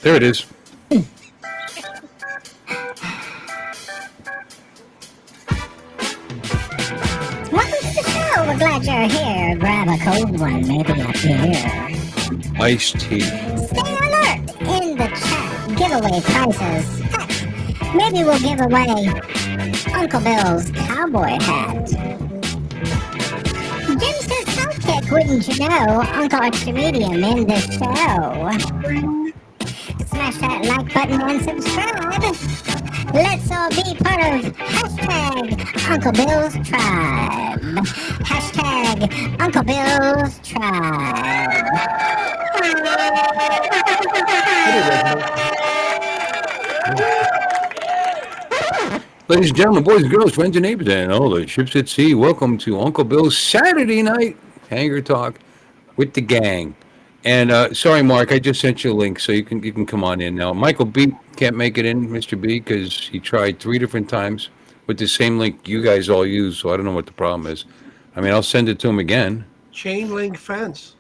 There it is. Welcome to the show. We're glad you're here. Grab a cold one, maybe a beer. Iced tea. Stay alert in the chat. Giveaway prizes. Heck, maybe we'll give away Uncle Bill's cowboy hat. Jim's his sidekick, wouldn't you know? Uncle Extra Medium in the show. Smash that like button and subscribe. Let's all be part of hashtag Uncle Bill's Tribe. Hashtag Uncle Bill's Tribe. Ladies and gentlemen, boys and girls, friends and neighbors, and all the ships at sea, welcome to Uncle Bill's Saturday night Hangar Talk with the gang. And sorry, Mark, I just sent you a link, so you can come on in now. Michael B can't make it in, Mr. B, because he tried 3 different times with the same link you guys all use, so I don't know what the problem is. I mean, I'll send it to him again. Chain link fence.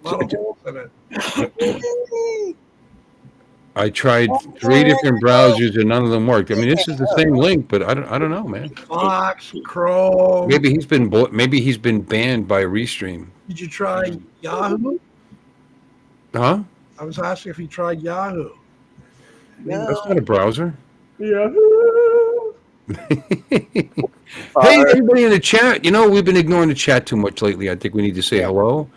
A lot of holes in it. I tried 3 different browsers and none of them worked. I mean, this is the same link, but I don't know, man. Fox, Chrome. Maybe he's been banned by Restream. Did you try Yahoo? Huh? I was asking if you tried Yahoo. That's not a browser. Yahoo. Hey, everybody in the chat. You know, we've been ignoring the chat too much lately. I think we need to say hello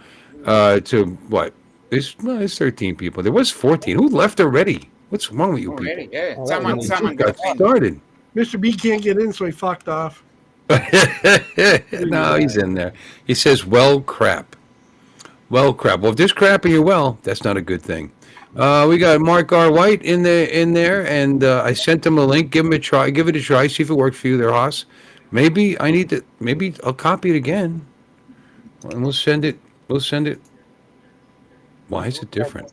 to what? There's 13 people. There was 14. Who left already? What's wrong with you people? Already, yeah. Someone got started. Mr. B can't get in, so he fucked off. No, he's in there. He says, well, crap. Well, crap. Well, if there's crap in your well, that's not a good thing. We got Mark R. White in there, and I sent him a link. Give him a try. Give it a try. See if it works for you there, Haas. Maybe I'll copy it again. And we'll send it. Why is it different?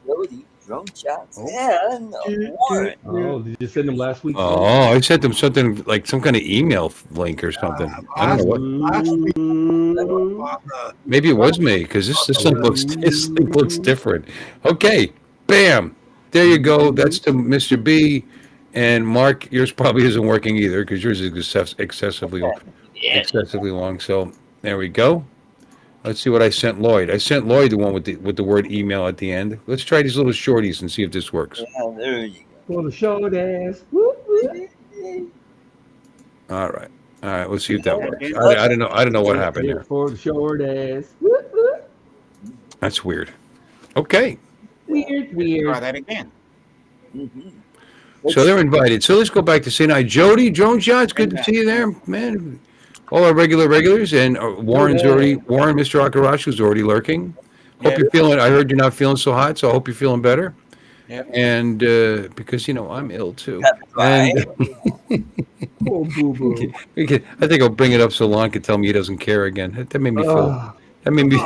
Drone chats. And did you send them last week? Oh, I sent them something like some kind of email link or something. I don't know what. Maybe it was me because this link looks different. Okay, bam, there you go. That's to Mr. B, and Mark. Yours probably isn't working either because yours is excessively long. So there we go. Let's see what I sent Lloyd. I sent Lloyd the one with the word email at the end. Let's try these little shorties and see if this works. Yeah, there you go. For the short ass. All right. Let's see if that works. I don't know what happened there. For the short ass. That's weird. Okay. Weird. Try that again. So they're invited. So let's go back to St. I. Jody, Drone Shots, good to see you there, man. All our regulars, and Warren, Mr. Akarashu's already lurking. Hope you're feeling. I heard you're not feeling so hot, so I hope you're feeling better. Yeah. And because I'm ill too. Right. Oh, boo-boo. I think I'll bring it up so Lon can tell me he doesn't care again. That made me feel. That made me.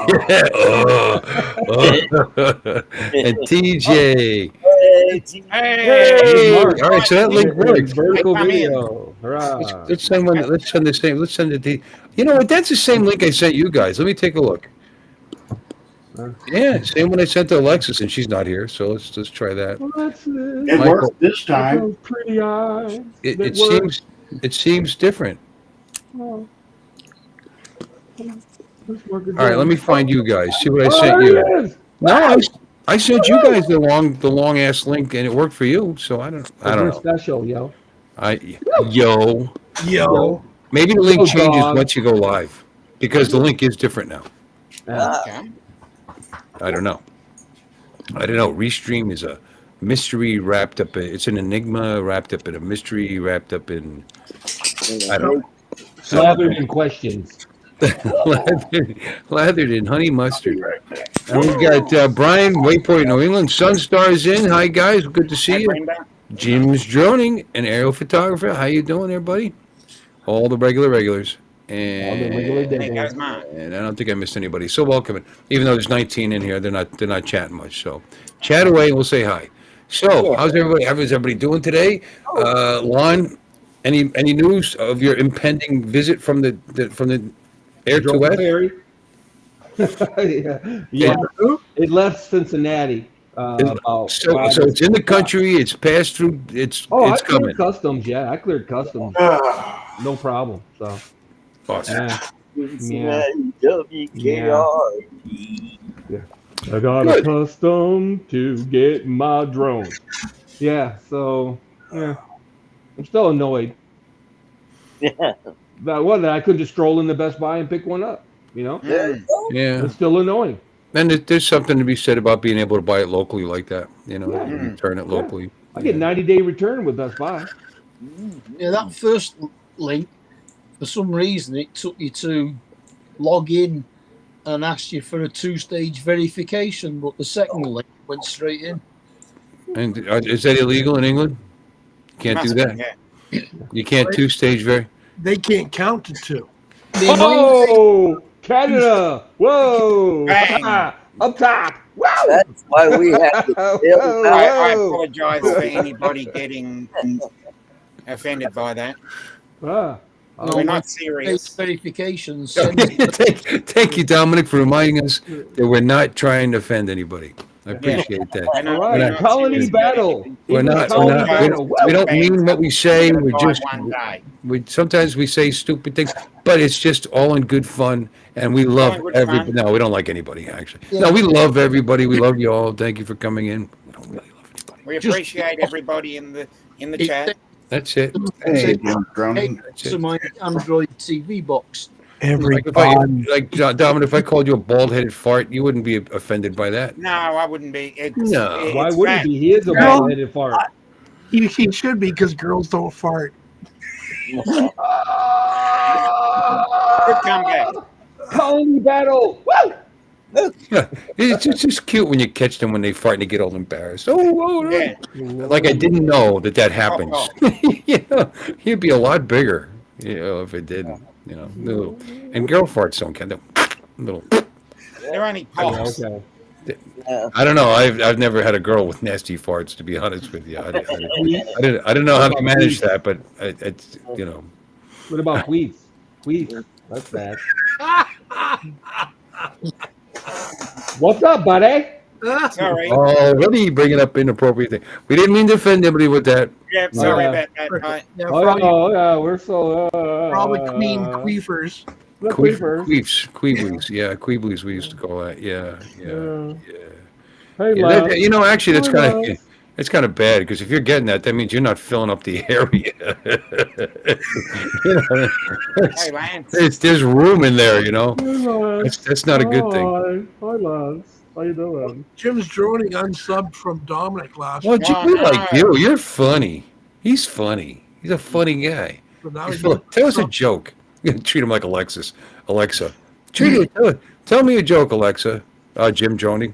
And TJ. Hey! All right, so that link works. Vertical Come in. video. Let's send one. Let's send the same. Let's send it to. You know what? That's the same link I sent you guys. Let me take a look. Yeah, same one I sent to Alexis, and she's not here. So let's try that. It worked this time. Those pretty eyes. It seems different. Oh. All right, let me find you guys. See what I sent you. No, I sent you guys the long ass link, and it worked for you. So I don't know. Special, yo. Yo. Maybe the link changes once you go live, because the link is different now. Okay. I don't know. Restream is a mystery wrapped up. It's an enigma wrapped up in a mystery wrapped up in. I don't know. Slathered in questions. Lathered in honey mustard. And we've got Brian, Waypoint, New England. Sunstar's in. Hi, guys. Good to see you. Jim's droning, an aerial photographer. How you doing there, buddy? All the regulars. And I don't think I missed anybody. So welcome. Even though there's 19 in here, they're not chatting much. So chat away and we'll say hi. So how's everybody doing today? Lon, any news of your impending visit from the air to west? Yeah. It left Cincinnati About So 5 so it's in the country. It's passed through. It's Oh, I it's cleared coming. customs. Yeah, I cleared customs. No problem. So, Awesome. yeah. Cincinnati, Yeah. WKRP. Yeah. I got Good. a custom to get my drone. Yeah, so yeah. I'm still annoyed. Yeah. That I couldn't just stroll into Best Buy and pick one up. You know? Mm. Yeah. It's still annoying. And there's something to be said about being able to buy it locally like that. You know, Yeah. and return it locally. I get 90-day return with Best Buy. Yeah, that first link, for some reason, it took you to log in and asked you for a 2-stage verification, but the second link went straight in. And is that illegal in England? Can't do Must that. be, yeah. You can't two-stage very. They can't count to 2. They might Oh, Canada! Whoa! Bang. Up top! Wow! That's why we have to build Whoa, back. I whoa. apologize for anybody getting offended by that. Ah. We're not stage serious. verification. Thank you, Dominic, for reminding us that we're not trying to offend anybody. I appreciate that. We're not- All we're right, not colony serious. battle. We're English not. colony We're not battle. we don't mean what we say. We're Die just. one day. Sometimes we say stupid things, but it's just all in good fun, and we love in good everybody. fun. No, we don't like anybody actually. No, we love everybody. We love you all. Thank you for coming in. We don't really love anybody. We Just- appreciate everybody in the chat. That's it. Hey, Jim Droning. to my Android TV box. Like, Dominic, if I called you a bald-headed fart, you wouldn't be offended by that. No, I wouldn't be. No. Why it's wouldn't fact. he? He is a No. bald-headed fart. He should be because girls don't fart. Good comeback. Colony battle. Woo! Yeah, it's just cute when you catch them when they fart and they get all embarrassed. Oh, Yeah. like I didn't know that happens. You know, he'd be a lot bigger, if it didn't. Little, and girl farts don't count. Little. They're only pops. Okay. I don't know. I've never had a girl with nasty farts, to be honest with you. I didn't know how to manage that, but it's What about Queef? Queef. That's bad. What's up, buddy? Sorry. Already bringing up inappropriate things. We didn't mean to offend anybody with that. Yeah, sorry Yeah. about that. Yeah, Oh, probably, yeah, we're so. probably queen queefers. The Queefers. Queeblies. Yeah, Queeblies we used to call that. Yeah. Hey, Yeah, love. actually, that's Hey, kind love. of it's kind of bad because if you're getting that means you're not filling up the area. Hey, Lance. There's room in there. Hey, love. That's not a good thing. Hi, love. How you doing? Jim's droning unsubbed from Dominic last Well, week. Jimmy, no. like you're funny. He's funny. He's a funny guy. So now he's Tell us a joke. Treat him like Alexa. Tell me a joke, Alexa. Jim Joni.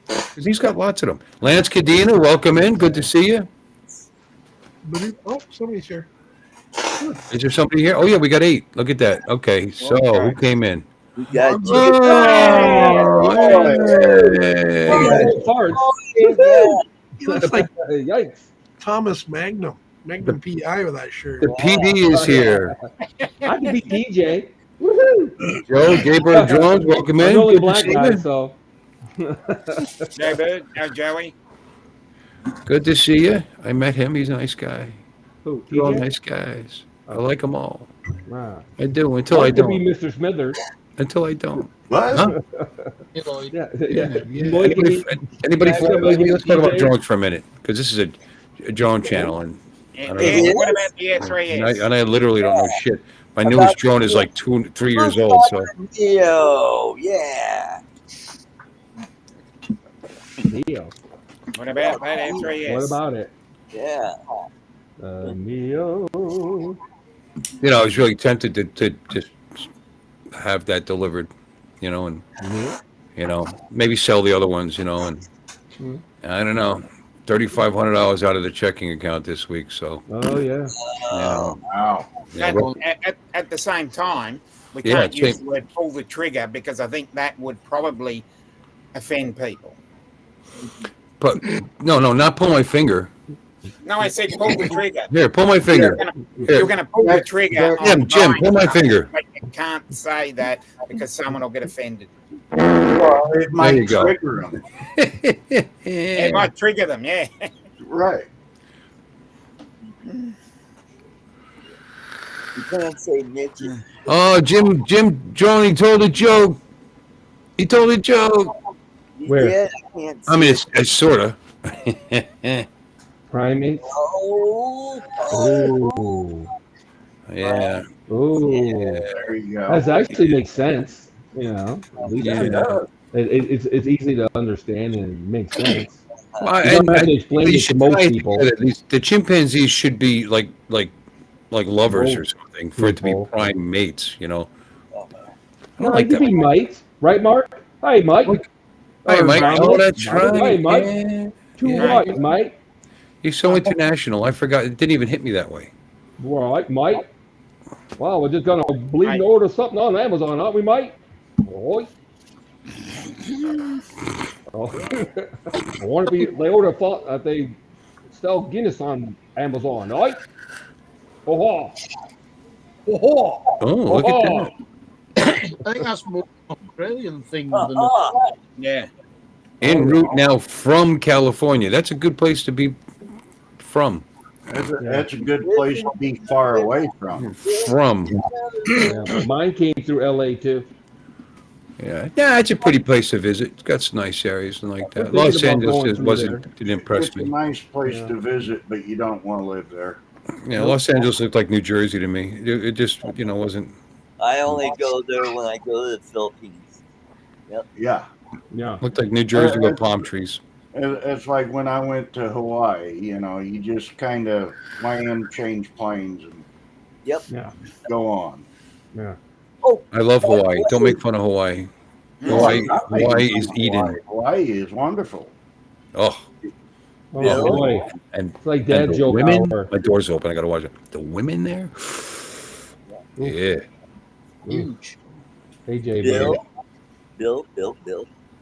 Because he's got lots of them. Lance Cadena, welcome in. Good to see you. Oh, somebody's here. Is there somebody here? Oh, yeah, we got 8. Look at that. Okay, so who came in? We got Oh, hey. Farts. He looks like Yikes. Thomas Magnum PI with that shirt. The PD is here. I could be DJ. Woohoo! Joe, Gabriel Jones, welcome I'm in. the only Good to black see guy, you. so. Joe Bird. Joey. Good to see you. I met him. He's a nice guy. Who? They're all DJ? nice guys. I like them all. Wow. I do until I Could be don't. Mr. Smithers. Until I don't. What? Huh? Yeah. Yeah. Boy, can Anybody Yeah, follow somebody me? Let's talk about DJ. drones for a minute because this is a drone channel, and And, don't know. what about the S3S? I literally don't know shit. My newest drone is like 3 years old, so Yo, yeah. Neo. What about that S3S? What about it? Yeah. Neo. I was really tempted to just have that delivered, and maybe sell the other ones, and I don't know, $3,500 out of the checking account this week, so Oh, yeah. Wow. yeah, At the same time, we Yeah, can't use the word pull the trigger because I think that would probably offend people. but no, not pull my finger. No, I said pull the trigger. Here, pull my finger. You're going to pull the trigger. Jim, pull my finger. But you can't say that because someone will get offended. Well, it might you go. trigger them. It might trigger them, yeah. Right. You can't say midget. Oh, Jim Joni told a joke. He told a joke. You Where? did? I can't say. I mean, it's sort of. Primates. Oh. Oh. Yeah. Oh. There you go. That actually makes sense. You know, at least Yeah. it's easy to understand and it makes sense. Well, You don't have to explain they it to should most tie it people. together. At least the chimpanzees should be like lovers or something for it to be People. prime mates. You know. I No, don't like it could that. be Mike, right, Mark? Hi, Mike. Hey, Or Mike. Dominic. Oh, that's right. Hi, Mike. Yeah. Too Yeah. right, Mike. He's so international. I forgot. It didn't even hit me that way. Right, Mike. Wow, we're just gonna bleed and order something on Amazon, aren't we, Mike? Boy. Oh. I wonder if they order thought that they sell Guinness on Amazon, right? Oh, oh, Oh, look at that. I think that's more Australian thing Uh, than Yeah. En route now from California. That's a good place to be from. That's a good place to be far away from. From. yeah. Mine came through LA too. Yeah, it's a pretty place to visit. It's got some nice areas and like that. I'm Los thinking about Angeles going through didn't impress It's a me. nice place Yeah. to visit, but you don't want to live there. Yeah, Los Angeles looked like New Jersey to me. It just, wasn't. I only go there when I go to the Philippines. Yeah. Yeah. Looked like New Jersey with palm trees. It's like when I went to Hawaii, you just kind of land, change planes, and Yeah. go on. Yeah. I love Hawaii. Don't make fun of Hawaii. Hawaii is Eden. Hawaii is wonderful. Oh, Oh Bill? boy. and It's like and dad the joke women. hour. My door's open. I gotta watch it. The women there. Yeah. huge. AJ, Bill, baby. Bill.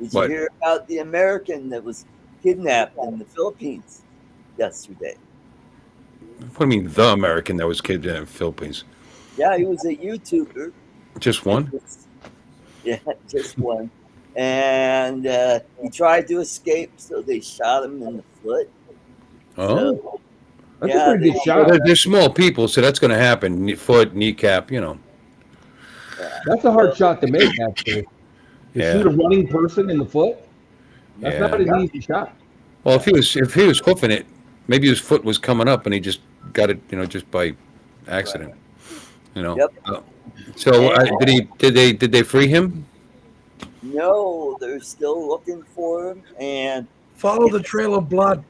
Did What? you hear about the American that was kidnapped in the Philippines yesterday? What do you mean, the American that was kidnapped in the Philippines? Yeah, he was a YouTuber. Just one? Yeah, just one. And he tried to escape, so they shot him in the foot. Oh. So, That's yeah, a pretty good they- shot. They're small people, so that's going to happen. Foot, kneecap, That's a hard shot to make, actually. To Yeah. shoot a running person in the foot, that's Yeah. not an easy shot. Well, if he was hoofing it, maybe his foot was coming up and he just got it, just by accident. Yep. So did they free him? No, they're still looking for him, and Follow the trail of blood.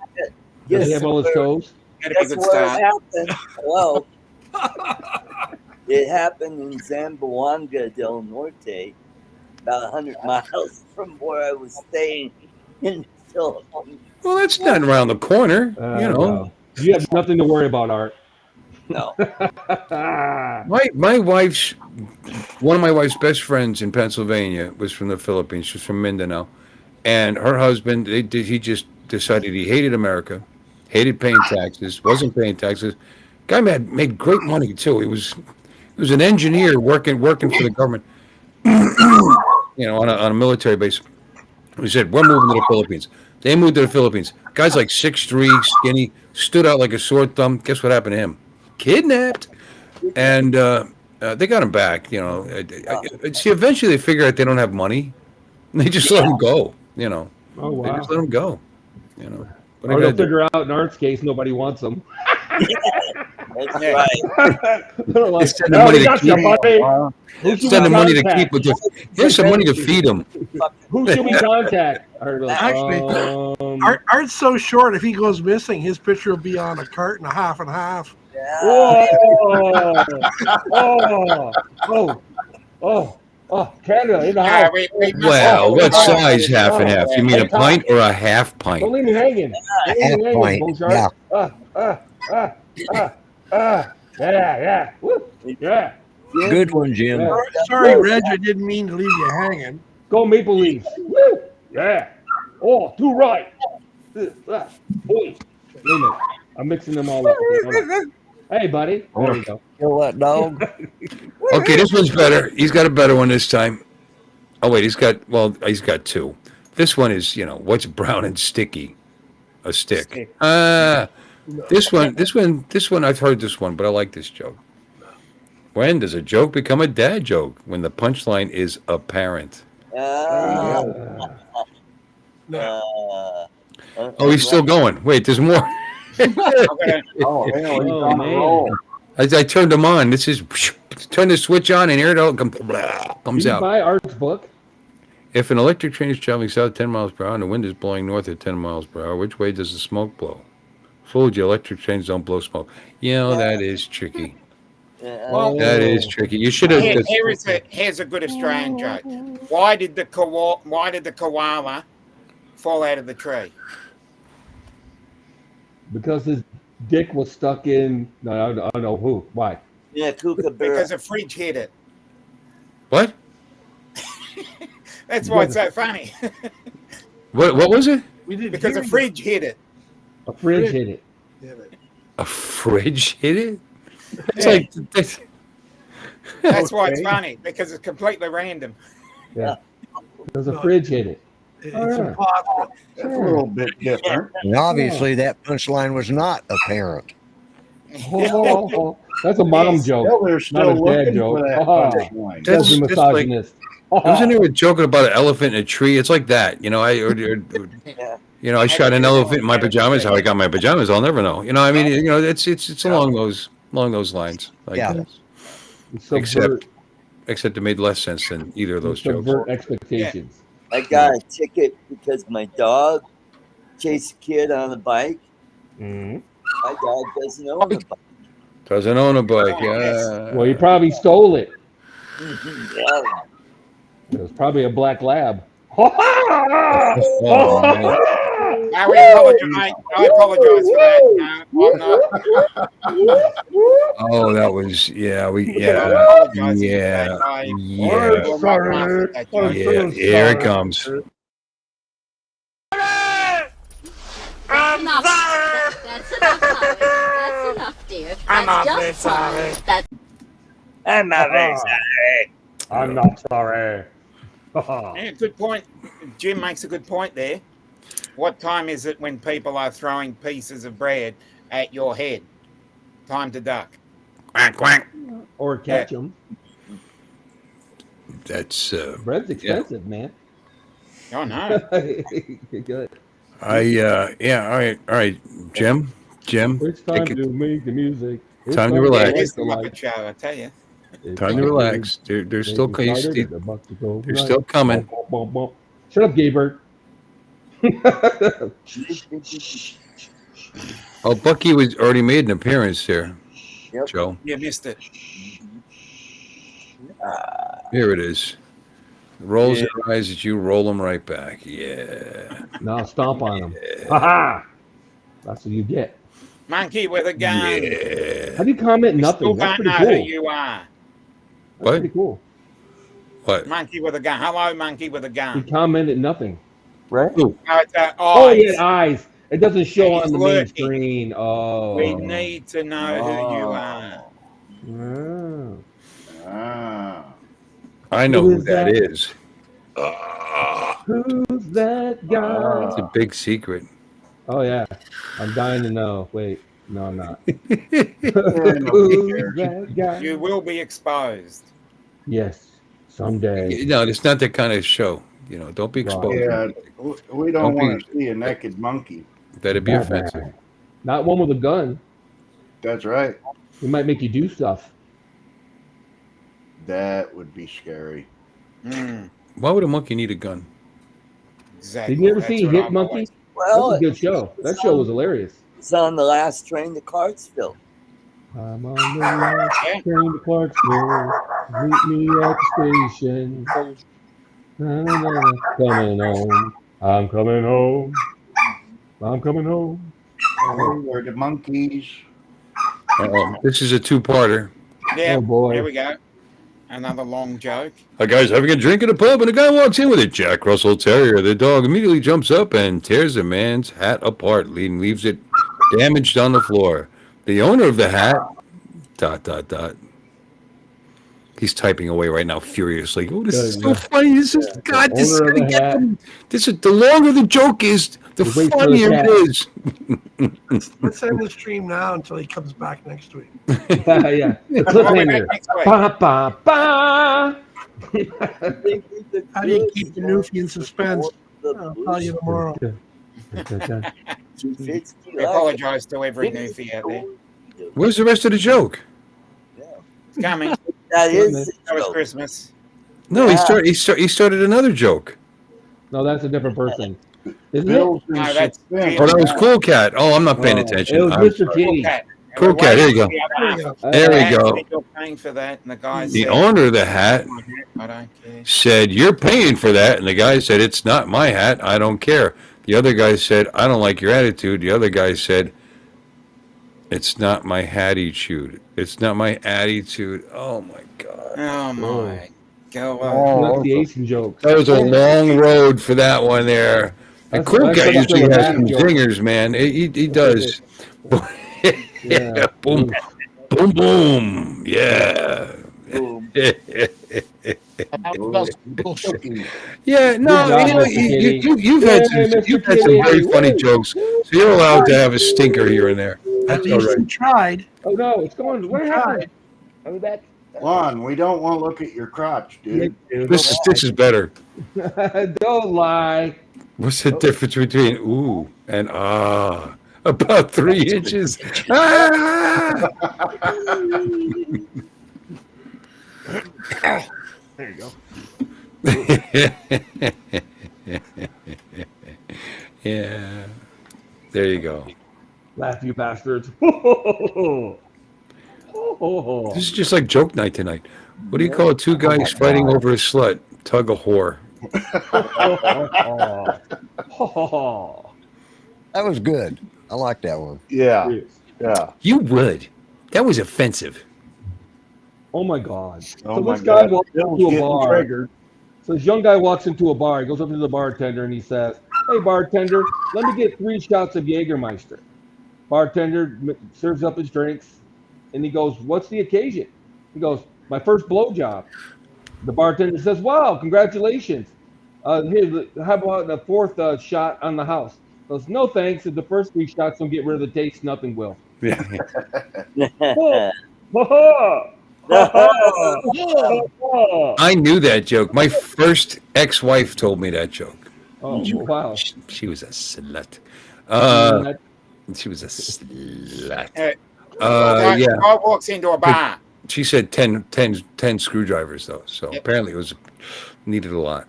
Does he have all his toes? That'd be a guess good where it start. happened? Well, it happened in Zamboanga del Norte, about 100 miles from where I was staying in the Philippines. Well, that's not around the corner. Well, you have nothing to worry about, Art. No. My wife's one of my wife's best friends in Pennsylvania was from the Philippines. She's from Mindanao, and her husband he just decided he hated America, hated paying taxes, wasn't paying taxes. Guy made great money too. He was an engineer working for the government, on a military base. He said, "We're moving to the Philippines." They moved to the Philippines. Guy's like 6'3", skinny, stood out like a sore thumb. Guess what happened to him? Kidnapped. And they got him back. See, eventually they figure out they don't have money. And they just let him go. Oh, They wow. just let him go. But Or they'll figure out in Art's case, nobody wants them. That's Yeah. right. They're like, send the "Oh, money we to got you, keep- buddy. Who should send we the money to contact? keep. Here's some money to feed him. Who should we contact? Art goes, Actually, Art's so short, if he goes missing, his picture will be on a cart and a half and half. Yeah. Oh, Canada in the Yeah, house. we must- Well, what size half and half? You mean a pint or a half Don't pint? leave me hanging. Don't leave me Half hanging, pint, Bouchard. Yeah. Woo. Yeah. Good one, Jim. Yeah. Sorry, Reg, I didn't mean to leave you hanging. Go Maple Leafs. Woo. Yeah. Oh, too right. Boy. Wait a minute. I'm mixing them all up. Okay, hold on. Hey, buddy. There we go. Kill that dog. Okay, this one's better. He's got a better one this time. Oh wait, he's got two. This one is, what's brown and sticky? A stick. Stick. This one. I've heard this one, but I like this joke. When does a joke become a dad joke? When the punchline is apparent. Uh, No. Oh, he's still going. Wait, there's more. I'm gonna- Oh, hell, he's Oh, on a man. roll. I turned them on. This is turn the switch on and here it all comes Did you out. buy Art's book? If an electric train is traveling south 10 miles per hour and the wind is blowing north at 10 miles per hour, which way does the smoke blow? Fooled you, electric trains don't blow smoke. That is tricky. That is tricky. You should have. Here's a good Australian joke. Why did the koala fall out of the tree? Because his dick was stuck in. No, I don't know who. Why? yeah, kookaburra. Because a fridge hit it. What? That's why it's so funny. What was it? We didn't Because hear a you. fridge hit it. A fridge hit it. Yeah, but- A fridge hit it? It's Yeah. like that's, That's why it's Okay. funny, because it's completely random. Because a fridge hit it. It's Oh, yeah. impossible. That's a little bit different. And obviously, that punchline was not apparent. Oh, that's a mom joke. Still, they're Not still a dad looking joke. for that Oh. punchline. That's- That's a that's like- misogynist. wasn't there a joke about an elephant in a tree? It's like that. I shot an elephant in my pajamas. How I got my pajamas, I'll never know. It's along those lines. I Yeah. guess. Subvert, Except it made less sense than either of those jokes. subvert expectations. I got a ticket because my dog chased a kid on a bike. Mhm. My dog doesn't own a bike. Doesn't own a bike. Oh, Yeah. Well, he probably stole it. Yeah. It was probably a black lab. Oh, I apologize for that. No, I'm not. oh, that was I apologize yeah. for that. I Yeah. will not laugh at that joke. Yeah. Here it comes. That's enough. That's enough, Chloe. That's enough, dear. That's just fine. That's I'm not very sorry. I'm not sorry. Yeah, good point. Jim makes a good point there. What time is it when people are throwing pieces of bread at your head? Time to duck. Quack quack. Or catch him. That's Bread's expensive, man. Oh no. Good. All right, Jim, It's time take it- to make the music. It's Time to Yeah, relax. it is the to Muppet life. Show, I tell you. It's time to time relax. They're make still it started, they're it's about to go they're right. still coming. Bump, bump, bump. Shut up, Gaybird. Oh, Bucky was already made an appearance there. Yep. Joe, You missed it. here it is. Rolls your eyes at you, roll them right back. Yeah. Now stomp on him. Ha ha! That's what you get. Monkey with a gun. Yeah. How do you comment You nothing? still That's don't pretty know who cool. you are. That's What? pretty cool. What? Monkey with a gun. Hello, monkey with a He gun. commented nothing. Right? Oh, it's Oh, eyes. yeah, eyes. It doesn't show He's on the main lurking. screen. Oh. We need to know who you are. Oh. Ah. I know Who who is that that? is. Who's that guy? It's a big secret. Oh, yeah. I'm dying to know. Wait. No, I'm not. Yeah, nobody Who's cares. that guy? You will be exposed. Yes. Someday. No, it's not that kind of show. Don't be Right. exposed. Yeah, we don't Don't be- want to see a naked monkey. That'd be Batman. offensive. Not one with a gun. That's right. He might make you do stuff. That would be scary. Mm, Why would a monkey need a gun? exactly. Did you ever That's see what Hit I've Monkey? always- That Well, was a good show. That show was hilarious. it's on the last train to Clarksville. I'm on the last train to Clarksville. Meet me at the station. Na, na, na, na. Coming home. I'm coming home. I'm coming home. Oh, where the monkeys? Uh-oh. This is a two-parter. Yeah, Oh, boy. here we go. Another long joke. A guy's having a drink at a pub, and a guy walks in with a Jack Russell Terrier. The dog immediately jumps up and tears the man's hat apart, leaves it Damaged on the floor. The owner of the hat. ... He's typing away right now furiously. Oh, this is so funny. This is God. This is owner of gonna the get hat. them. This is the longer the joke is, the Just wait for the funnier cat. it is. Let's end the stream now until he comes back next week. Yeah. We'll be back Cliffhanger. next week. Ba, ba, ba. How do you keep the newfie in suspense? I'll tell you tomorrow. We apologise to every newfie out there. Where's the rest of the joke? It's coming. That is That was Christmas. No, he started another joke. No, that's a different person. Isn't Bill's it? in No, that's suspense. Oh, that was Cool Cat. Oh, I'm not paying attention. It was I'm Mr. sorry. Kitty. Cat. Cool Cat, there you go. There we go. You're paying for that, and the guy The said, owner of the hat I don't care. said, "You're paying for that," and the guy said, "It's not my hat. I don't care." The other guy said, "I don't like your attitude." The other guy said, "It's not my attitude. It's not my attitude." Oh my God. Oh my God. Pronunciation jokes. That was a long road for that one there. The That's- Cool that's Cat like usually a has bad some joke. zingers, man. He does. Yeah. Boom, boom, boom. Yeah. Boom. That's bullshit. Yeah, no, Good job, you know, Mr. Kitty. you've had some, Mr. you've had some very Kitty. funny jokes, so you're allowed to have a stinker here and there. At That's all least right. you tried. Oh no, it's going. What happened? Oh, that. Lon, we don't want to look at your crotch, dude. This is better. Don't lie. What's the difference between ooh and ah? About 3 inches. Ah! There you go. Yeah. There you go. Laugh, you bastards. This is just like joke night tonight. What do you call it? Two guys fighting over a slut. Tug of war. That was good. I like that one. Yeah. Yeah. You would. That was offensive. Oh my God. Oh So my this guy God. walks Bill's into a getting bar. triggered. So this young guy walks into a bar. He goes up to the bartender and he says, "Hey, bartender, let me get 3 shots of Jägermeister." Bartender serves up his drinks, and he goes, "What's the occasion?" He goes, "My first blowjob." The bartender says, "Wow, congratulations. Here, how about the 4th shot on the house?" He goes, "No thanks. If the first 3 shots don't get rid of the taste, nothing will." Yeah. I knew that joke. My first ex-wife told me that joke. Oh, wow. She was a slut. That- She was a slut. Guy Yeah. walks into a bar. She said 10 screwdrivers, though. So Yep. apparently it was needed a lot.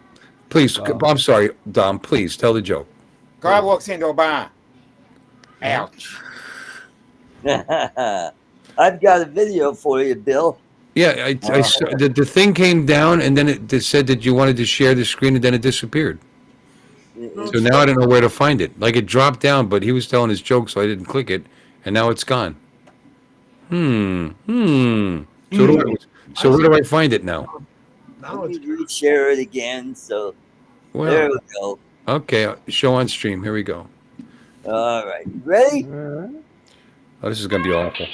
Please, I'm sorry, Dom, please tell the joke. Guy walks into a bar. Ouch. I've got a video for you, Bill. Yeah, I saw, the thing came down, and then it said that you wanted to share the screen, and then it disappeared. So now I don't know where to find it. Like it dropped down, but he was telling his joke, so I didn't click it, and now it's gone. So where do I find it now? Now Let it's me share it again. So there Well, we go. okay, show on stream. Here we go. All right. Ready? Oh, this is gonna be awful.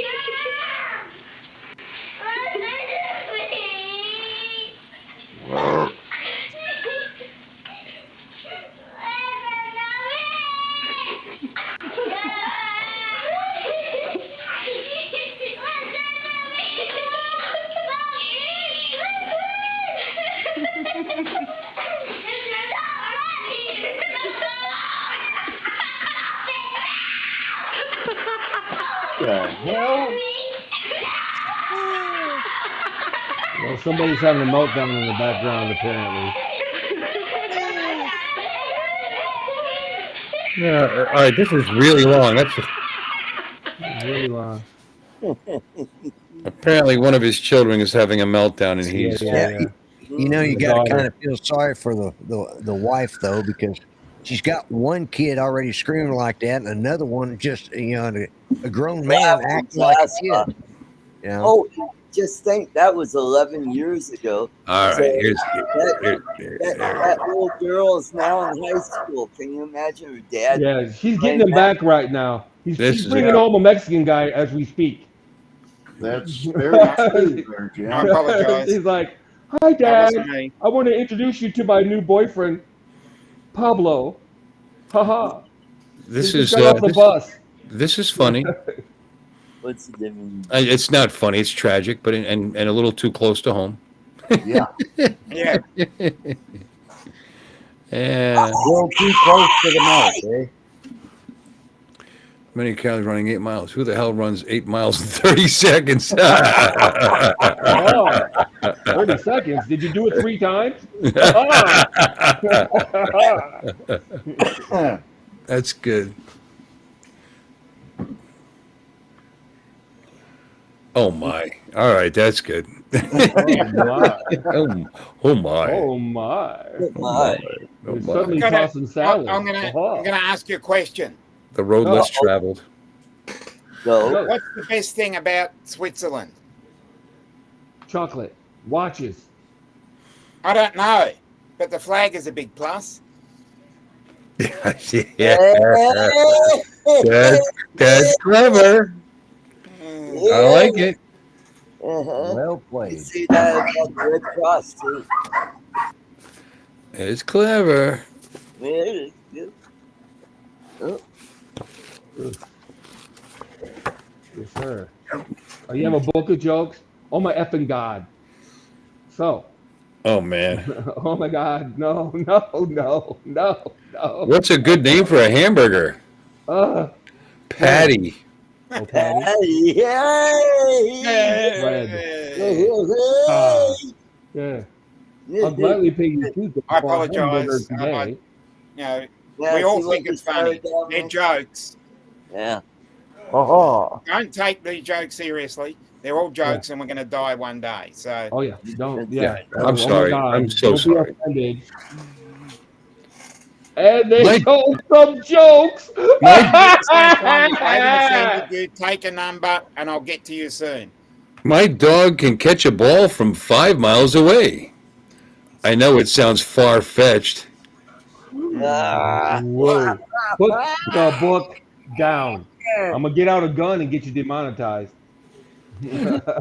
The hell? Well, somebody's having a meltdown in the background, apparently. Yeah. All right. This is really long. That's Really long. apparently one of his children is having a meltdown, and he's Yeah. You know, you The got to daughter. kind of feel sorry for the wife though, because she's got one kid already screaming like that, and another one just a grown man acting like a kid. You know? Oh, just think that was 11 years ago. all right. Here's That little girl is now in high school. Can you imagine her dad? Yeah, she's getting him back right now. He's This is bringing home a Mexican guy as we speak. That's very true there, Jim. I apologize. He's like, "Hi, That Dad. wasn't me. I want to introduce you to my new boyfriend, Pablo. Haha. this He is just got off the bus. this is funny. What's the difference? It's not funny. It's tragic, but and a little too close to home. Yeah. Yeah. Yeah. Go too close to the mouth, eh? Many calories running 8 miles. Who the hell runs 8 miles in 30 seconds? Oh, 30 seconds. Did you do it 3 times? That's good. Oh my! All right, that's good. Oh, Oh my! oh my. Oh my! Oh You're my! suddenly tossing salad. I'm gonna ask you a question. The road less traveled. Go. What's the best thing about Switzerland? Chocolate. Watches. I don't know, but the flag is a big plus. Yeah, that's clever. I like it. Well You played. see that about the Red Cross too. It's clever. Yeah, it is. Oh, Yes, sir. Oh, you have a book of jokes? Oh, my effing God. So, Oh man, oh my God. No, no, no, no, no. what's a good name for a hamburger? Uh, Patty. oh, Patty. Yay! Yeah. I'll gladly pay you $2 I for a hamburger apologize. today. You know, Yeah, we all see what think we it's funny. started down They're there? jokes. Yeah. Don't take these jokes seriously. They're all jokes, and we're going to die one day. So Oh, yeah. Don't. Yeah. I'm Oh, my sorry. God. I'm so Don't sorry. be offended. And they Mike- told some jokes. next time if I haven't offended you, take a number, and I'll get to you soon. My dog can catch a ball from 5 miles away. I know it sounds far fetched. Ah. Whoa. Put the book down. I'm going to get out a gun and get you demonetized.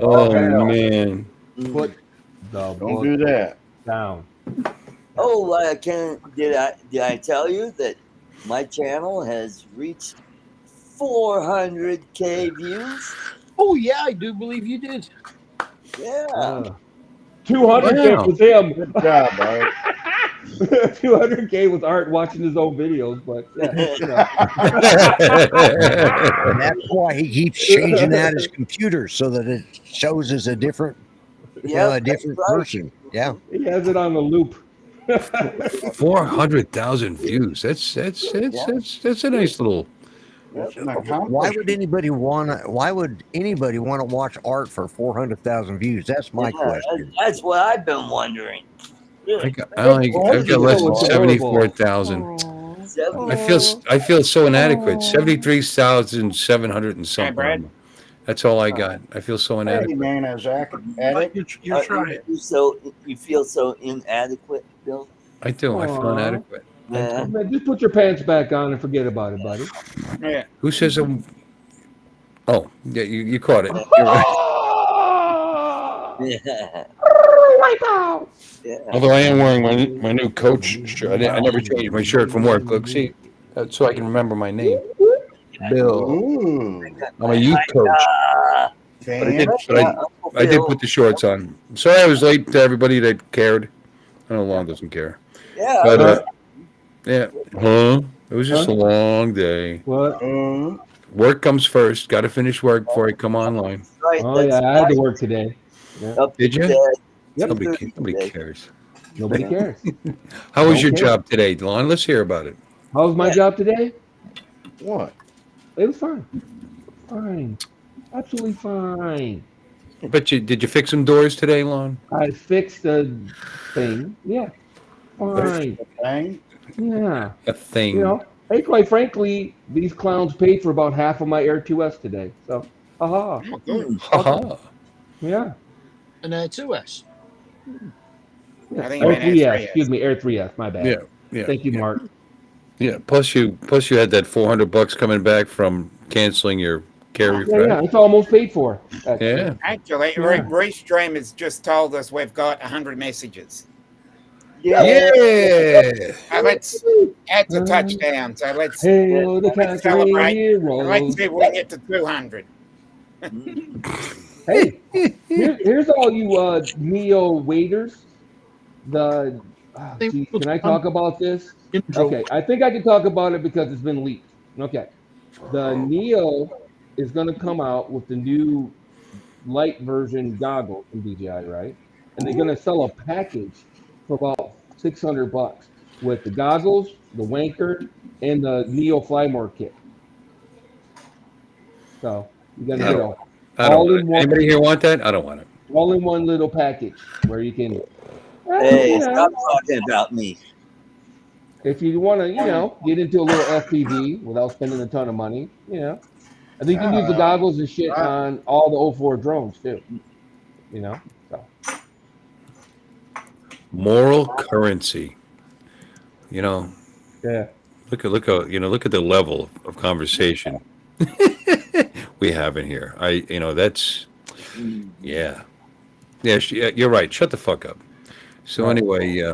Oh man. Put the Don't book do that. down. Oh, did I tell you that my channel has reached 400K views? Oh yeah, I do believe you did. Yeah. 200K Wow. was him. Good job, Art. 200K was Art watching his own videos, but yeah, you know. And that's why he keeps changing out his computer so that it shows as a different, Yeah, a different person. Yeah. He has it on the loop. 400,000 views. That's a nice little. That's an Why accomplishment. would anybody want to? Why would anybody want to watch Art for 400,000 views? That's my question. That's what I've been wondering. I've got less than 74,000. I feel so inadequate. 73,700 and something. Brad. That's all I got. I feel so Hey, inadequate. man, as addict. You're trying. You feel so inadequate, Bill? I do. I feel Aw. inadequate. Yeah. Man, just put your pants back on and forget about it, buddy. Yeah. Who says I'm? Oh, yeah, you caught it. You're right. Yeah. Yeah. Although I am wearing my new coach shirt. I never changed my shirt from work. Look, see, so I can remember my name. Bill. Ooh. I'm a youth coach. But I did put the shorts on. I'm sorry I was late to everybody that cared. I know Lon doesn't care. Yeah. But, yeah. Huh? It was just a long day. What? Work comes first. Got to finish work before I come online. Right, Oh yeah, I had to work today. Up Did you? to Yep. Nobody cares. Nobody cares. How was your Okay. job today, Lon? Let's hear about it. How was my job today? What? It was fine. Fine. Absolutely fine. But did you fix some doors today, Lon? I fixed the thing. Yeah. Fine. Thing? Yeah. A thing. You know, hey, quite frankly, these clowns paid for about half of my Air 2S today. So, haha. Oh, good. Haha. Yeah. An Air 2S. Yeah. I think you Air meant Air 3S. 3S. Excuse me, Air 3S. My bad. Yeah. Thank you, Mark. Yeah. Plus you had that $400 coming back from canceling your carry Yeah, yeah, it's almost paid for. Actually. Yeah. Actually, Yeah. Restream has just told us we've got 100 messages. Yeah. That's a touchdown. So let's Hail the celebrate. conquering And let's heroes. see if we get to 200. Hey, here's all you Neo waiters. Geez, can I talk about this? Okay, I think I can talk about it because it's been leaked. Okay, the Neo is going to come out with the new light version goggles from DJI, right? And they're going to sell a package for about $600 with the goggles, the wanker, and the Neo Flymore kit. So you're going to get a I don't all want in it. one. Anybody here want that? I don't want it. All in one little package where you can. Hey, stop talking about me. If you want to, get into a little FPV without spending a ton of money, I think you can use the goggles and shit on all the 04 drones too. So. Moral currency. Yeah. Look at the level of conversation we have in here. That's yeah. Yeah, you're right. Shut the fuck up. So anyway,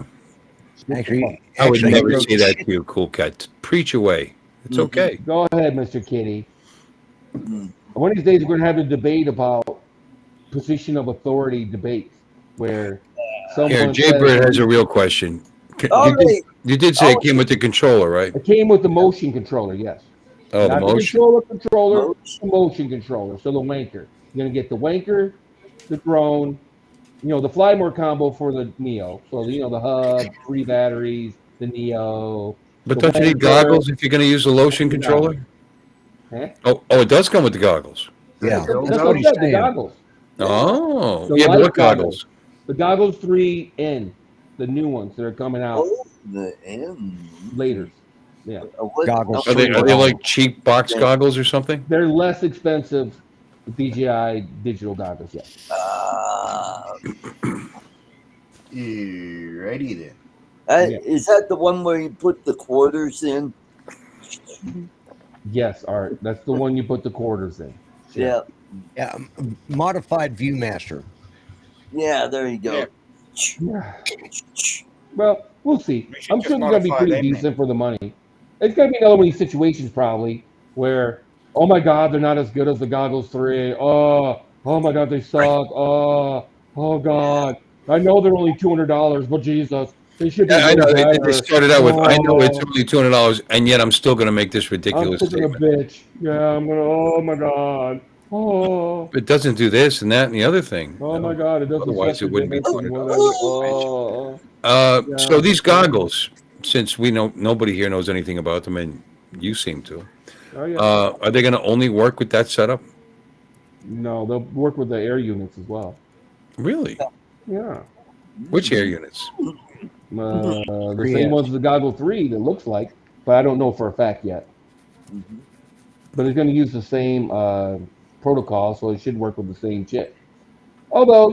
Actually, I would never you say that to you, cool cat. Preach away. It's okay. Go ahead, Mr. Kitty. One of these days, we're going to have a debate about position of authority debates where someone Here, Jay Bird has a real question. You did say it came with the controller, right? It came with the motion controller, yes. Oh, Not the motion. controller, the motion controller. So the wanker. You're going to get the wanker, the drone, the Flymore combo for the Neo. So, the hub, 3 batteries, the Neo. But don't you need goggles if you're going to use the lotion controller? Huh? Oh, it does come with the goggles. Yeah. That's what I said, the goggles. Oh, The yeah, but light what goggles? The goggles 3N, the new ones that are coming out The M. later. Yeah. Goggles. Are they like cheap box goggles or something? They're less expensive DJI digital goggles, yes. You ready then? Is that the one where you put the quarters in? Yes, Art. That's the one you put the quarters in. Yeah. Yeah. Modified Viewmaster. Yeah, there you go. Yeah. Well, we'll see. I'm sure just they're going to be modify pretty them, man. decent for the money. It's going to be another one of these situations probably where, oh my God, they're not as good as the Goggles 3. Oh my God, they suck. Oh God. I know they're only $200, but Jesus, they should be. Yeah, I know. They better. started out with, I know it's only $200, and yet I'm still going to make this ridiculous I'm such a statement. bitch. Yeah, I'm going to, oh my God. Oh. It doesn't do this and that and the other thing. Oh my God, it doesn't. Otherwise, it wouldn't be $200. So these goggles, since we know nobody here knows anything about them, and you seem to, are they going to only work with that setup? No, they'll work with the air units as well. Really? Yeah. Which air units? The same ones as the Goggle 3 that looks like, but I don't know for a fact yet. But it's going to use the same protocol, so it should work with the same chip. Although,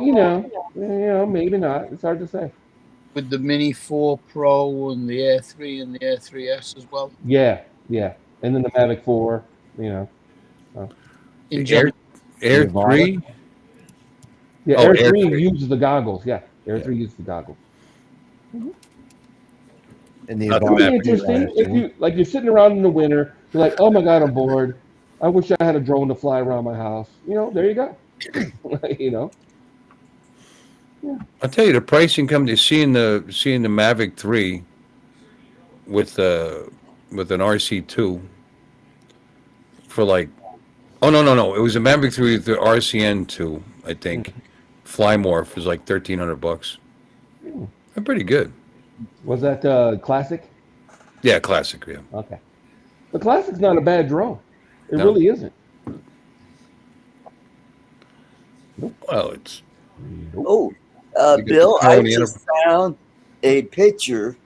maybe not. It's hard to say. With the Mini 4 Pro and the Air 3 and the Air 3S as well. Yeah. And then the Mavic 4, Air 3? Yeah, Air 3 uses the goggles. Yeah, Air 3 uses the goggles. And the That'd be interesting. If you're sitting around in the winter, you're like, oh my God, I'm bored. I wish I had a drone to fly around my house. There you go. Yeah. I'll tell you, the pricing comes to seeing the Mavic 3 with an RC2 for like, oh no, it was a Mavic 3 with the RCN 2, I think. Flymorph was like $1,300. They're pretty good. Was that classic? Yeah, classic. Yeah. Okay. The classic's not a bad drone. It really isn't. Well, it's. Oh, Bill, I just found a picture,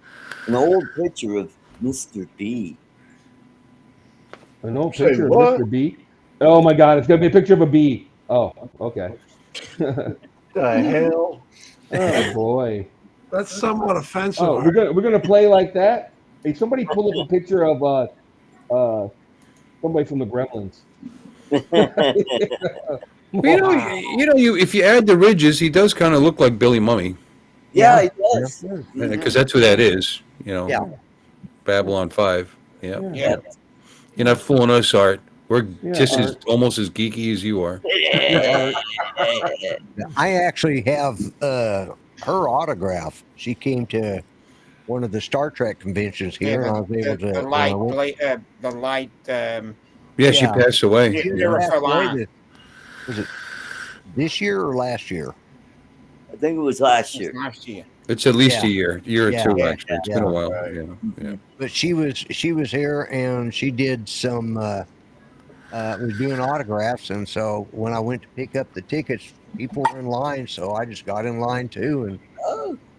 an old picture of Mr. B. An old picture of Mr. B? Oh my God, it's going to be a picture of a bee. Oh, okay. The hell? Oh boy. That's somewhat offensive. Oh, we're gonna play like that. Hey, somebody pull up a picture of Somebody from the Gremlins. If you add the ridges, he does kind of look like Billy Mummy, Yeah, he does. because that's who that is. Yeah. Babylon 5. Yeah. Yeah. You're not fooling us, Art. We're Yeah, just Art. almost as geeky as you are. I actually have her autograph. She came to one of the Star Trek conventions here, and I was able to. The light. Yeah, she passed away. She Yeah. passed away was it this year or last year? I think it was last year. Last year. It's at least a year or two, actually. It's been a while. Right. Yeah. But she was here, and she did some was doing autographs, and so when I went to pick up the tickets, people were in line, so I just got in line too,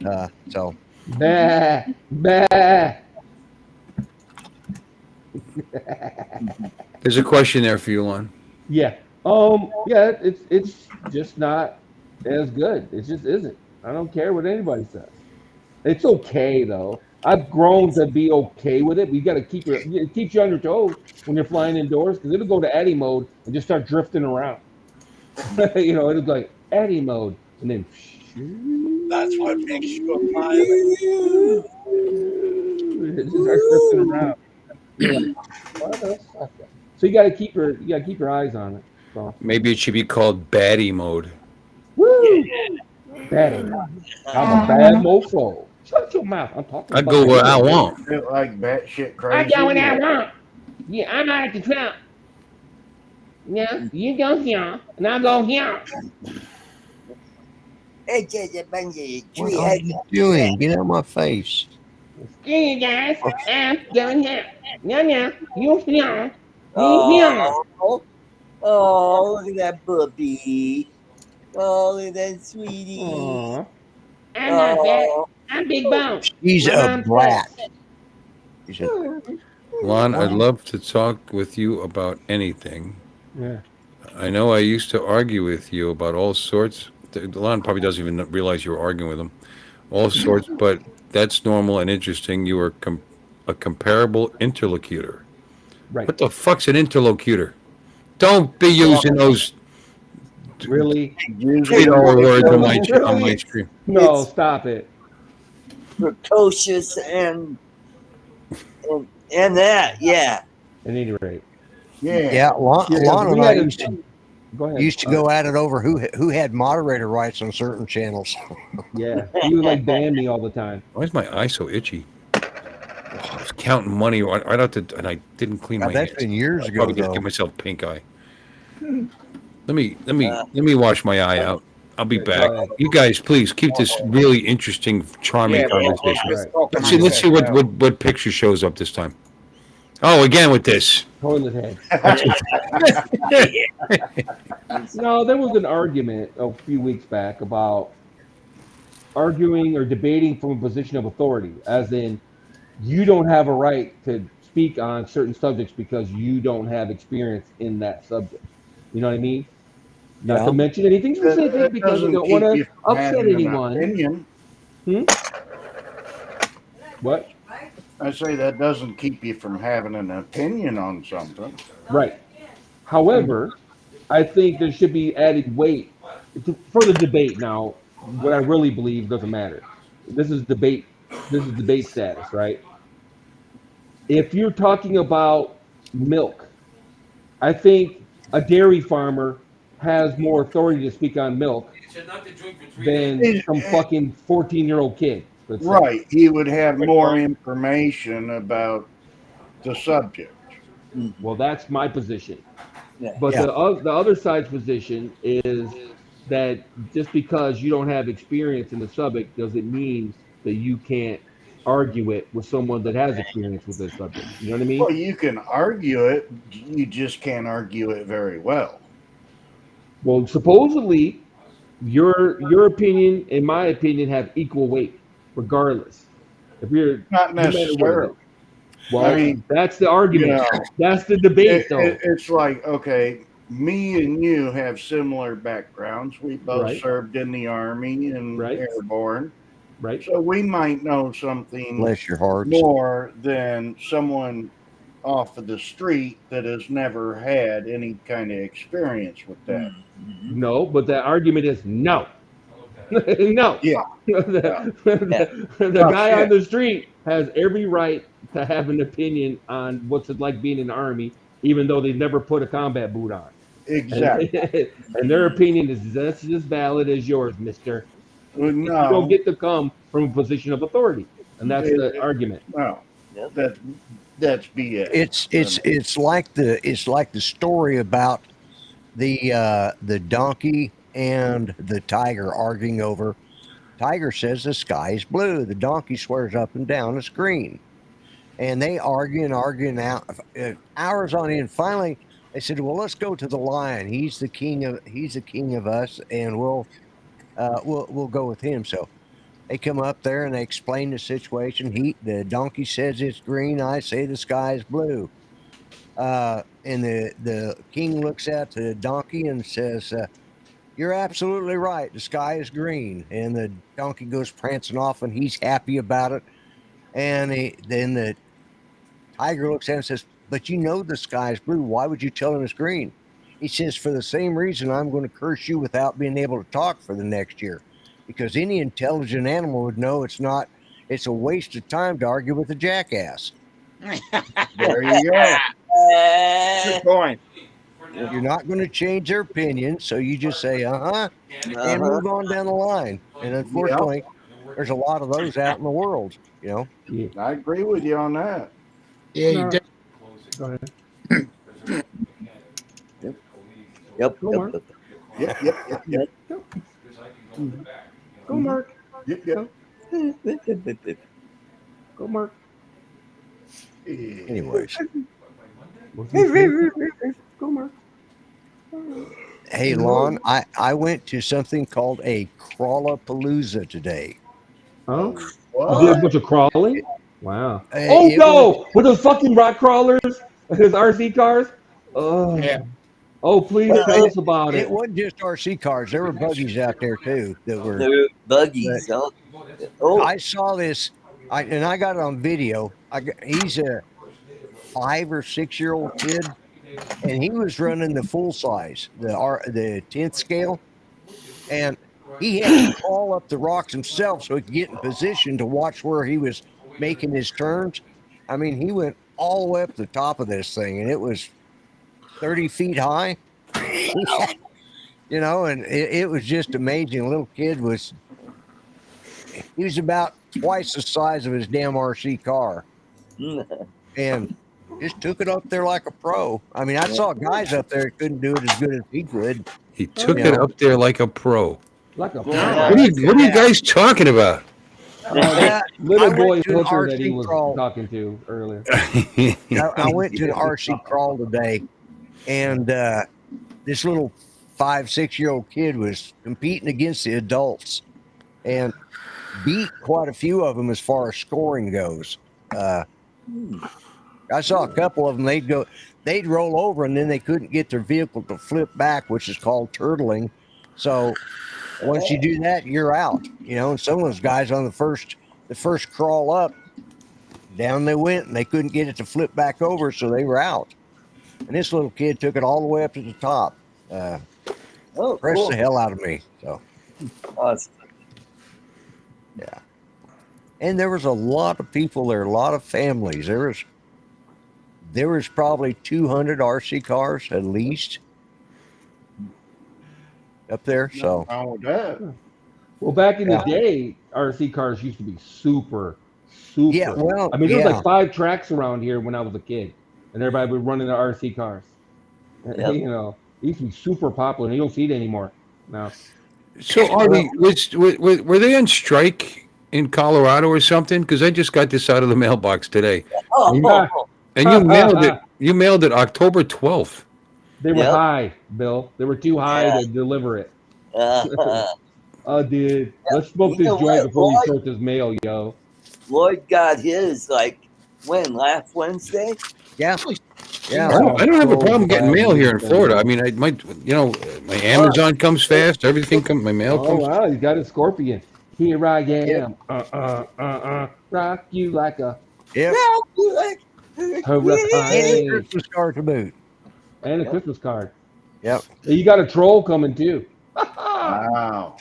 and so. Bah, bah. There's a question there for you, Lon. Yeah. Yeah, it's just not as good. It just isn't. I don't care what anybody says. It's okay though. I've grown to be okay with it. But you got to keep it keeps you on your toes when you're flying indoors, because it'll go to Eddie mode and just start drifting around. It'll go like Eddie mode, and then That's what makes you a pilot. it just starts drifting around. You're like, what the fuck? So you got to keep your eyes on it. So. Maybe it should be called baddie mode. Woo! Daddy, I'm a bad mofo. Shut your mouth. I'm talking. I go where I want. Feel like batshit I crazy. go where I want. Yeah, I'm out at the truck. Yeah, you go here, and I go here. It's just a bunch of What are you doing? Get out of my face. Screw you guys. I'm going here. Yeah, you here. Oh, look at that puppy. Oh, look at that sweetie. Aww. I'm not bad. I'm big bone. She's a brat. She said, Lon, I'd love to talk with you about anything. Yeah. I know I used to argue with you about all sorts. Lon probably doesn't even realize you were arguing with him. All sorts, but that's normal and interesting. You are a comparable interlocutor. Right. What the fuck's an interlocutor? Don't be using those Really? $3 words on my screen. No, stop it. Precocious and that, yeah. At any rate. Yeah, Lon we and I had used to go at it over who had moderator rights on certain channels. Yeah, he would like ban me all the time. Why is my eye so itchy? I was counting money right out and I didn't clean my That's hands. been years I'll ago, probably just though. give myself pink eye. Let me wash my eye out. I'll be back. You guys, please keep this really interesting, charming conversation. Right. Let's see what picture shows up this time. Oh, again with this. Toilet head. No, there was an argument a few weeks back about arguing or debating from a position of authority, as in you don't have a right to speak on certain subjects because you don't have experience in that subject. You know what I mean? Not to mention anything specific because you don't want to upset anyone. Opinion. What? I say that doesn't keep you from having an opinion on something. Right. However, I think there should be added weight for the debate. Now, what I really believe doesn't matter. This is debate. This is debate status, right? If you're talking about milk, I think a dairy farmer has more authority to speak on milk than some fucking 14-year-old kid. Right. He would have more information about the subject. Well, that's my position. Yeah. But the other side's position is that just because you don't have experience in the subject doesn't mean that you can't argue it with someone that has experience with this subject. You know what I mean? Well, you can argue it. You just can't argue it very well. Well, supposedly, your opinion and my opinion have equal weight, regardless. If you're Not necessarily. Well, I mean, that's the argument. you know, That's the debate, though. It's like, okay, me and you have similar backgrounds. We both served in the Army and airborne. Right. So we might know something Bless your hearts. more than someone off of the street that has never had any kind of experience with that. No, but that argument is no. No. Yeah. The guy on the street has every right to have an opinion on what's it like being in the Army, even though they've never put a combat boot on. Exactly. And their opinion is just as valid as yours, mister. No. You don't get to come from a position of authority. And that's the argument. No. That's BS. It's like the story about the donkey and the tiger arguing over. Tiger says the sky is blue. The donkey swears up and down it's green. And they arguing out hours on end. Finally, they said, "Well, let's go to the lion. He's the king of us, and we'll go with him." So they come up there and they explain the situation. The donkey says it's green. I say the sky is blue. And the king looks at the donkey and says, "You're absolutely right. The sky is green." And the donkey goes prancing off, and he's happy about it. And then the tiger looks at him and says, "But you know the sky is blue. Why would you tell him it's green?" He says, "For the same reason I'm going to curse you without being able to talk for the next year. Because any intelligent animal would know it's a waste of time to argue with a jackass." There you go. Good point. You're not going to change their opinion, so you just say, and move on down the line. And unfortunately, there's a lot of those out in the world, you know. Yeah. I agree with you on that. Yeah, you did. Go ahead. Yep. Go, Mark. Yep. Go, Mark. Yep. Go, Mark. Anyways. Go, Mark. Hey, Lon, I went to something called a Crawlapalooza today. Oh? What? You did a bunch of crawling? Wow. It No! With those fucking rock crawlers? His RC cars? Oh. Yeah. Oh, please tell us about It it. wasn't just RC cars. There were buggies out there, too, that were... They're buggies. I saw this, and I got it on video. He's a 5 or 6 year old kid, and he was running the full size, the 10th scale, and he had to crawl up the rocks himself so he could get in position to watch where he was making his turns. I mean, he went all the way up the top of this thing, and it was 30 feet high. You know, and it was just amazing. A little kid he was about twice the size of his damn RC car, and just took it up there like a pro. I mean, I saw guys up there that couldn't do it as good as he could. He took it up there like a pro. Like a What are you guys talking about? little I boy went to an hooker that he RC was crawl. talking to earlier. I went to an RC crawl today, and this little 5, 6 year old kid was competing against the adults and beat quite a few of them as far as scoring goes. I saw a couple of them. They'd roll over, and then they couldn't get their vehicle to flip back, which is called turtling. So once you do that, you're out. You know, and some of those guys on the first crawl up, down they went, and they couldn't get it to flip back over, so they were out. And this little kid took it all the way up to the top. Impressed the hell out of me. So, Awesome. yeah. And there was a lot of people there, a lot of families. There was probably 200 RC cars at least up there. So, Wrong with that. Well, back in the day, RC cars used to be super. yeah, well, I mean, there was like 5 tracks around here when I was a kid, and everybody would run in the RC cars. Yep. You know, it used to be super popular, and you don't see it anymore now. So, Artie, were they on strike in Colorado or something? Because I just got this out of the mailbox today. And you mailed it October 12th. They were high, Bill. They were too high to deliver it. Oh, dude. Let's smoke this joint before we start this mail, yo. Lloyd got his, like, when? Last Wednesday? Yeah. I don't have a problem getting mail here in Florida. I mean, I might, my Amazon comes fast. Everything comes, my mail comes. Oh, wow. You got a scorpion. Here I am. Rock you like a... Yep. And a Hurricane. Christmas card to boot. And a Christmas card. Yep. You got a troll coming too. Wow.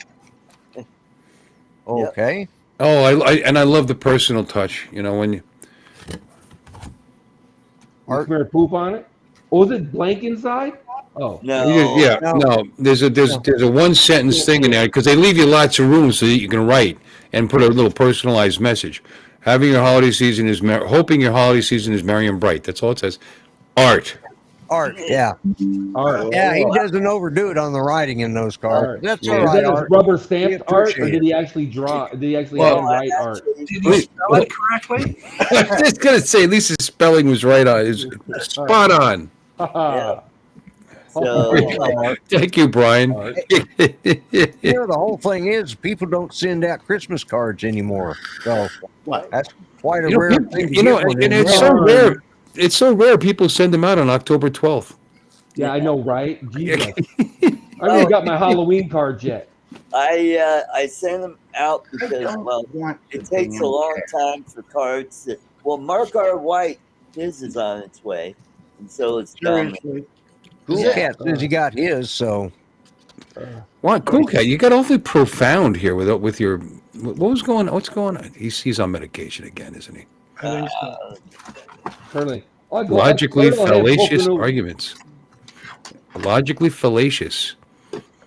Okay. Oh, I love the personal touch. You know, when you You smear poop on it? Oh, is it blank inside? Oh. No. yeah, no. There's a one sentence thing in there because they leave you lots of room so that you can write and put a little personalized message. Hoping your holiday season is merry and bright. That's all it says. Art. Yeah. Art. Yeah, he doesn't overdo it on the writing in those cards. Art. That's Yeah. all Is right, that Art. rubber stamped We art, or appreciate did it. he actually draw? Did he actually Well, handwrite art? Did you spell it correctly? I was just gonna say, at least his spelling was right on. Is spot on. So, Thank you, Brian. You know, the whole thing is people don't send out Christmas cards anymore. So that's quite a You know, rare people- thing to you know, get one and anymore. it's so rare. It's so rare. People send them out on October 12th. Yeah, I know, right? Jesus. I haven't even got my Halloween cards yet. I send them out because, well, Want it to takes be a long time for cards to. Well, Mark R. White, his is on its way, and so it's coming. Seriously. Cool Yeah. Cat says he got his, so What, Cool Cat? You got awfully profound here with your. What's going on? He's on medication again, isn't he? Curly. Logically Turtle had fallacious coconut- arguments. Logically fallacious.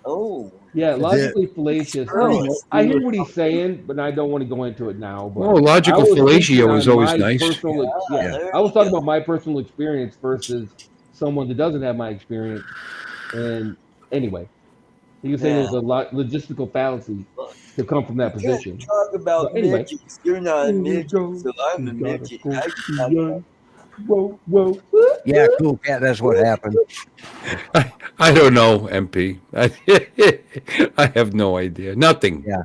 Oh, Yeah, logically fallacious. Oh. I hear what he's saying, but I don't want to go into it now. But Oh, logical I was fellatio speaking is on always my nice. personal- Yeah, yeah, there I was you talking go. about my personal experience versus someone that doesn't have my experience. And anyway, he was saying Yeah. there's a logistical fallacy to come from that you can't position. talk about But anyway. midgets. You're not a Here we midget, go. so I'm a We got a midget. scorpion. Whoa, whoa. yeah, Cool Cat, that's what happened. I don't know, MP. I have no idea. Nothing. Yeah.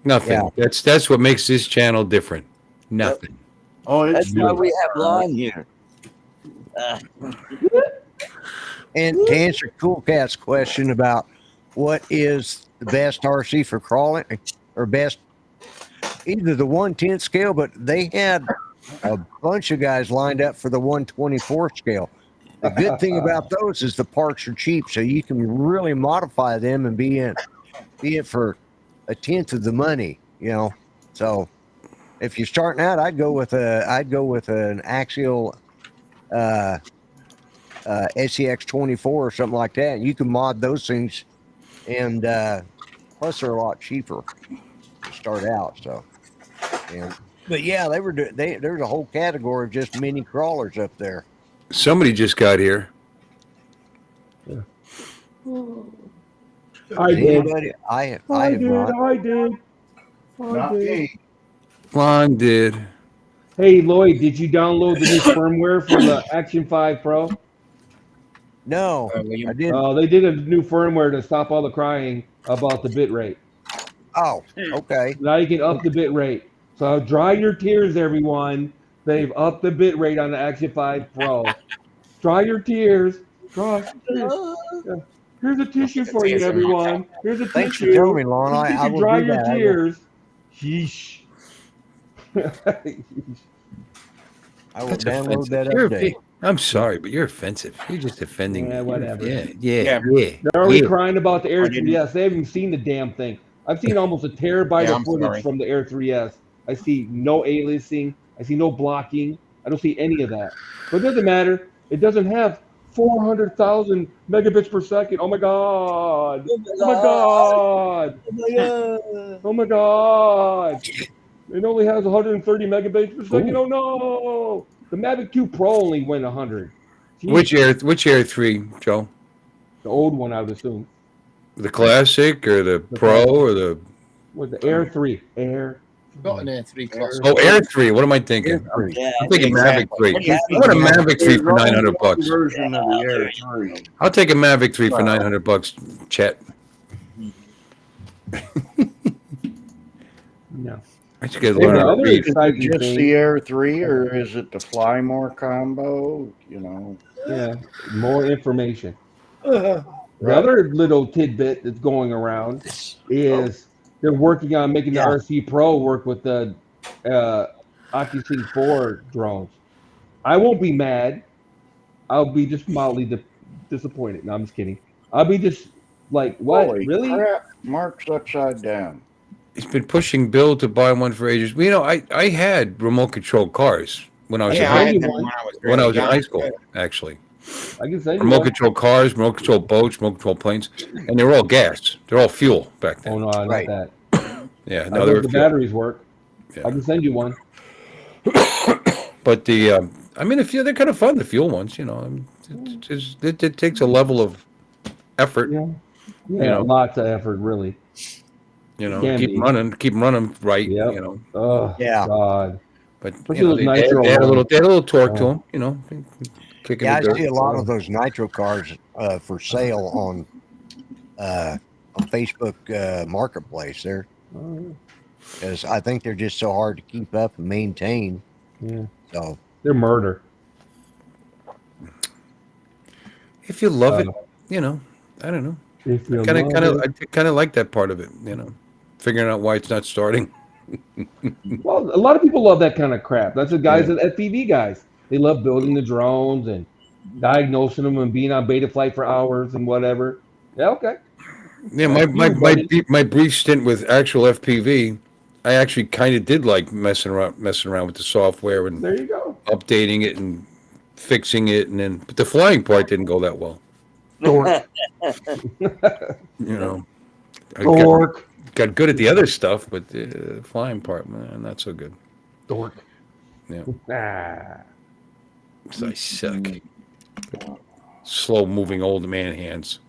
Nothing. Yeah. That's what makes this channel different. Nothing. Oh, it's That's why we have Lon here. And to answer Cool Cat's question about what is the best RC for crawling or best, either the 1/10 scale, but they had a bunch of guys lined up for the 1/24 scale. The good thing about those is the parts are cheap, so you can really modify them and be it for a tenth of the money, you know. So if you're starting out, I'd go with an axial SEX 24 or something like that. You can mod those things, and plus they're a lot cheaper to start out. So, yeah. But yeah, there's a whole category of just mini crawlers up there. Somebody just got here. I did. Anybody? I have I not. did. not me. Lon did. Hey, Lloyd, did you download the new firmware for the Action 5 Pro? No, I didn't. They did a new firmware to stop all the crying about the bit rate. Oh, okay. Now you can up the bit rate. So dry your tears, everyone. They've upped the bit rate on the Action 5 Pro. Dry your tears. Dry your tears. Yeah. Here's a tissue for you, everyone. Here's a Thanks for tissue. telling me, Lon. You I can will dry do your that. I will. tears. Yeesh. I will That's download offensive. that You're update. I'm sorry, but you're offensive. You're just defending Yeah, me. whatever. Yeah. Yeah. They're already yeah. crying about the Air I didn't- 3S. They haven't seen the damn thing. I've seen almost a terabyte Yeah, of I'm footage sorry. from the Air 3S. I see no aliasing. I see no blocking. I don't see any of that. But it doesn't matter. It doesn't have 400,000 megabits per second. Oh my god. Oh my god. Oh my god. Oh my god. It only has 130 megabytes per second. Ooh. Oh no. The Mavic 2 Pro only went 100. Jeez. Which Air 3, Joe? The old one, I would assume. The Classic or the Pro or the With the Air 3. Air. Got an Air 3 class. Oh, Air 3. What am I thinking? Yeah, I'm thinking Mavic 3. Yeah. I want a Mavic 3 for $900. Version of the Air 3. I'll take a Mavic 3 for $900, Chet. No. I just gotta Hey, learn the how to other read. exciting Just thing, the Air 3, or is it the Fly More combo? You know. yeah, more information. Right. The other little tidbit that's going around is they're working on making the RC Pro work with the OcuSync 4 drones. I won't be mad. I'll be just mildly disappointed. No, I'm just kidding. I'll be just like, what? Holy Really? crap! Mark's upside down. He's been pushing Bill to buy one for ages. You know, I had remote control cars when I was Yeah, in I high, had you them one. when I was when I really was in young. high school, actually. I can send you Remote one. control cars, remote control boats, remote control planes, and they're all gas. They're all fuel back Oh then. no, not Right. that. Yeah, I no, know they were the fuel. batteries work. Yeah. I can send you one. But the, I mean, they're kind of fun. The fuel ones, you know, it takes a level of effort. Yeah. You Yeah, know, lots of effort, really. Can keep 'em be. running, right. Yep. You know, Oh Yeah. God. but Especially those they nitro had a little, ones. torque to Oh. them. You know, kicking Yeah, the I dirt. see a lot of those nitro cars for sale on Facebook Marketplace there, Oh, because I think they're just so hard to keep up and maintain. yeah. So They're murder. If you love Uh, it, you know, I don't know. if I you love it. I kind of like that part of it. You know, figuring out why it's not starting. Well, a lot of people love that kind of crap. That's the guys Yeah. at FPV guys. They love building the drones and diagnosing them and being on beta flight for hours and whatever. Yeah, okay. Yeah, That's you, buddy. my brief stint with actual FPV, I actually kind of did like messing around with the software and There you go. updating it and fixing it, and then but the flying part didn't go that well. Dork. You know, I Dork. got good at the other stuff, but the flying part, man, not so good. Dork. Yeah, Ah. so I suck. Slow moving old man hands.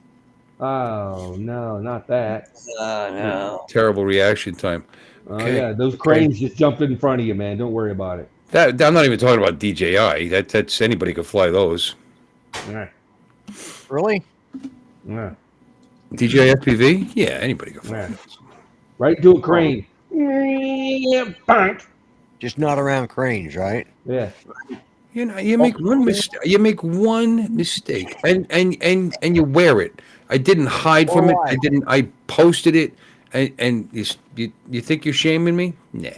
Oh no, not that. No. Terrible reaction time. Oh Okay. yeah, those cranes just jumped in front of you, man. Don't worry about it. That I'm not even talking about DJI. That's anybody could fly those. Yeah. really, Yeah. DJI FPV? Yeah, anybody could fly Yeah. those. Right to a crane. Yeah, bonk. just not around cranes, right? Yeah. You know, you make one mistake. You make one mistake, and you wear it. I didn't hide from it. I Alright. didn't. I posted it, and you think you're shaming me? Nah.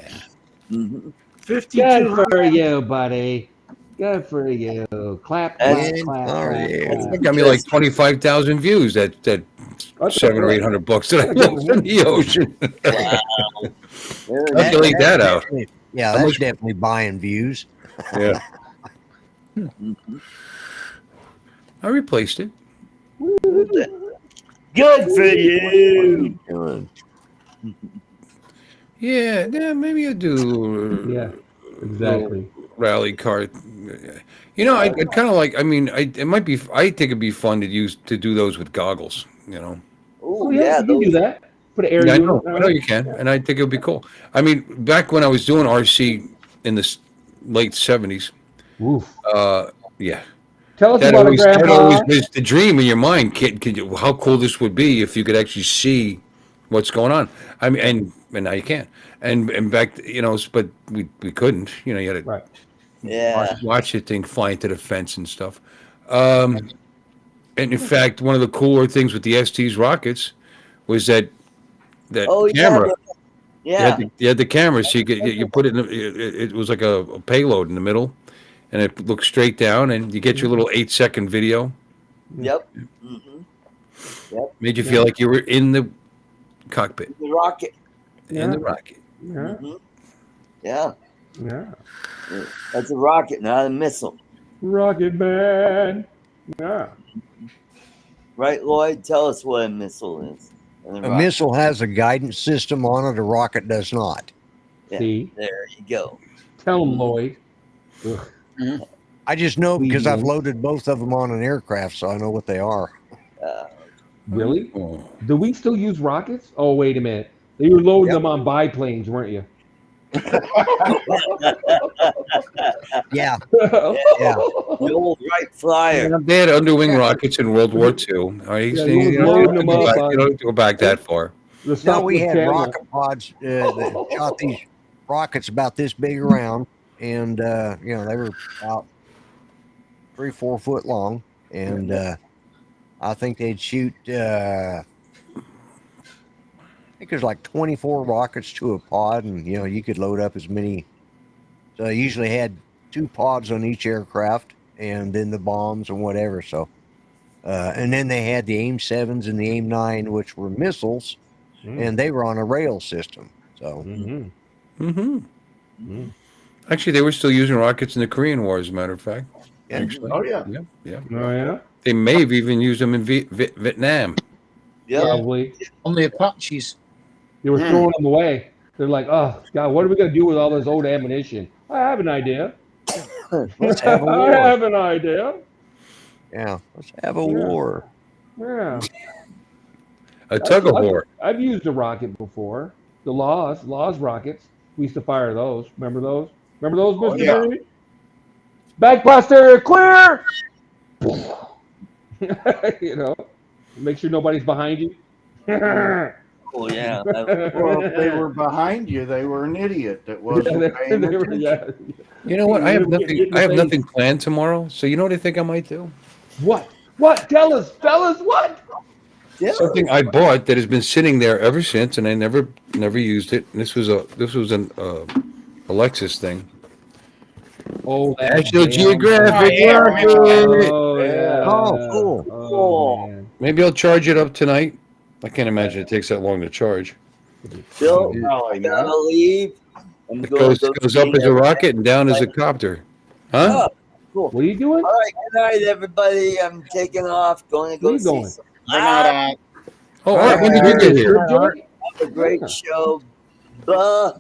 Mm-hmm. 52. Good for you, buddy. Good for you. Clap, clap, That's- clap, oh, clap, yeah. clap. It got me like 25,000 views. That That's 700 or good. 800 bucks that I lost in the ocean. Wow. Calculate that out. Definitely- yeah, How that's much- definitely buying views. Yeah, Mhm. I replaced it. Good for you. Doing. Yeah, maybe I do. Yeah, exactly. Rally car. You know, I'd kind of like. I mean, it might be. I think it'd be fun to do those with goggles. You know. Oh, Oh, yeah, you can do that. Put an air Yeah, I unit. know you can, and I think it would be cool. I mean, back when I was doing RC in the late '70s, Oof. yeah, Tell us that about it, always, that Grandpa. always was the dream in your mind. How cool this would be if you could actually see what's going on. I mean, and now you can. And back, you know, but we couldn't. You know, you had to Right. Yeah. watch the thing fly into the fence and stuff. And in fact, one of the cooler things with the ST's rockets was that Oh, camera. yeah. You had the camera, so you put it in. It was like a payload in the middle, and it looked straight down, and you get your little 8-second video. Yep. Mm-hmm. Made you feel like you were in the cockpit, The rocket. in the rocket. Yeah. Mhm. Yeah. Yeah. That's a rocket, not a missile. Rocket Man. Yeah. Right, Lloyd? Tell us what a missile is. And A missile has a guidance system on it. A rocket does not. Yeah, See? there you go. Tell him, Lloyd. Ugh. I just know because I've Mhm. loaded both of them on an aircraft, so I know what they are. Really? Oh. Do we still use rockets? Oh, wait a minute. You were loading them on biplanes, weren't you? Yeah, Yeah. The old Wright Flyer. They had underwing rockets in World War II. All right, Yeah, you you don't loading have to them go up back- on- you don't have to go back that far. The no, stuff we with had camel. rocket pods that shot these rockets about this big around, and you know, they were about 3-4 foot long, and I think they'd shoot. I think there's like 24 rockets to a pod, and you know, you could load up as many. So I usually had 2 pods on each aircraft, and then the bombs and whatever. So, and then they had the AIM-7s and the AIM-9, which were missiles, and they were on a rail system. So, Actually, they were still using rockets in the Korean War, as a matter of fact. Yeah. Actually. Oh, yeah. Yeah. Oh, yeah? They may have even used them in Vietnam. Yeah. Probably. On the Apaches. They were throwing them away. They're like, oh, God, what are we going to do with all this old ammunition? I have an idea. let's have a war. I have an idea. Yeah, let's have a war. Yeah. A tug of war. I've used a rocket before. The Laws rockets. We used to fire those. Remember those? Remember those, Mr. yeah. Berry? Bagbuster, clear! You know, make sure nobody's behind you. Oh, yeah. Well, if they were behind you, they were an idiot that wasn't paying attention. You know what? I have nothing planned tomorrow. So you know what I think I might do? What? What? Tell us, fellas, what? Something I bought that has been sitting there ever since, and I never used it. And this was an Alexis thing. Oh, that National damn- Geographic. Oh, yeah. Oh, cool. Oh, man. Maybe I'll charge it up tonight. I can't imagine it takes that long to charge. Bill, Probably I not. gotta leave. I'm It going goes to up as a rocket and down as a copter. Huh? Oh, cool. What are you doing? All right, good night, everybody. I'm taking off. Going to Where go you see going? some We're not live. Oh, all right. When did you get here? Have a great show. Buh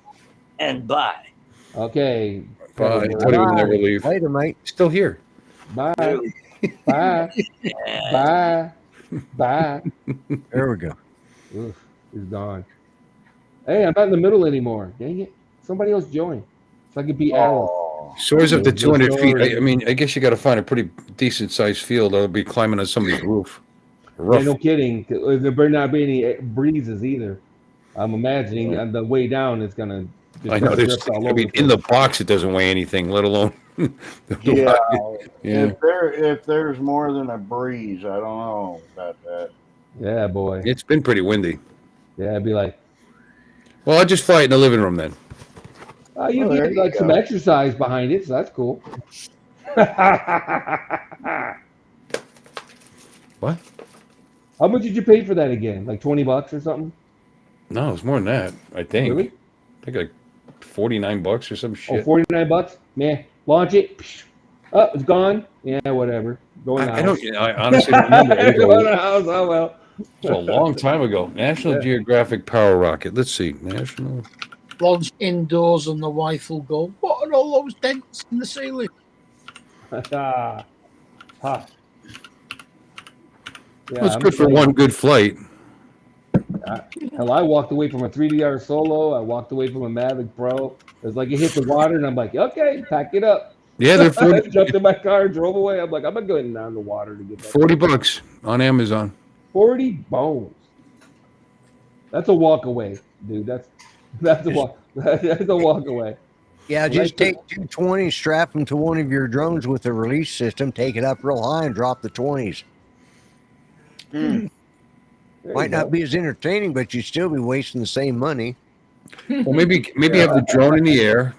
and bye. Okay. Bye. I thought he would never leave. Later, mate. Still here. Bye. Bye. Bye. Bye. There we go. Oof, he's gone. Hey, I'm not in the middle anymore. Dang it. Somebody else join. So I could be Alan. Soars up to The 200 feet. story. I mean, I guess you got to find a pretty decent sized field. I'll be climbing on somebody's roof. Yeah, Rough. no kidding. There better not be any breezes either. I'm imagining on the way down it's gonna. I know. There's, I mean, in the box, it doesn't weigh anything, let alone. Yeah. Yeah. If there's more than a breeze, I don't know about that. Yeah, boy. It's been pretty windy. Yeah, I'd be like, Well, I'll just fly it in the living room then. you there get you like some go. exercise behind it, so that's cool. What? How much did you pay for that again? Like $20 or something? No, it's more than that. I think. Really? I think like $49 or some Oh, shit. $49? Man, launch it. Oh, it's gone. Yeah, whatever. Going I don't. I honestly don't remember. It Go in was the house. Oh well. a long time ago. National Geographic Power Rocket. Let's see. National. Launch indoors and the wife will go, what are all those dents in the ceiling? Ha. Well, it's good for one good flight. Hell, I walked away from a 3DR Solo. I walked away from a Mavic Pro. It was like it hit the water, and I'm like, okay, pack it up. Yeah, they're I 40, jumped in my car and drove away. I'm like, I'm not going down the water to get that. $40 on Amazon. 40 bones. That's a walk away, dude. That's a walk. That's a walk away. Yeah, just take 220s, strap them to one of your drones with a release system, take it up real high, and drop the 20s. Might not be as entertaining, but you'd still be wasting the same money. Well, maybe have the drone in the air,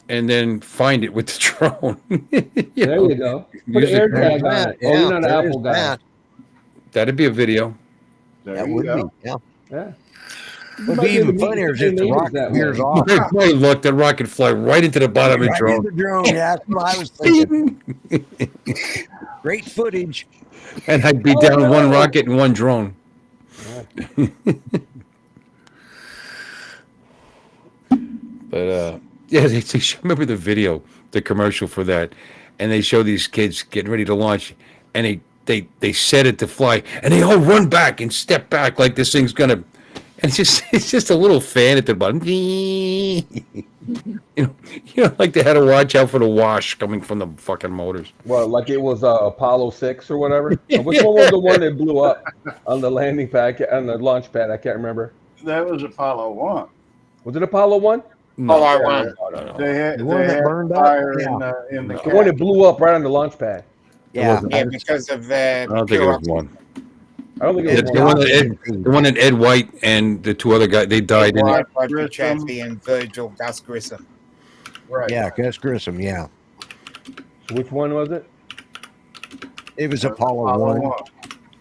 and then find it with the drone. There you go. Put an air tag on it. Oh, you're not an Apple guy. That'd be a video. That would be, yeah. Yeah. It'd be even funnier if the rocket veers off. Hey, look, the rocket fly right into the bottom of the Right drone. in the drone, yeah, that's what I was thinking. Great footage. And I'd be down one rocket and one drone. But yeah, they remember the video, the commercial for that, and they show these kids getting ready to launch, and they set it to fly, and they all run back and step back like this thing's gonna. And it's just a little fan at the bottom. you know, like they had to watch out for the wash coming from the fucking motors. Well, like it was Apollo 6 or whatever. Which one was the one that blew up on the landing pad, on the launch pad? I can't remember. That was Apollo 1. Was it Apollo 1? No, Apollo 1. no. They had, The one they that had burned up? fire Yeah. in the The one that cap. blew up right on the launch pad. Yeah. Yeah, because of I don't think it was one. I don't think it was The one that Ed White and the two other guys, they died in it. Roger Chaffee and Virgil Gus Grissom. Right. Yeah, Gus Grissom. Yeah, So which one was it? it was Apollo 1.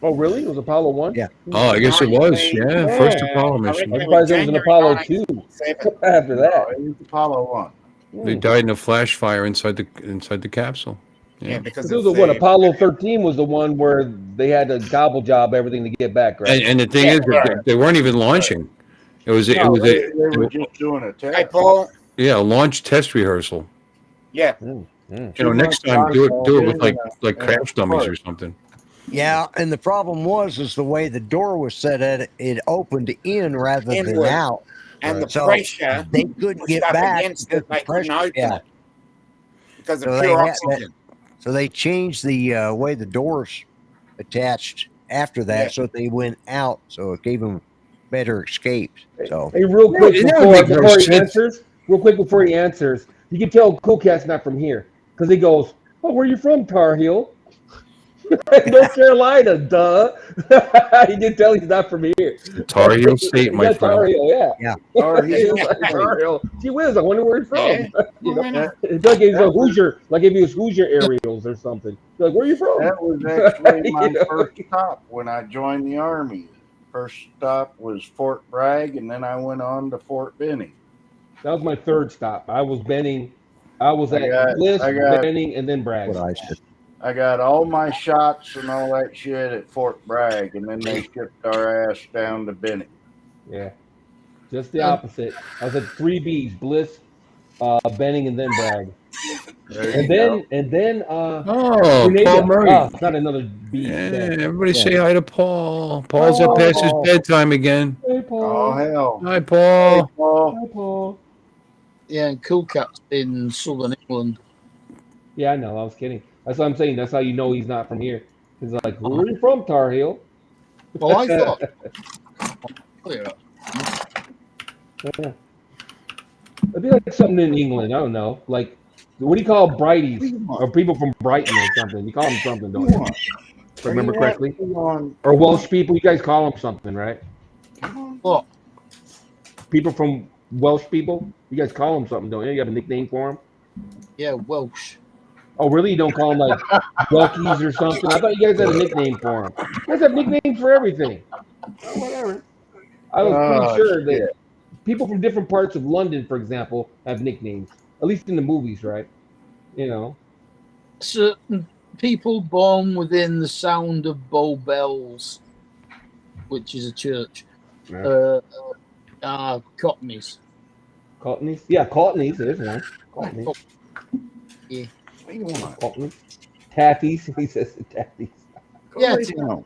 Oh, really? It was Apollo 1? Yeah. Oh, I guess it was. Yeah, first Apollo I mission. reckon I'm it was surprised there was an January Apollo 2 1967. after No, that. it was Apollo 1. They died in a flash fire inside the capsule. Yeah, because This of was what the Apollo 13 was the one where they had to gobble job everything to get back, right? And the thing is, that they weren't even launching. It was No, a they were just doing a test. Hey, Paul. yeah, a launch test rehearsal. Yeah. Mm. You know, next time do it with like crash dummies or something. Yeah, and the problem is the way the door was set at it opened in rather than Inward. out. And the So pressure they couldn't pushed get up back against because it. They the couldn't pressure. open Yeah. it because of So pure they had oxygen. So they changed the way the doors attached after that, Yeah. so they went out, so it gave them better escapes. So Hey, real quick that would make no before he sense. answers, you can tell Cool Cat's not from here because he goes, "Oh, where you from, Tar Heel?" North Carolina, duh. He did tell he's not from here. Tar Heel State, my Yeah, Tar friend. Heel, yeah. yeah, Tar He's Heel like, State. Tar Heel. Gee whiz, I wonder where he's from. Yeah. You know, Well, it's like if he's a Hoosier, like if he was Hoosier aerials or something. You're like, where are you from? That was actually my You know? first stop when I joined the Army. First stop was Fort Bragg, and then I went on to Fort Benning. That was my third stop. I was Benning. I was at Bliss, Benning, and then Bragg. what I said. I got all my shots and all that shit at Fort Bragg, and then they shipped our ass down to Benning. Yeah, just the opposite. I was at 3Bs, Bliss, Benning, and then Bragg. And then Oh, Grenada. Paul Murray. Oh, not another B. Yeah, Yeah. everybody say hi to Paul. Paul's up past his bedtime again. Hey, Oh, Paul. hell. Hi, Paul. Hey, Paul. Hi, Paul. Yeah, and Cool Cat's in southern England. Yeah, I know. I was kidding. That's what I'm saying. That's how you know he's not from here. He's like, where are you from, Tar Heel? Well, I thought. Clear up. Yeah. It'd be like something in England. I don't know. Like, what do you call Brighties? Or people from Brighton or something? You call them something, don't you? If I remember correctly. Or Welsh people, you guys call them something, right? What? People from Welsh people, you guys call them something, don't you? You have a nickname for them? Yeah, Welsh. Oh, really? You don't call them like Welkies or something? I thought you guys had a nickname for them. You guys have nicknames for everything. Oh, whatever. I was pretty sure that people from different parts of London, for example, have nicknames. At least in the movies, right? You know. Certain people born within the sound of Bow Bells, which is a church, are Cockneys. Cockneys? Yeah, Cockneys. There's one. Cockneys. Yeah. What do you want? Cockneys. Tatties. He says the Tatties. Yeah, No.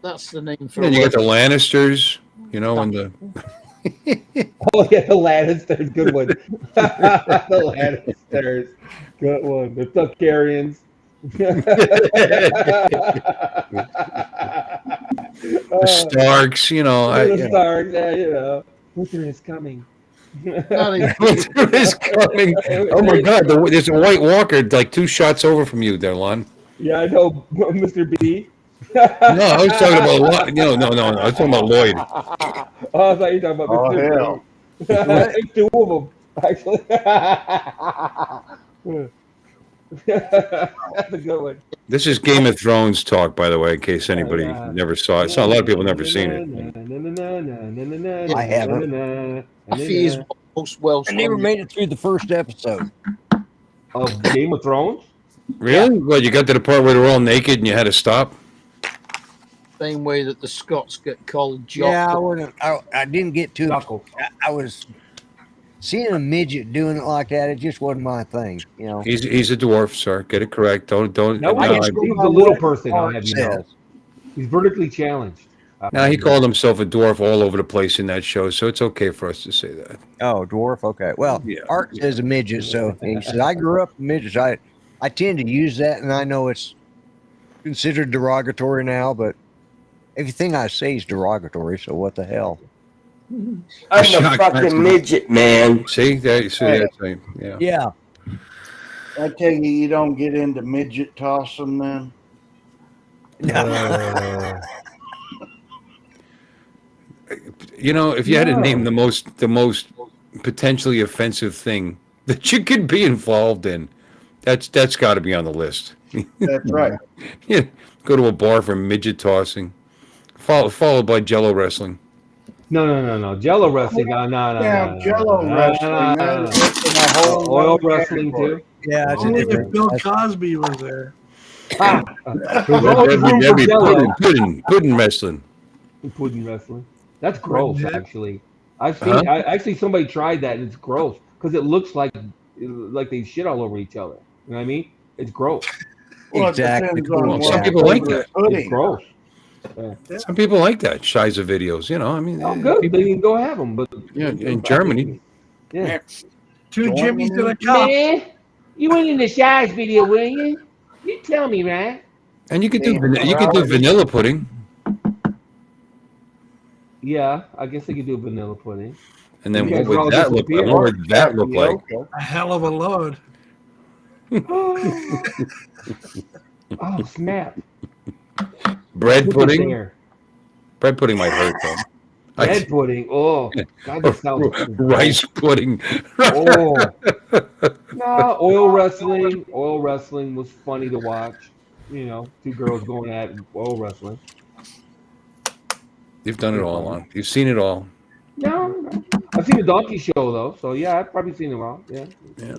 that's the name for And it. you got the Lannisters, you know, and the Oh, yeah, the Lannisters. Good one. The Lannisters. Good one. The Tuckarians. the Starks, you know. The Starks, yeah, you know. Winter is coming. Winter is coming. Oh my God! There's a White Walker like 2 shots over from you, there, Lon. Yeah, I know, Mr. B. No, I was talking about no. I was talking about Lloyd. Oh, I thought you were talking about Oh, Mr. hell. B. I think 2 of them, actually. That's a good one. This is Game of Thrones talk, by the way, in case anybody never saw it. So a lot of people never seen it. I haven't. He is most Welsh. I never made it through the first episode. Of Game of Thrones? Really? Well, you got to the part where they're all naked and you had to stop? Same way that the Scots get called jock. Yeah, I didn't get to it. I was seeing a midget doing it like that. It just wasn't my thing, you know. He's a dwarf, sir. Get it correct. Don't. No, he's a little person. I'll have you know. He's vertically challenged. Now he called himself a dwarf all over the place in that show, so it's okay for us to say that. Oh, dwarf. Okay. Well, Art says a midget, so he said I grew up midgets. I tend to use that, and I know it's considered derogatory now, but everything I say is derogatory. So what the hell? I'm a fucking midget, man. See that? Yeah. Yeah. I tell you, you don't get into midget tossing then. You know, if you had to name the most potentially offensive thing that you could be involved in. That's got to be on the list. That's right. Yeah, go to a bar for midget tossing, followed by Jello wrestling. No. Jello wrestling. No. Jello wrestling. That's in a whole Oil other wrestling category. too. Yeah, it's a Only if different. Bill Cosby was there. There's always room for Jello. Pudding wrestling. Pudding wrestling. That's gross, Pudding. actually. I've seen. Huh? Actually, somebody tried that, and it's gross because it looks like they shit all over each other. You know what I mean? It's gross. Well, it Exactly. depends on Well, what some people like flavor that. It's pudding. gross. Some people like that Shiza videos. You know, I mean, Oh, good. people, They can go have them, but yeah, in Germany. Yeah. Two Jimmys and a cup. Man, you went in the Shize video, will you? You tell me, right? And you could do vanilla pudding. Yeah, I guess they could do vanilla pudding. And then You guys what all would that look like? disappear. What would that look like? A hell of a load. Oh, snap. Bread Look pudding. there. Bread pudding might hurt though. Bread pudding. Oh, God, that sounds Rice pudding. Oh. No, oil wrestling. Oil wrestling was funny to watch. You know, two girls going at oil wrestling. You've done it all, Lon. You've seen it all. No. I've seen the Donkey Show though, so yeah, I've probably seen it all. Yeah. Yeah.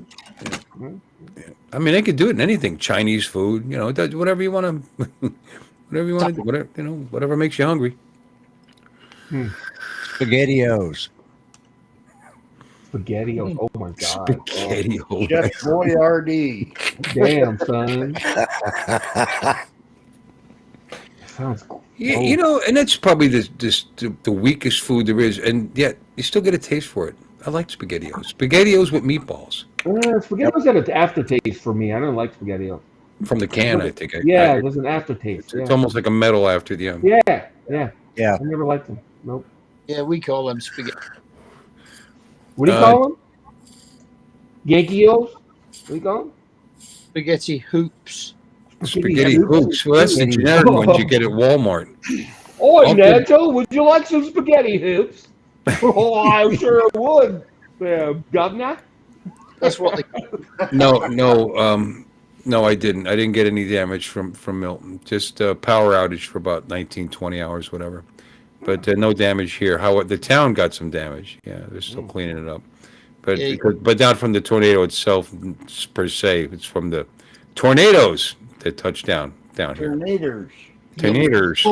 I mean, they could do it in anything. Chinese food, you know, whatever you want to, whatever you want to do, whatever, you know, whatever makes you hungry. SpaghettiOs. SpaghettiOs. Oh my God. Spaghettios. Chef Boyardee. Damn, son. Sounds cool. You know, and that's probably the weakest food there is, and yet you still get a taste for it. I like SpaghettiOs. SpaghettiOs with meatballs. SpaghettiOs had an aftertaste for me. I don't like SpaghettiOs. From the can, I think. There's an aftertaste. It's almost like a metal after the. Yeah. I never liked them. Nope. Yeah, we call them spaghetti. What do you call them? Yankeeos? What do you call them? Spaghetti hoops. Spaghetti hoops. Well, that's the generic ones you get at Walmart. Oh, Nato, would you like some spaghetti hoops? Oh, I sure would, Governor. That's what they. No, I didn't. I didn't get any damage from Milton. Just power outage for about 19, 20 hours, whatever. But no damage here. How the town got some damage. Yeah, they're still cleaning it up. But not from the tornado itself per se. It's from the tornadoes that touched down here. Tornadoes. Yeah, Tornadoes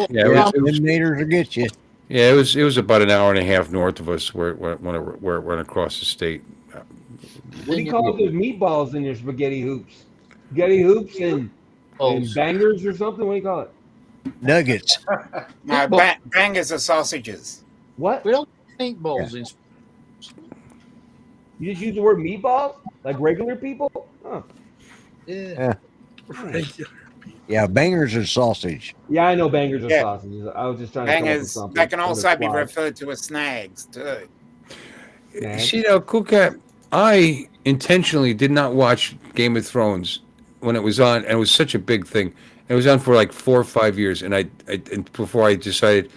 will get you. Yeah, it was about an hour and a half north of us where it went across the state. What do you call those meatballs in your spaghetti hoops? Spaghetti hoops and bangers or something? What do you call it? Nuggets. No, bangers are sausages. What? We don't think balls in. You just use the word meatballs? Like regular people? Huh. Yeah. Yeah, bangers are sausage. Yeah, I know bangers are sausages. I was just trying to come up with Bangers, something. they can also be referred to as snags, too. See now, Cool Cat, I intentionally did not watch Game of Thrones when it was on, and it was such a big thing. It was on for like 4 or 5 years, and and before I decided,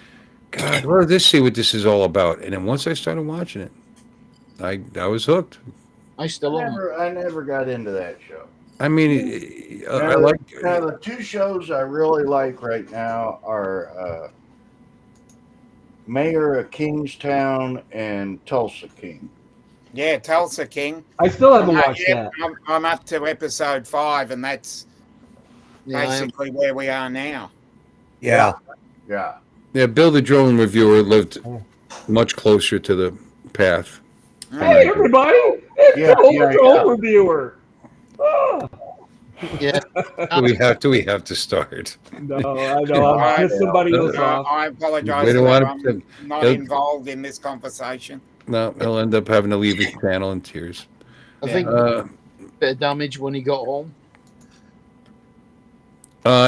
God, let's see what this is all about. And then once I started watching it, I was hooked. I never got into that show. I mean, I like. Now the two shows I really like right now are Mayor of Kingstown and Tulsa King. Yeah, Tulsa King. I still haven't watched that. I'm up to episode 5, and that's basically where we are now. Yeah. Yeah, Bill the drone reviewer lived much closer to the path. Hey, everybody! It's the drone reviewer. Oh. Yeah. Do we have to start? No, I know. I'll piss somebody else off. I apologize. We don't want I'm not involved in this conversation. No, he'll end up having to leave his channel in tears. I think a bit of damage when he got home.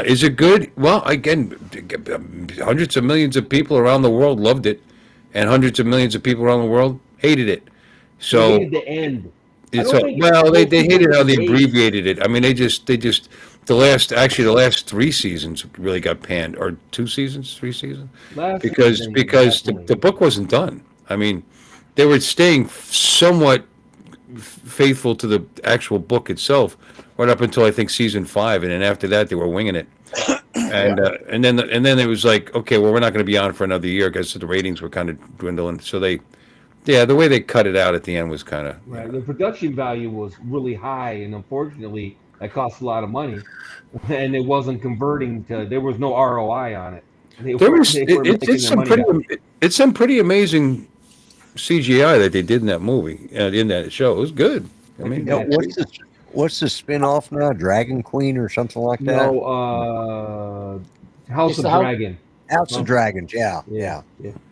Is it good? Well, again, hundreds of millions of people around the world loved it, and hundreds of millions of people around the world hated it. So They hated the end. they hated how they abbreviated it. I mean, they just the last 3 seasons really got panned, or 2 seasons, 3 seasons, because the book wasn't done. I mean, they were staying somewhat faithful to the actual book itself, right up until I think season 5, and then after that they were winging it. And then it was like, okay, well, we're not going to be on for another year because the ratings were kind of dwindling. So the way they cut it out at the end was kind of Right. The production value was really high, and unfortunately, that cost a lot of money, and it wasn't converting to. There was no ROI on it. there was They weren't making it's their some money pretty back. it's some pretty amazing CGI that they did in that movie in that show. It was good. I mean, Now, what's the spin-off now? Dragon Queen or something like that? No, House It's of the House- Dragon. House of Dragons. Yeah. Yeah.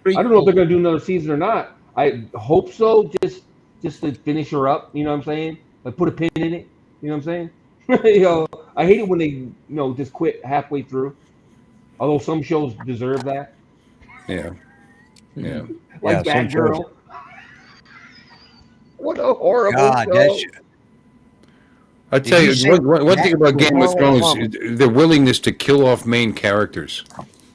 I don't know if they're gonna do another season or not. I hope so. Just to finish her up. You know what I'm saying? Like put a pin in it. You know what I'm saying? I hate it when they just quit halfway through. Although some shows deserve that. Yeah. Like some shows- Batgirl. What a horrible God, show. that's I tell Did you you, say one thing about that- Game of Hold Thrones, their willingness to kill off main characters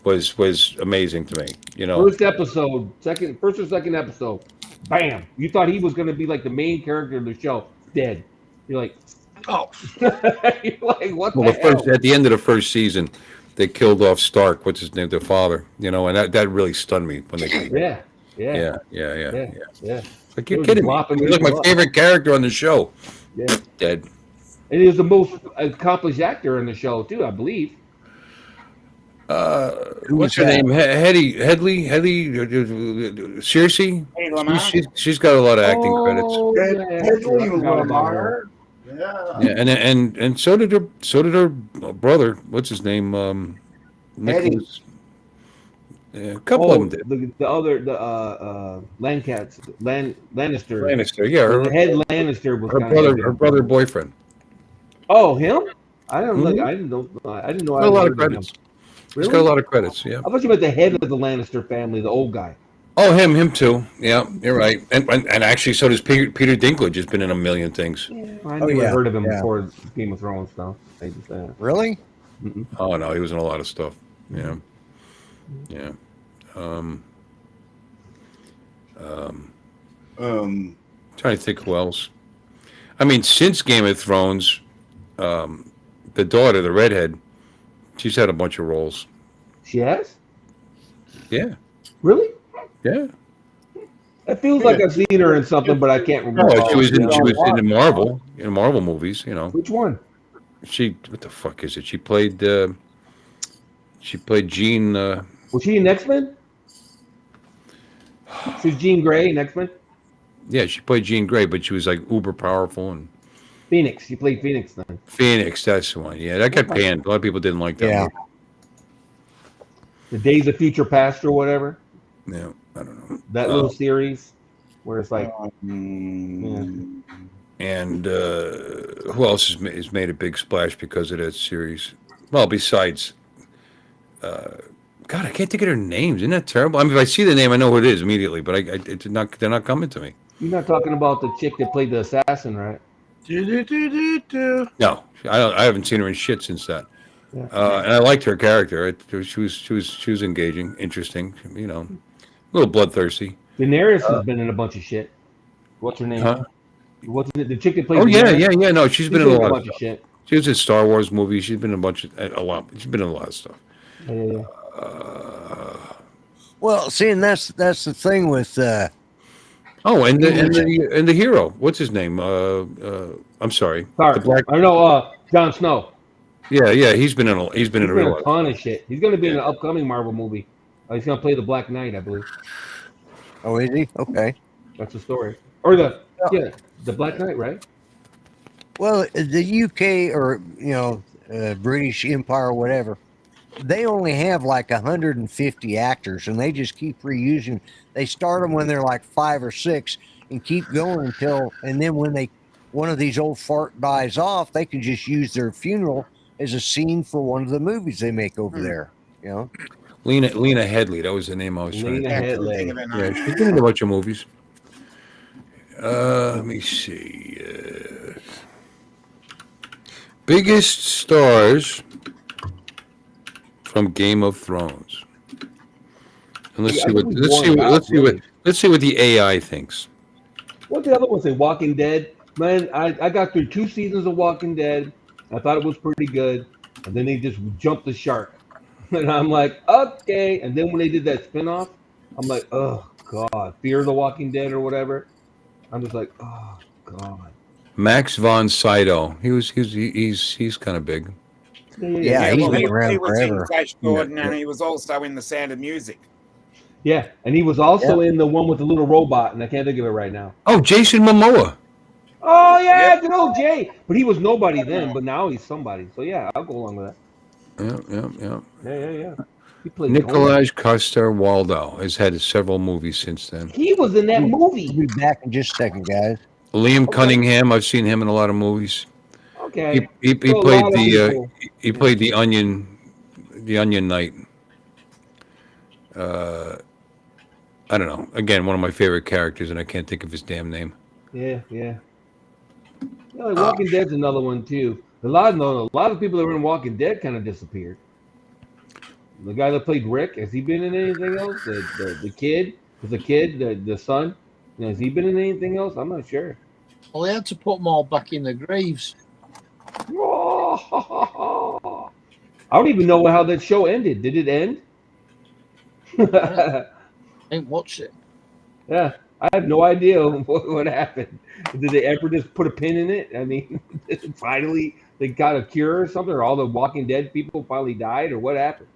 was amazing to me. You know, First or second episode, bam! You thought he was going to be like the main character of the show, dead. You're like, Oh, you're like, what well, the hell? at the end of the first season, they killed off Stark. What's his name? Their father. You know, and that really stunned me when they. Yeah. Like you're It was kidding me. flopping He was my people up. favorite character on the show. Yeah. Dead. And he was the most accomplished actor in the show too, I believe. What's her name? Headley, Cersei. Hey, Lamar. She's got a lot of acting Oh, credits. yeah, Hedley I forgot about her. Lamar. Yeah, and so did her brother. What's his name? Nicholas. Yeah, a couple of them did. The Lannister. Lannister, yeah, The head Lannister was her brother boyfriend. Oh, him? I don't Mhm. know. I didn't know. I Got a I lot heard of him. credits. He's Really? got a lot of credits. Yeah. I thought you meant the head of the Lannister family, the old guy. Oh, him too. Yeah, you're right. And actually, so does Peter Dinklage. Has been in a million things. I never heard of him before Game of Thrones stuff. Really? Oh no, he was in a lot of stuff. Yeah. Trying to think who else. I mean, since Game of Thrones, the daughter, the redhead, she's had a bunch of roles. She has? Yeah. Really? Yeah. It feels like I've seen her in something, but I can't remember. Oh, she was in the Marvel movies. You know. Which one? What the fuck is it? She played Jean. Was she in X-Men? She was Jean Grey in X-Men? Yeah, she played Jean Grey, but she was like uber powerful and Phoenix. She played Phoenix then. Phoenix. That's the one. Yeah, that got banned. A lot of people didn't like that. Yeah. Movie. The Days of Future Past or whatever. Yeah, I don't know. That little series where it's like, And who else has made a big splash because of that series? Well, besides, God, I can't think of their names. Isn't that terrible? I mean, if I see the name, I know who it is immediately, but they're not coming to me. you're not talking about the chick that played the assassin, right? No, I haven't seen her in shit since that. Yeah. And I liked her character. She was engaging, interesting. You know, a little bloodthirsty. Daenerys has been in a bunch of shit. What's her name? Huh? Wasn't it the chick that played? Oh Daenerys? yeah. No, she's been in a lot bunch of shit. She was in Star Wars movies. She's been in a lot. She's been in a lot of stuff. Yeah. Well, see, and that's the thing with. Oh, and the hero. What's his name? I'm sorry. Sorry. The black. I know. Jon Snow. Yeah. He's been in a He's been real in a lot. ton of shit. He's going to be in an upcoming Marvel movie. He's going to play the Black Knight, I believe. Oh, is he? Okay. That's the story. Or the Black Knight, right? Well, the UK or British Empire or whatever, they only have like 150 actors, and they just keep reusing. They start them when they're like 5 or 6, and keep going and then when one of these old fart dies off, they can just use their funeral as a scene for one of the movies they make over there. You know, Lena Headey. That was the name I was trying to think. Headey. Yeah, she's been in a bunch of movies. Let me see. Biggest stars from Game of Thrones. And let's see what the AI thinks. What's the other one say? Walking Dead. Man, I got through 2 seasons of Walking Dead. I thought it was pretty good, and then they just jumped the shark, and I'm like, okay. And then when they did that spinoff, I'm like, oh god, Fear of the Walking Dead or whatever. I'm just like, oh god. Max von Sydow. He's kind of big. Yeah. Yeah, Yeah, he's well, been he around was in forever. Flash Yeah, Gordon, yeah. and he was also in The Sound of Music. Yeah, and he was also in the one with the little robot, and I can't think of it right now. Oh, Jason Momoa. Oh yeah, Yep. good old Jay. But he was nobody then, but now he's somebody. So yeah, I'll go along with that. Yeah. Yeah. He played Conan. Nikolaj Coster-Waldau has had several movies since then. He was in that We'll movie. be back in just a second, guys. Liam Okay. Cunningham. I've seen him in a lot of movies. Okay. He So a played lot of people. he played the Onion Knight. I don't know. Again, one of my favorite characters, and I can't think of his damn name. Yeah. Yeah, like Walking Dead's another one too. A lot of people that were in Walking Dead kind of disappeared. The guy that played Rick, has he been in anything else? The kid, the son. Has he been in anything else? I'm not sure. Well, they had to put them all back in the graves. I don't even know how that show ended. Did it end? I ain't watched it. Yeah, I have no idea what happened. Did they ever just put a pin in it? I mean, finally they got a cure or something, or all the Walking Dead people finally died, or what happened?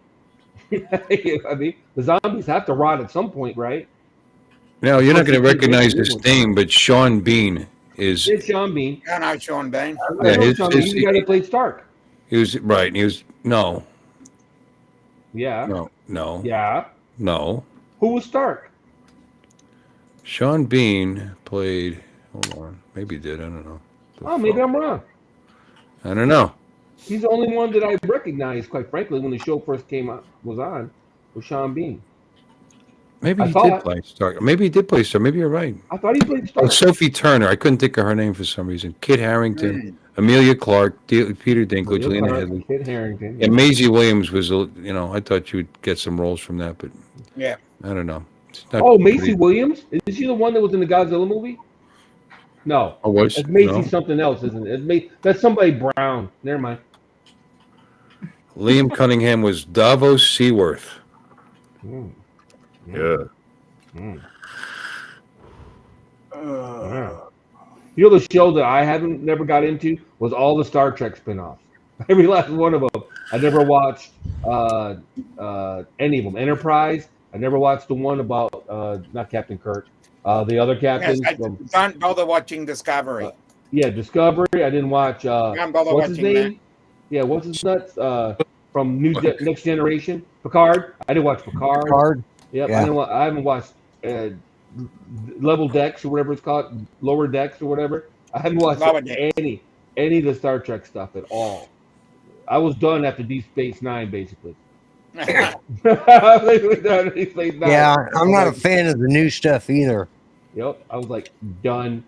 I mean, the zombies have to rot at some point, right? Now, you're not going to Plus, recognize his name, but Sean Bean is. It's Sean Bean. I know Sean Bean. Yeah, He's the guy that played Stark. He was right. He was no. Yeah. No. Yeah. No. Who was Stark? Sean Bean played. Hold on. Maybe he did. I don't know. Oh, maybe I'm wrong. I don't know. He's the only one that I recognized, quite frankly, when the show first was on, was Sean Bean. Maybe he did play Stark. Maybe he did play Stark. Maybe you're right. I thought he played Stark. Oh, Sophie Turner. I couldn't think of her name for some reason. Kit Harington, Amelia Clark, Peter Dinklage, Lena Headey. Kit Harington. And Maisie Williams was, I thought you would get some roles from that, but yeah, I don't know. Oh, Maisie Williams? Is she the one that was in the Godzilla movie? No. Oh, was it's Maisie no. something else, isn't it? That's somebody brown. Never mind. Liam Cunningham was Davos Seaworth. Yeah. You know, the show that I never got into was all the Star Trek spinoffs. Every last one of them. I never watched any of them. Enterprise. I never watched the one about not Captain Kirk. The other captains. Don't bother watching Discovery. Discovery. I didn't watch. Don't bother what's his watching name? that. Yeah, what's his nuts? From Next Generation. Picard. I didn't watch Picard. Yep. Yeah. I haven't watched Level Decks or whatever it's called, Lower Decks or whatever. I haven't watched any of the Star Trek stuff at all. I was done after Deep Space Nine, basically. Yeah, I'm not a fan of the new stuff either. Yep, I was like done.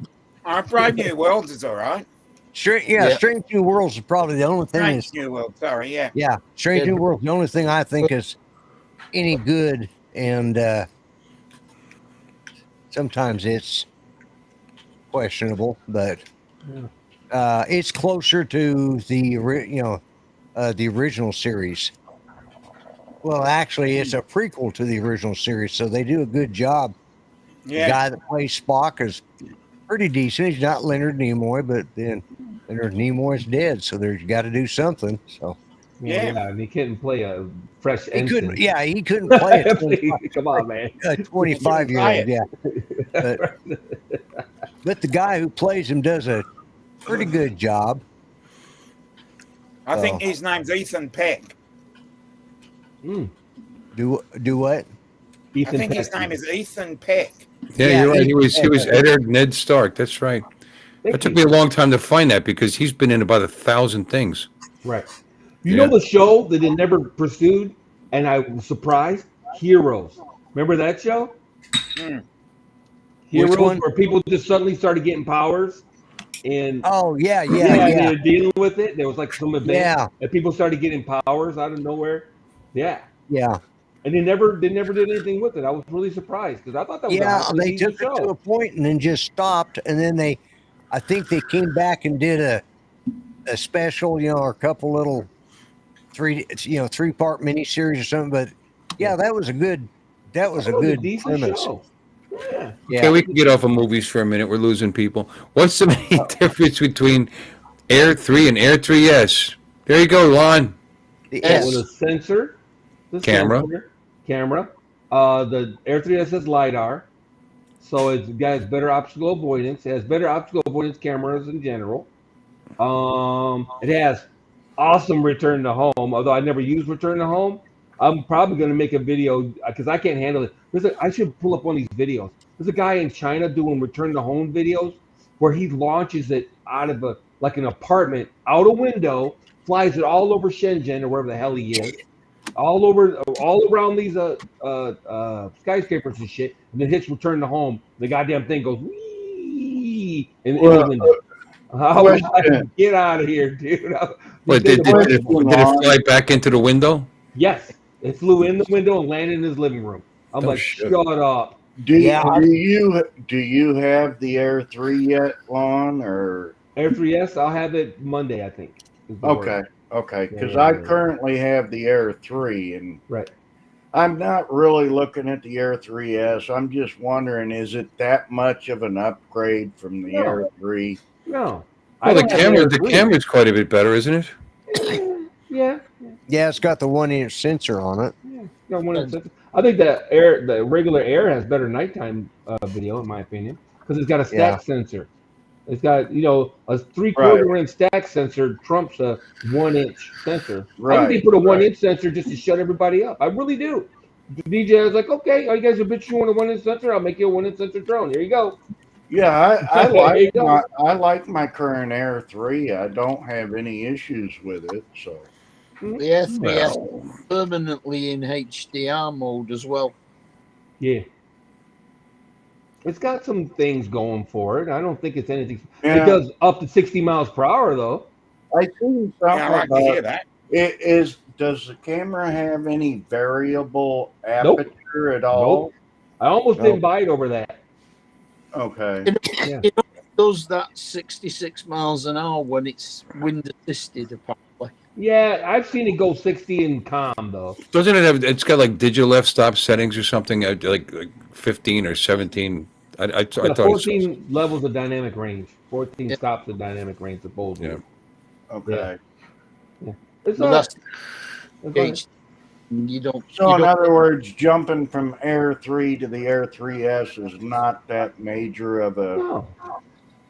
Brave New Worlds is all right. Strange New Worlds is probably the only thing. Strange New World, sorry, yeah. Yeah, Strange New Worlds, the only thing I think is any good, and sometimes it's questionable, but it's closer to the original series. Well, actually, it's a prequel to the original series, so they do a good job. Yeah. The guy that plays Spock is pretty decent. He's not Leonard Nimoy, but then Leonard Nimoy's dead, so there's got to do something. So yeah, and he couldn't play a fresh he ensign. couldn't. Yeah, he couldn't play it. Come on, man. A 25-year-old. Yeah, but the guy who plays him does a pretty good job. I think his name's Ethan Peck. Do what? I think his name is Ethan Peck. Yeah, you're right. He was Eddard Ned Stark. That's right. It took me a long time to find that because he's been in about 1,000 things. Right. You know the show that they never pursued, and I was surprised? Heroes. Remember that show? Heroes, where people just suddenly started getting powers, and they're dealing with it. There was like some event, and people started getting powers out of nowhere. Yeah. And they never did anything with it. I was really surprised because I thought that was they took it to a point and then just stopped, and then they I think they came back and did a special, or a couple little 3-part miniseries or something. But yeah, that was a good decent premise. show. Yeah. Okay, we can get off of movies for a minute. We're losing people. What's the main difference between Air 3 and Air 3S? There you go, Lon. The Well, S. the sensor, Camera. camera. The Air 3S has LiDAR, so it's got better optical avoidance. It has better optical avoidance cameras in general. It has awesome return to home. Although I never use return to home, I'm probably going to make a video because I can't handle it. I should pull up one of these videos. There's a guy in China doing return to home videos where he launches it out of an apartment, out a window, flies it all over Shenzhen or wherever the hell he is, all around these skyscrapers and shit, and then hits return to home. The goddamn thing goes wee in the window. I was like, get out of here, dude. What, did it fly back into the window? Yes. It flew in the window and landed in his living room. I'm like, shit. shut up. Do you have the Air 3 yet, Lon? Or Air 3S? I'll have it Monday, I think. Okay. Because I currently have the Air 3, and right. I'm not really looking at the Air 3S. I'm just wondering, is it that much of an upgrade from the Air 3? No. Well, the camera's quite a bit better, isn't it? Yeah. Yeah, it's got the 1-inch sensor on it. Yeah, it's got 1-inch sensor. I think the regular Air has better nighttime video, in my opinion, because it's got a stack sensor. It's got, a 3/4 inch stack sensor trumps a 1-inch sensor. Right. I think they put a 1-inch sensor just to shut everybody up. I really do. The DJ was like, okay, all you guys are bitching you want a 1-inch sensor? I'll make you a 1-inch sensor drone. Here you go. Yeah, I like my current Air 3. I don't have any issues with it. So the Air 3S permanently in HDR mode as well. Yeah. It's got some things going for it. I don't think it's anything. Yeah. It does up to 60 miles per hour, though. I think something I like to hear that. Does the camera have any variable aperture at all? Nope. I almost didn't buy it over that. Okay. It does that 66 miles an hour when it's wind assisted, apparently. Yeah, I've seen it go 60 in calm, though. Doesn't it have? It's got like digital f-stop settings or something, like 15 or 17. I thought 14 levels of dynamic range. 14 stops of dynamic range, supposedly. Yeah. Okay. Yeah. It's Well, not. you don't. So in other words, jumping from Air 3 to the Air 3S is not that major of a. No.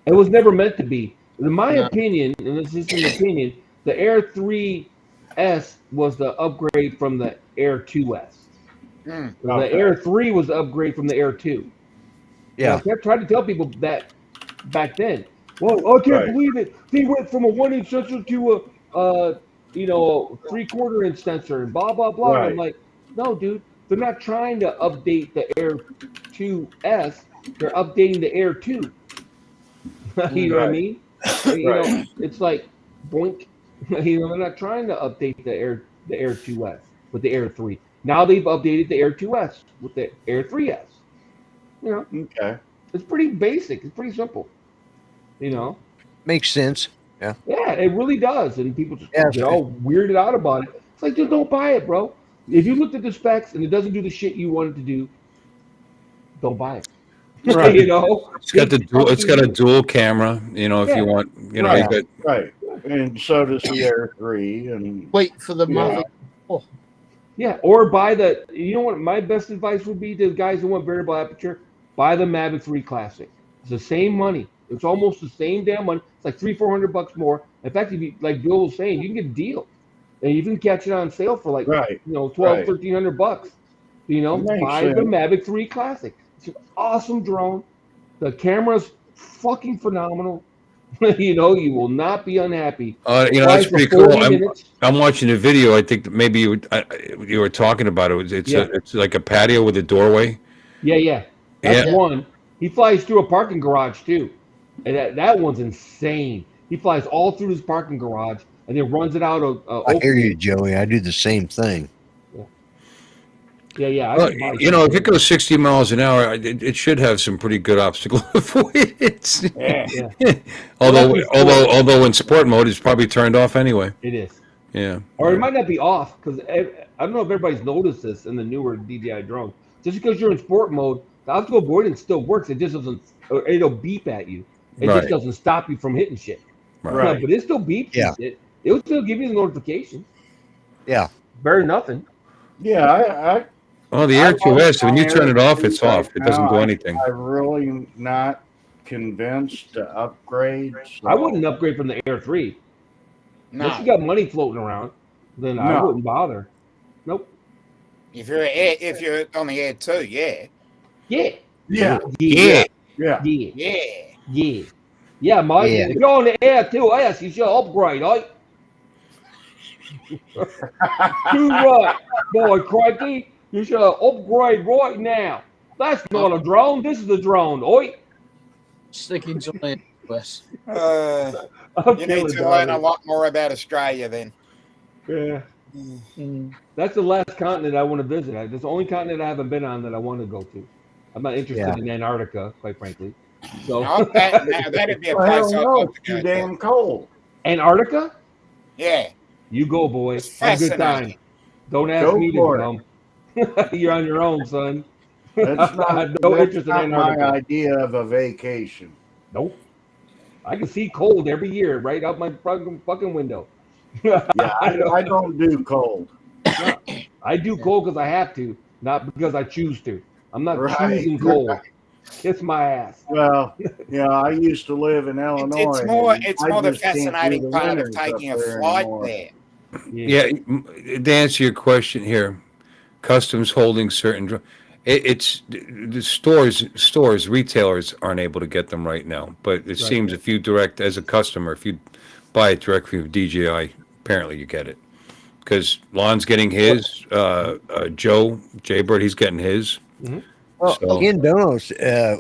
It was never meant to be. In my opinion, and this is an opinion, the Air 3S was the upgrade from the Air 2S. The Air 3 was the upgrade from the Air 2. Yeah. I kept trying to tell people that back then. Well, I can't believe it. They went from a 1-inch sensor to a 3/4 inch sensor and blah, blah, blah. Right. I'm like, no, dude. They're not trying to update the Air 2S. They're updating the Air 2. You know what I mean? It's like boink. They're not trying to update the Air 2S with the Air 3. Now they've updated the Air 2S with the Air 3S. Okay. It's pretty basic. It's pretty simple. Makes sense. Yeah. Yeah, it really does. And people just get all weirded out about it. It's like, just don't buy it, bro. If you looked at the specs and it doesn't do the shit you want it to do, don't buy it. Right. It's got a dual camera. If you want, right. And so does the Air 3. And wait for the Mavic. Oh. Yeah, or buy the. You know what? My best advice would be to guys who want variable aperture: buy the Mavic 3 Classic. It's the same money. It's almost the same damn money. It's like $300-400 more. In fact, if you, like Bill was saying, you can get a deal, and you can catch it on sale for like $1,200-1,300. Buy the Mavic 3 Classic. It's an awesome drone. The camera's fucking phenomenal. You will not be unhappy. That's pretty cool. I'm watching a video. I think maybe you were talking about it. It's like a patio with a doorway. Yeah. That's one. He flies through a parking garage too, and that one's insane. He flies all through his parking garage and then runs it out. I hear you, Joey. I do the same thing. Yeah. Well, if it goes 60 miles an hour, it should have some pretty good obstacle avoidance. Yeah. although in sport mode, it's probably turned off anyway. It is. Yeah. Or it might not be off because I don't know if everybody's noticed this in the newer DJI drones. Just because you're in sport mode, the obstacle avoidance still works. It just doesn't. Or it'll beep at you. It just Right. doesn't stop you from hitting shit. Right. But it still beeps Yeah. and shit. It'll still give you the notifications. Yeah. Better than nothing. Yeah, Well, the I Air 2S, when you turn it off, it's right off. It doesn't do now, anything. I'm really not convinced to upgrade. So. I wouldn't upgrade from the Air 3. Unless you No. got money floating around, then I No. wouldn't bother. Nope. If you're on the Air 2, yeah. Yeah. Yeah. Yeah. Yeah. Yeah. Yeah, Mike. Yeah. If you're on the Air 2S, you should upgrade, right? Too right, boy, crikey. You should upgrade right now. That's not a drone. This is a drone, oi. Sticking to my US. You need to learn a lot more about Australia then. Yeah. That's the last continent I want to visit. That's the only continent I haven't been on that I want to go to. I'm not interested in Antarctica, quite frankly. So Now, that'd be a Well, place hell I'd no, love it's to too go damn to. cold. Antarctica? Yeah. You go, boy. Have a good time. Fascinating. Don't ask Go me to for it. come. You're on your own, son. That's I not, have no that's interest in not my Antarctica. idea of a vacation. Nope. I can see cold every year right out my fucking window. Yeah, I don't do cold. I do cold because I have to, not because I choose to. I'm not Right. choosing cold. Kiss my ass. Well, I used to live in Illinois. It's and more I the just can't do fascinating the part of winters taking a up there flight anymore. there. Yeah. To answer your question here, customs holding certain. It's the stores, retailers aren't able to get them right now. But it seems if you as a customer, if you buy it directly from DJI, apparently you get it. Because Lon's getting his, Joe Jaybird, he's getting his. Mm-hmm. Well, So- Ken Dono's,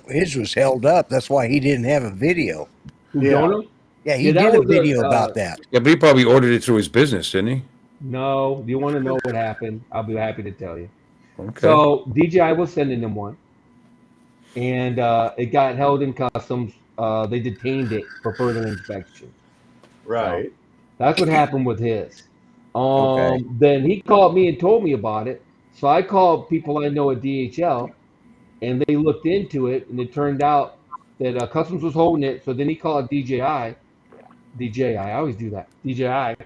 his was held up. That's why he didn't have a video. Dono? Yeah, he Yeah, that did a was a, video about that. Yeah, but he probably ordered it through his business, didn't he? No. Do you want to know what happened? I'll be happy to tell you. Okay. So DJI was sending them one, and it got held in customs. They detained it for further inspection. Right. So that's what happened with his. Okay. Then he called me and told me about it. So I called people I know at DHL, and they looked into it, and it turned out that customs was holding it. So then he called DJI. DJI, I always do that. DJI,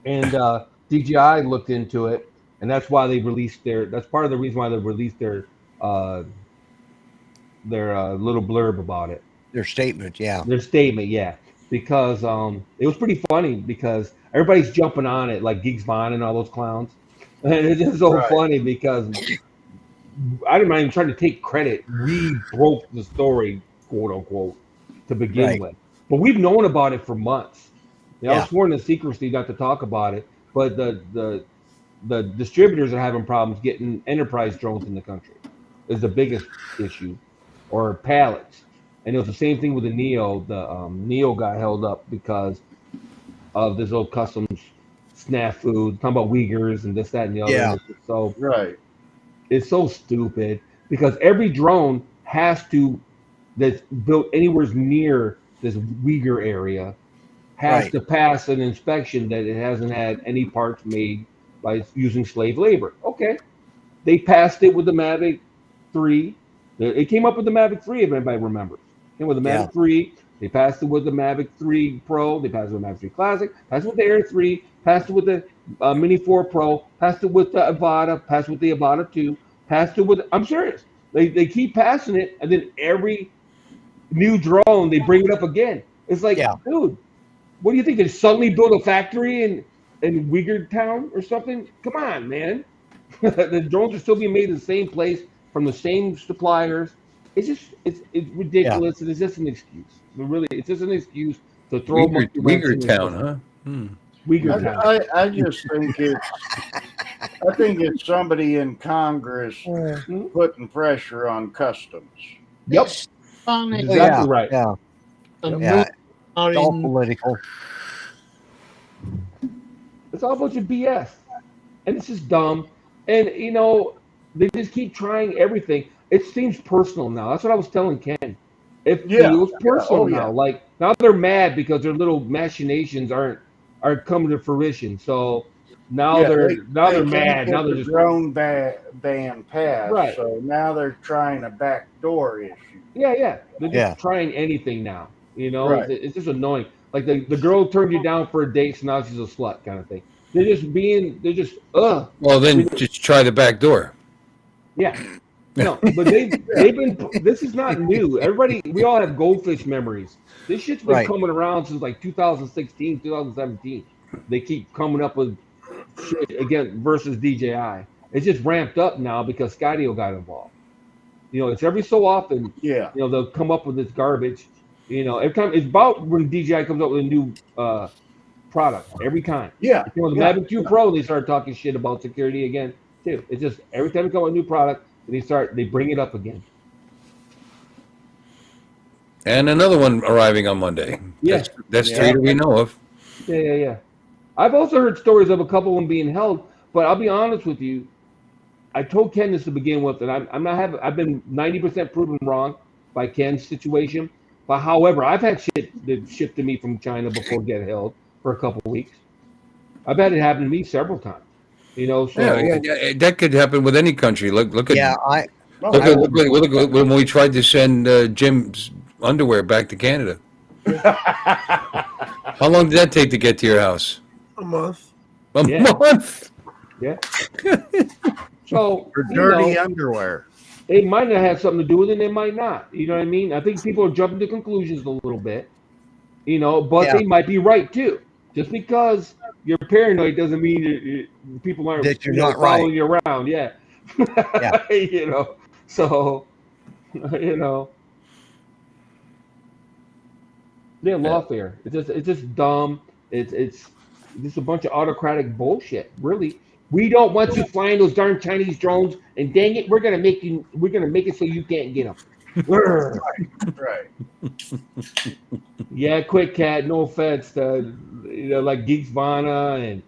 and DJI looked into it, and that's why they released their. That's part of the reason why they released their little blurb about it. Their statement, yeah. Their statement, yeah, because it was pretty funny because everybody's jumping on it like Geeks Vaughn and all those clowns, and it's just so funny because I'm not even trying to take credit. We broke the story, quote unquote, to begin with, but we've known about it for months. I was sworn to secrecy not to talk about it, but the distributors are having problems getting enterprise drones in the country. Is the biggest issue, or pallets. And it was the same thing with the Neo. The Neo got held up because of this old customs snafu, talking about Uyghurs and this, that, and the other. Yeah. So It's so stupid because every drone that's built anywhere near this Uyghur area has to pass an inspection that it hasn't had any parts made by using slave labor. Okay. They passed it with the Mavic 3. It came up with the Mavic 3, if anybody remembers. It came with the Mavic 3. They passed it with the Mavic 3 Pro. They passed it with the Mavic 3 Classic. Passed it with the Air 3. Passed it with the Mini 4 Pro. Passed it with the Avata. Passed it with the Avata 2. Passed it with... I'm serious. They keep passing it, and then every new drone, they bring it up again. It's like, dude, what do you think? They suddenly build a factory in Uyghur Town or something? Come on, man. The drones are still being made in the same place from the same suppliers. It's ridiculous, and it's just an excuse. It's just an excuse to throw Uyghur Town, huh? Uyghur Town. I just think I think it's somebody in Congress putting pressure on customs. Yep. Exactly right. Yeah. It's all political. It's all a bunch of BS. And it's just dumb. And, they just keep trying everything. It seems personal now. That's what I was telling Ken. It Yeah. feels personal Oh, now. yeah. Like now they're mad because their little machinations aren't coming to fruition. So now Yeah, they're they can't mad. Now get they're the just drone ban passed, right. so now they're trying a backdoor issue. Yeah. They're just Yeah. trying anything now. You know, Right. it's just annoying. Like the girl turned you down for a date, so now she's a slut kind of thing. They're just Well, then You know, just try the back door. yeah. No, but they've been. This is not new. Everybody, we all have goldfish memories. This shit's been Right. coming around since like 2016, 2017. They keep coming up with shit again versus DJI. It's just ramped up now because Skydio got involved. You know, it's every so often. Yeah. You know, they'll come up with this garbage. You know, every time it's about when DJI comes up with a new product. Every time. Yeah. You know, the Yeah. Mavic 2 Pro, they start talking shit about security again too. It's just every time they come with a new product, they bring it up again. And another one arriving on Monday. Yeah. That's Yeah. three that we know of. Yeah. I've also heard stories of a couple of them being held, but I'll be honest with you. I told Ken this to begin with, and I've been 90% proven wrong by Ken's situation. But however, I've had shit that shipped to me from China before get held for a couple of weeks. I've had it happen to me several times. You know, so Yeah, that could happen with any country. Look at Yeah, look when we tried to send Jim's underwear back to Canada. How long did that take to get to your house? A month. A month. Yeah. So For dirty underwear. It might not have something to do with it. It might not. You know what I mean? I think people are jumping to conclusions a little bit. You know, but they might be right too. Just because you're paranoid doesn't mean people aren't that you're not following right. you around. Yeah. You know. So, you know. Yeah, lawfare. It's just dumb. It's just a bunch of autocratic bullshit. Really. We don't want you flying those darn Chinese drones, and dang it, we're gonna make it so you can't get them. Right. Yeah, quick cat. No offense to like Geeks Vana, and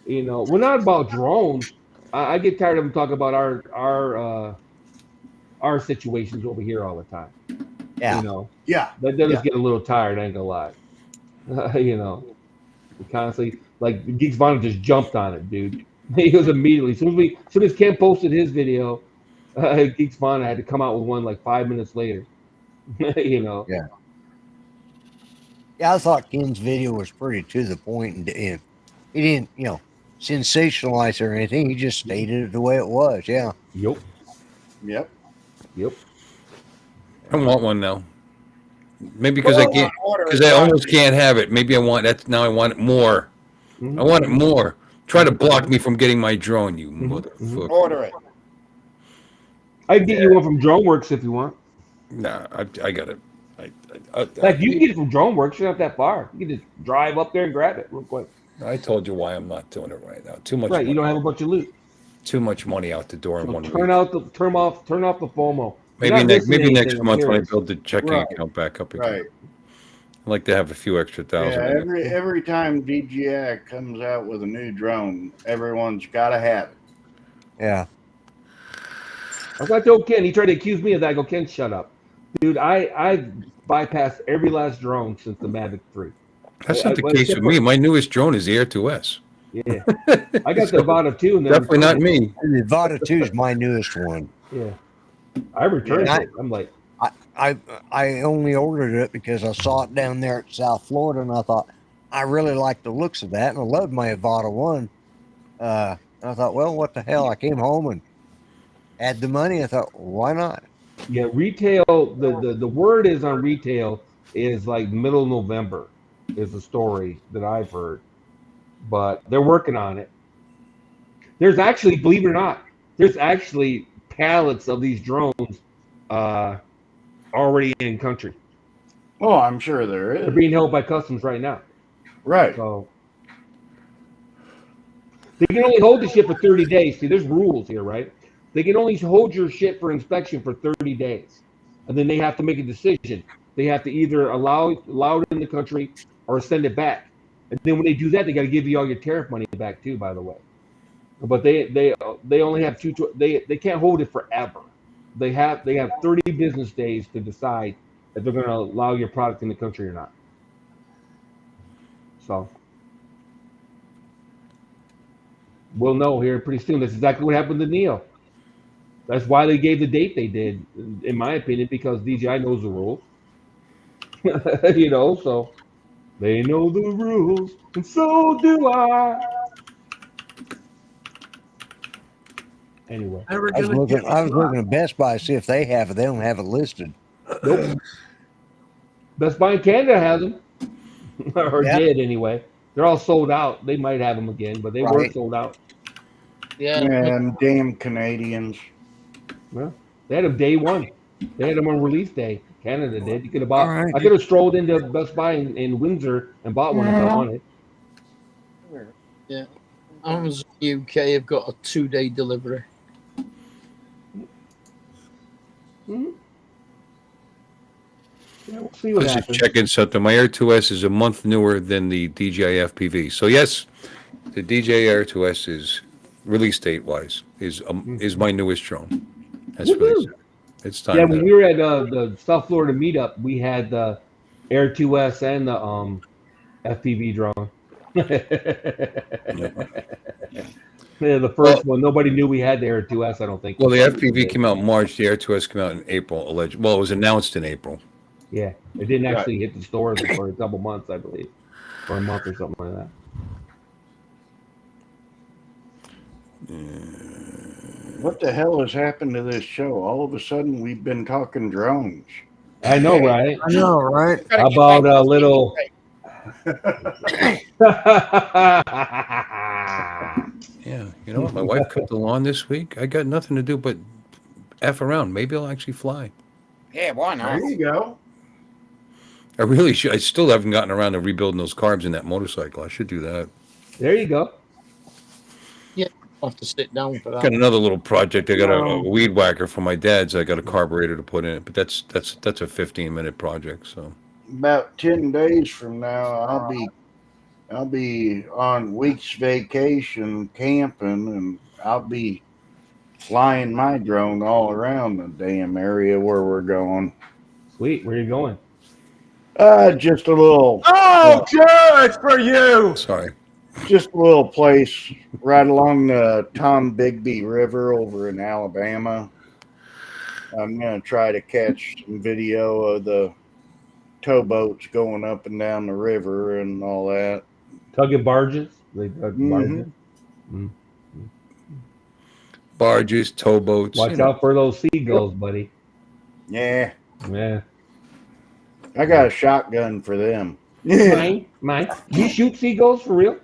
we're not about drones. I get tired of them talking about our situations over here all the time. Yeah. Yeah. That does get a little tired. I ain't gonna lie. Constantly like Geeks Vana just jumped on it, dude. He was immediately as soon as Ken posted his video, Geeks Vana had to come out with one like 5 minutes later. Yeah. Yeah, I thought Ken's video was pretty to the point, and he didn't, sensationalize or anything. He just stated it the way it was. Yeah. Yep. I want one now. Maybe because I can't, because I almost can't have it. Maybe I want that now. I want it more. I want it more. Try to block me from getting my drone, you motherfucker. Order it. I can get you one from DroneWorks if you want. Nah, I got it. Like you can get it from DroneWorks. You're not that far. You can just drive up there and grab it real quick. I told you why I'm not doing it right now. Too much. Right, you money. don't have a bunch of loot. Too much money out the door in So one turn week. off the FOMO. Maybe next month when I build the checking account back up again. Right. I'd like to have a few extra thousand. Yeah, every time DJI comes out with a new drone, everyone's got to have it. Yeah. I was like, told Ken, he tried to accuse me of that. I go, Ken, shut up. Dude, I bypassed every last drone since the Mavic 3. That's not the case with me. My newest drone is the Air 2S. Yeah. I got the Vada 2. And then Definitely not me. The Vada 2 is my newest one. Yeah. I returned it. I'm like, I only ordered it because I saw it down there at South Florida, and I thought I really liked the looks of that, and I loved my Vada 1. I thought, well, what the hell? I came home and had the money. I thought, why not? Yeah, retail. The word is on retail is like middle November is the story that I've heard, but they're working on it. There's actually, believe it or not, there's actually pallets of these drones already in country. Oh, I'm sure there is. They're being held by customs right now. Right. So they can only hold the shit for 30 days. See, there's rules here, right? They can only hold your shit for inspection for 30 days. And then they have to make a decision. They have to either allow it in the country or send it back. And then when they do that, they got to give you all your tariff money back too, by the way. But they only have they can't hold it forever. They have 30 business days to decide if they're going to allow your product in the country or not. So we'll know here pretty soon. That's exactly what happened to Neo. That's why they gave the date they did, in my opinion, because DJI knows the rules. So they know the rules, and so do I. Anyway, I was looking at Best Buy to see if they have it. They don't have it listed. Nope. Best Buy in Canada has them, or did anyway. They're all sold out. They might have them again, but they were sold out. Yeah. And damn Canadians. Well, they had them day one. They had them on release day. Canada did. You could have bought. I could have strolled into Best Buy in Windsor and bought one if I wanted. Yeah. Amazon UK have got a 2-day delivery. Mm-hmm. Yeah, we'll see what Let's happens. just check in something. My Air 2S is a month newer than the DJI FPV. So yes, the DJI Air 2S is release date wise is my newest drone. That's really it's time. Yeah, when we were at the South Florida meetup, we had the Air 2S and the FPV drone. Yeah, the first one. Nobody knew we had the Air 2S, I don't think. Well, the FPV came out in March. The Air 2S came out in April. Well, it was announced in April. Yeah, it didn't actually hit the stores for a couple months, I believe, or a month or something like that. What the hell has happened to this show? All of a sudden, we've been talking drones. I know, right? I know, right? How about a little? Yeah, you know what? My wife cut the lawn this week. I got nothing to do but F around. Maybe I'll actually fly. Yeah, why not? There you go. I really should. I still haven't gotten around to rebuilding those carbs in that motorcycle. I should do that. There you go. Yeah, I'll have to sit down for that. Got another little project. I got a weed whacker for my dad's. I got a carburetor to put in it, but that's a 15-minute project. So About 10 days from now, I'll be on week's vacation camping, and I'll be flying my drone all around the damn area where we're going. Sweet. Where are you going? Just a little. Oh, good for you. Sorry. Just a little place right along the Tom Bigby River over in Alabama. I'm going to try to catch some video of the towboats going up and down the river and all that. Tugging barges? They tug barges? Mm-hmm. Barges, towboats. Watch out for those seagulls, buddy. Yeah. Yeah. I got a shotgun for them. Mine. You shoot seagulls for real?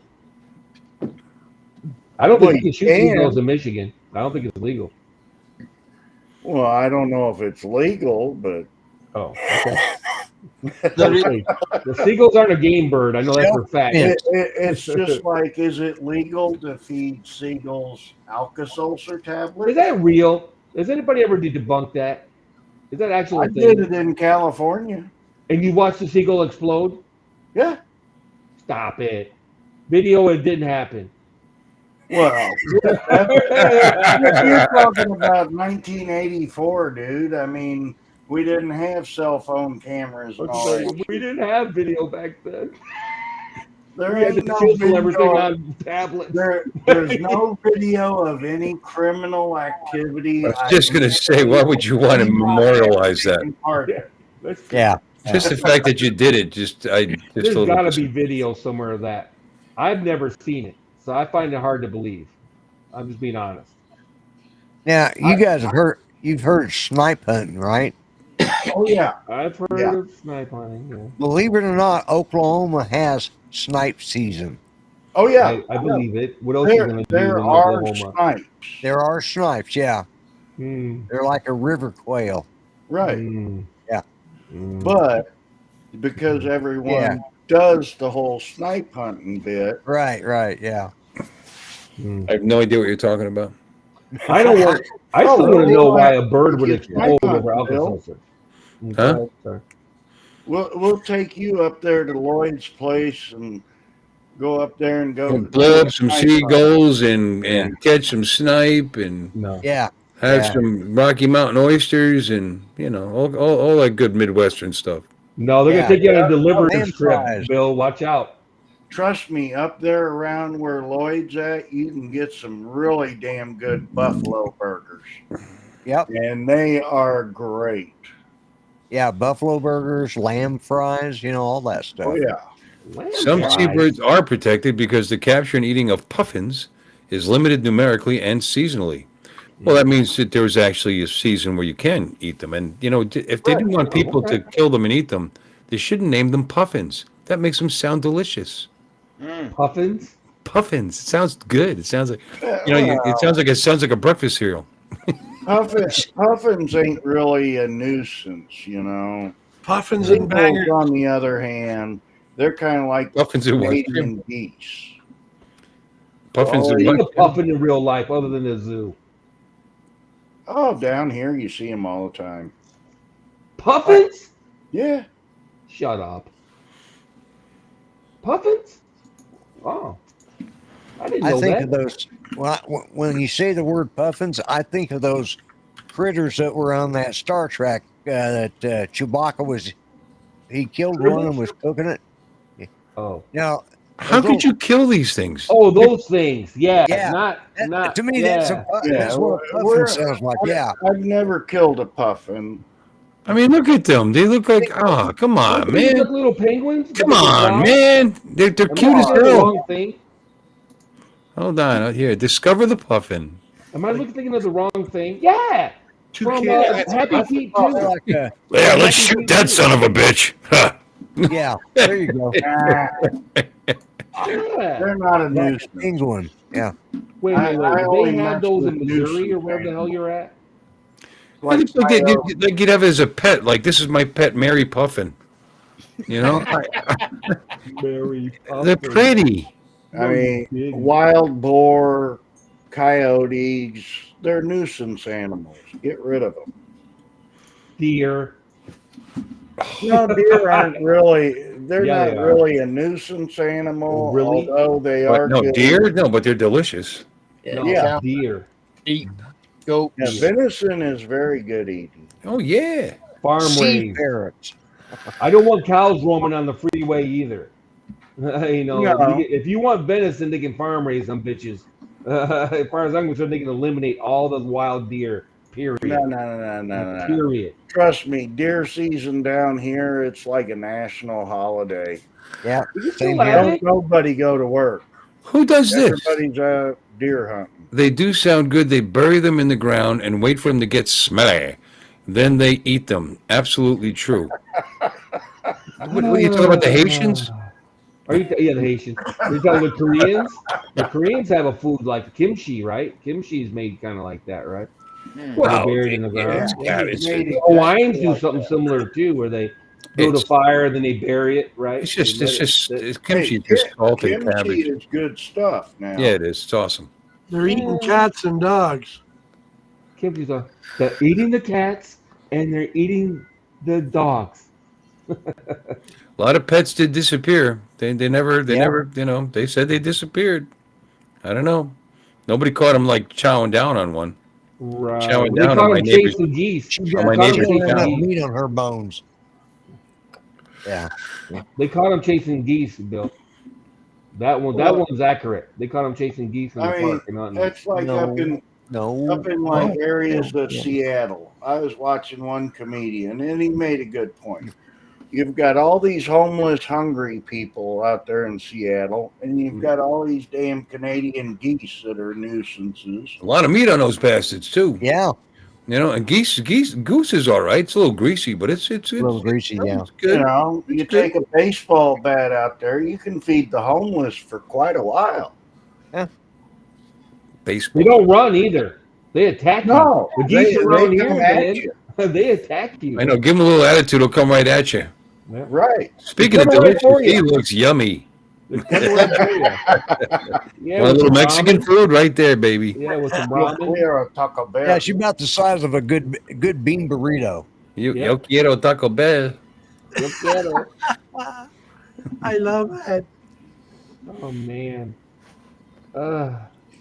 I don't think you can shoot seagulls in Michigan. I don't think it's legal. Well, I don't know if it's legal, but okay. The seagulls aren't a game bird. I know that for a fact. It's just like, is it legal to feed seagulls Alka-Seltzer tablets? Is that real? Has anybody ever debunk that? Is that actually? I did it in California. And you watched the seagull explode? Yeah. Stop it. Video, it didn't happen. Well, you're talking about 1984, dude. I mean, we didn't have cell phone cameras. And all that. We didn't have video back then. There ain't no video. On tablets. There's no video of any criminal activity. I was just going to say, why would you want to memorialize that? Yeah. Just the fact that you did it. There's got to be video somewhere of that. I've never seen it, so I find it hard to believe. I'm just being honest. Now, you guys you've heard snipe hunting, right? Oh yeah, I've heard of snipe hunting. Yeah. Believe it or not, Oklahoma has snipe season. Oh yeah, I believe it. What else are you going to do in Oklahoma? Snipes. There are snipes, yeah. Mm. They're like a river quail. Right. Yeah. But because everyone does the whole snipe hunting bit. Right, yeah. I have no idea what you're talking about. I don't want. I still want to know why a bird would explode over Alka-Seltzer. Huh? We'll take you up there to Lloyd's place, and Go up there and go blow up some snipe seagulls and catch some snipe and No. Yeah. have Yeah. some Rocky Mountain oysters and all that good Midwestern stuff. No, they're Yeah. gonna take you on a Lamb deliverance trip, fries. Bill. Watch out. Trust me, up there around where Lloyd's at, you can get some really damn good buffalo burgers. Yep. And they are great. Yeah. Buffalo burgers, lamb fries, all that stuff. Oh, yeah. Some seabirds are protected because the capture and eating of puffins is limited numerically and seasonally. Well, that means that there's actually a season where you can eat them. And, if they do want people to kill them and eat them, they shouldn't name them puffins. That makes them sound delicious. Puffins? Puffins. It sounds good. It sounds like, it sounds like a breakfast cereal. Puffins ain't really a nuisance, Puffins and bangers. On the other hand, they're kind of like Puffins and what? Canadian geese. Puffins I've and seen a what? puffin in real life other than the zoo. Oh, down here you see them all the time. Puffins? Yeah. Shut up. Puffins? Oh. I didn't know I think that. of those when you say the word puffins. I think of those critters that were on that Star Trek that Chewbacca was. He killed one and was cooking it. Oh. Now, How could you kill these things? Oh, those things. Yeah. Yeah. Not to me, yeah. that's what a puffin sounds like. Yeah. I've never killed a puffin. I mean, look at them. They look like, oh, come on, Don't they man. look little penguins? Come on, man. They're Am cute I as looking at the hell. wrong thing? Hold on. Here, discover the puffin. Am I thinking of the wrong thing? Yeah. Two From kids. Happy Feet Oh, 2. like, Yeah, let's shoot that son of a bitch. Huh. yeah. There you go. Yeah. They're not a nuisance. Penguin. Yeah. Wait. I Do only they have mess those with in Missouri or nuisance wherever the hell you're at? It looks like you'd have it as a pet. Like, this is my pet, Mary Puffin. Mary They're pretty. I mean, wild boar, coyotes, they're nuisance animals. Get rid of them. Deer. No, deer aren't really, they're Yeah, not they are. really a nuisance animal, Really? although they What, are no, good. deer? No, but they're delicious. No, Yeah. deer. Eat goat. Yeah, venison is very good eating. Oh, yeah. Farm Sea raised. parrots. I don't want cows roaming on the freeway either. No. If you want venison, they can farm raise them bitches. As far as I'm concerned, they can eliminate all the wild deer. Period. No. Period. Trust me, deer season down here, it's like a national holiday. Yeah. You Same still here. have it? Nobody go to work. Who does this? Everybody's out deer hunting. They do sound good. They bury them in the ground and wait for them to get smelly. Then they eat them. Absolutely true. What are you talking about, the Haitians? Are you? Yeah, the Haitians. You're talking about Koreans? The Koreans have a food like kimchi, right? Kimchi is made kind of like that, right? Where they're buried in the ground. The Hawaiians do something similar too, where they build a fire, then they bury it, right? It's just kimchi, Hey, just salt and kimchi cabbage. is good stuff now. Yeah, it is. It's awesome. They're eating cats and dogs. Kimchi's they're eating the cats and they're eating the dogs. A lot of pets did disappear. They never, they said they disappeared. I don't know. Nobody caught them like chowing down on one. Right. Chowing They down on caught my them neighbor's. chasing geese. On my She neighbor's don't have enough cow. meat on her bones. Yeah. They caught them chasing geese, Bill. One's accurate. They caught them chasing geese in the I mean, park and hunting. that's like up in like areas of Seattle. I was watching one comedian and he made a good point. You've got all these homeless, hungry people out there in Seattle, and you've got all these damn Canadian geese that are nuisances. A lot of meat on those bastards too. Yeah. And goose is all right. It's a little greasy, but it's A little greasy, yeah. it's good. You take a baseball bat out there, you can feed the homeless for quite a while. Baseball. They don't run either. They attack No, you. The geese they around come here, at man, you. they attack you. I know. Give him a little attitude. They'll come right at you. Yeah. Right. Speaking of They're coming right delicious, for you. he looks yummy. They're coming right for you. Yeah, Want a with little some Mexican ramen. food right there, baby. Yeah, with some Yo ramen. quiero Taco Bell. Yeah, she's about the size of a good bean burrito. Yo quiero Taco Bell. Yo quiero. I love that. Oh man.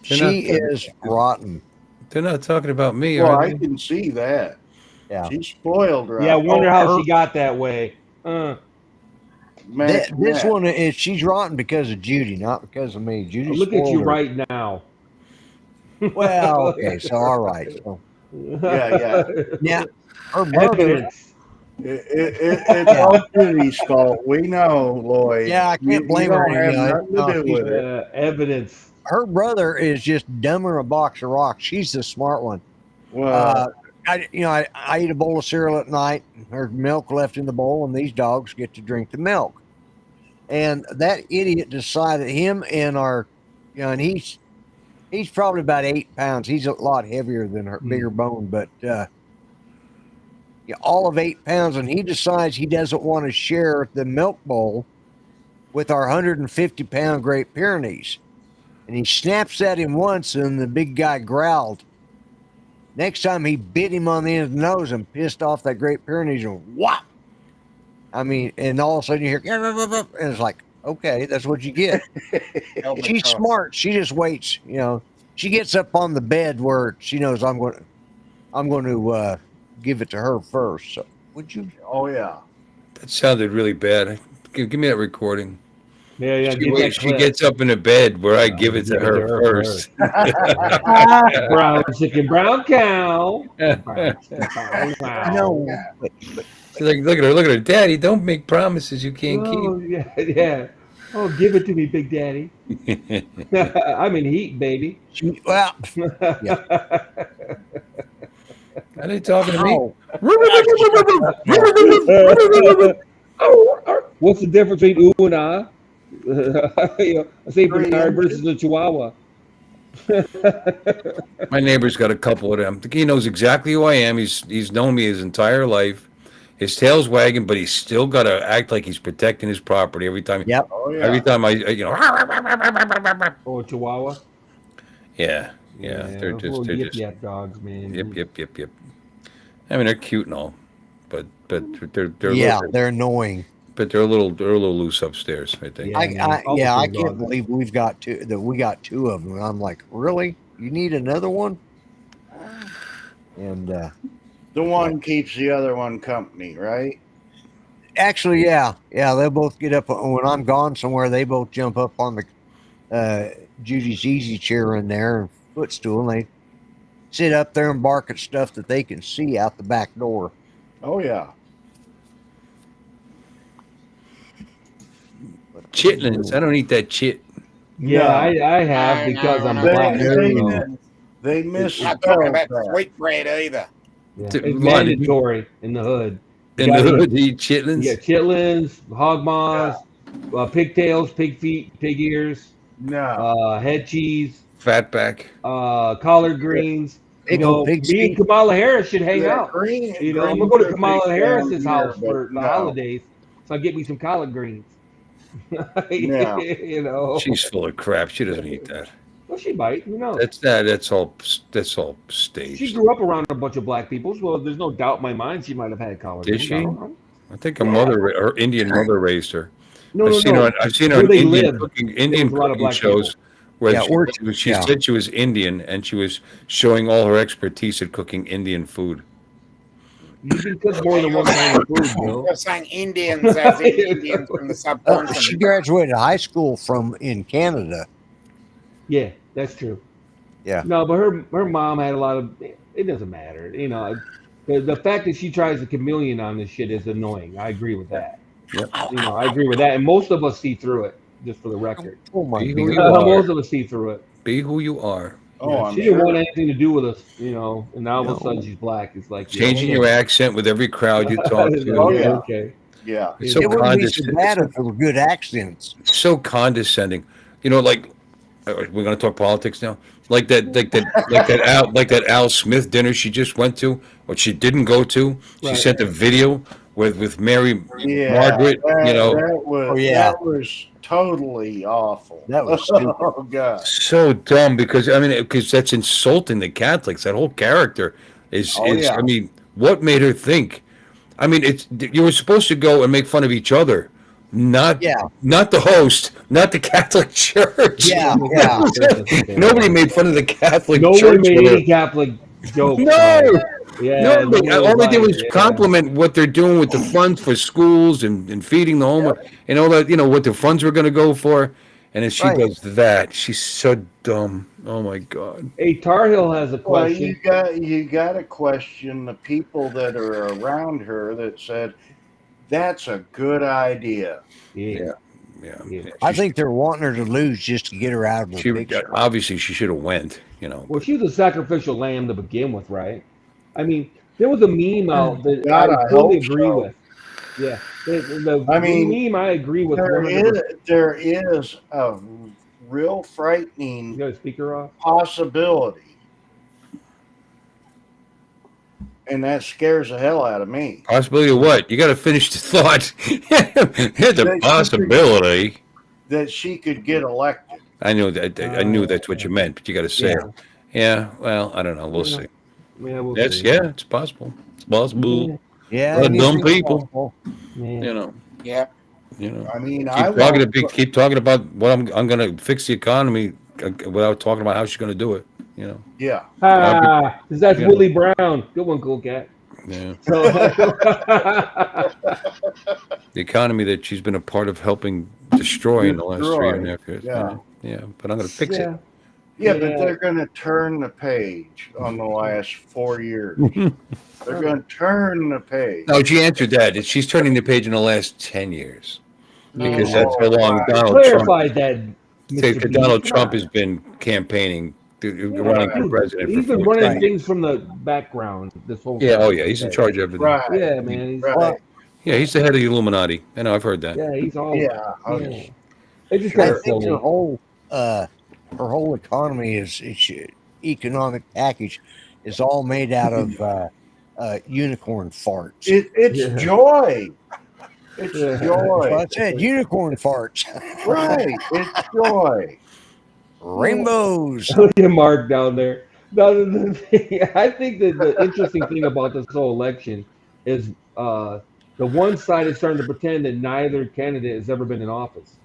She is rotten. They're not talking about me, Well, are I they? can see that. Yeah. She's spoiled, Yeah, I right? wonder how her- she got that way. Imagine This that. one is she's rotten because of Judy, not because of me. Judy Look at you spoiled her. right now. Well, okay, so all right. So Yeah. yeah, her brother. Evidence. It's all Judy's fault. We know, Lloyd. Yeah, I can't You blame her. don't have You know, nothing to do with it. Evidence. her brother is just dumber than a box of rocks. She's the smart one. Well, I eat a bowl of cereal at night. There's milk left in the bowl, and these dogs get to drink the milk. And that idiot decided him and our, and he's probably about 8 pounds. He's a lot heavier than her, bigger bone, but all of 8 pounds. And he decides he doesn't want to share the milk bowl with our 150-pound Great Pyrenees. And he snaps at him once, and the big guy growled. Next time he bit him on the end of the nose and pissed off that Great Pyrenees and whop. I mean, and all of a sudden you hear, and it's like, okay, that's what you get. She's smart. She just waits. She gets up on the bed where she knows I'm going to give it to her first. So would you? oh yeah. That sounded really bad. Give me that recording. Yeah, She gets up in the bed where I give it to her first. Brown chicken, brown cow. No. She's like, look at her, Daddy. Don't make promises you can't Oh, keep. yeah. Oh, give it to me, Big Daddy. I'm in heat, baby. Well, Are they talking to me? What's the difference between ooh and ah? A Saint Bernard versus a Chihuahua. My neighbor's got a couple of them. He knows exactly who I am. He's known me his entire life. His tail's wagging, but he's still got to act like he's protecting his property every time. Yep. Oh yeah. Every time Or a Chihuahua. Yeah. They're just yip dogs, man. Yep. I mean, they're cute and all, but they're they're annoying. But they're a little loose upstairs, I think. I can't believe we got two of them. And I'm like, really? You need another one? And the one keeps the other one company, right? Actually, yeah, they'll both get up when I'm gone somewhere. They both jump up on the Judy's easy chair in there and footstool, and they sit up there and bark at stuff that they can see out the back door. Oh yeah. Chitlins. I don't eat that chit. Yeah, I have because I'm black. They miss. Not talking about sweetbread either. Yeah. It's mandatory in the hood. In the hood, eat chitlins? Yeah, chitlins, hog maws, pigtails, pig feet, pig ears, head cheese, fatback, collard greens. Me and Kamala Harris should hang out. I'm gonna go to Kamala Harris's house for the holidays, so I get me some collard greens. She's full of crap. She doesn't eat that. Well, she might. Who knows? That's all staged. She grew up around a bunch of black people, so there's no doubt in my mind she might have had collard Did greens. she? I think her Indian mother raised her. I've seen her on Indian cooking shows where she said she was Indian and she was showing all her expertise at cooking Indian food. You can cook more than one kind of food, Bill. You're saying Indians as in Indians from the subcontinent. She graduated high school in Canada. Yeah, that's true. Yeah. No, but her mom had a lot of. It doesn't matter, The fact that she tries a chameleon on this shit is annoying. I agree with that. Yep. I agree with that, and most of us see through it. Just for the record. Oh my God. Most of us see through it. Be who you are. She didn't want anything to do with us, and now all of a sudden she's black. It's like changing your accent with every crowd you talk to. Okay. Yeah. It's so it wouldn't be so bad if there were good accents. So condescending. Like we're going to talk politics now. Like that Al Smith dinner she just went to, or she didn't go to. She sent a video with Mary Margaret. That was totally awful. That was stupid. Oh god, so dumb because that's insulting the Catholics. That whole character is. I mean, what made her think? I mean, you were supposed to go and make fun of each other, not Yeah. not the host, not the Catholic Church. Yeah, yeah. Nobody made fun of the Catholic No Church. one made with her. any Catholic jokes. No, Yeah, no, but nobody all they did liked, was compliment what they're doing with the funds for schools and feeding the homeless and all that. What the funds were going to go for, and then she Right. does that. She's so dumb. Oh my God. Hey, Tar Heel has a Well, question. you got to question the people that are around her that said that's a good idea. Yeah. Yeah. I think they're wanting her to lose just to get her out of the She picture. obviously she should have went. Well, she was a sacrificial lamb to begin with, right? I mean, there was a meme out that God, I I totally hope agree so. with. Yeah, the I mean, meme I agree with. There 100%. is a real You frightening got a speaker off? possibility, and that scares the hell out of me. Possibility of what? You got to finish the thought. Here's a possibility that she could get elected. I knew that. I knew that's what you meant, but you got to say it. Yeah. Well, I don't know. We'll see. Yeah, we'll Yes. see. Yeah. It's possible. It's possible. Yeah, A lot of dumb anything's people. possible. Yeah. Yeah. I mean, Keep talking about what I'm going to fix the economy without talking about how she's going to do it. Yeah. Because that's Willie Brown. Good one, cool cat. Yeah. So, The economy that she's been a part of helping destroy in the last 3.5 years. Yeah. Yeah. But I'm going to fix it. Yeah, but they're going to turn the page on the last 4 years. They're going to turn the page. No, she answered that. She's turning the page in the last 10 years. Because No. that's how long Right. Donald clarify Trump, that. Mr. Donald B. Trump has been campaigning, running for president. He's for been 4 running years. things from the background this whole Yeah, time. oh yeah, he's in charge of everything. Right. Yeah, man. He's, Right. Yeah, he's the head of the Illuminati. I know, I've heard that. Yeah, he's all. Yeah. Yeah. It's just I kind of think silly. her whole economy is economic package is all made out of unicorn farts. It's Yeah. joy. It's Yeah. joy. That's what I said, unicorn farts. Right. It's joy. Rainbows. Look at Mark down there. No, the thing, I think that the interesting thing about this whole election is the one side is starting to pretend that neither candidate has ever been in office.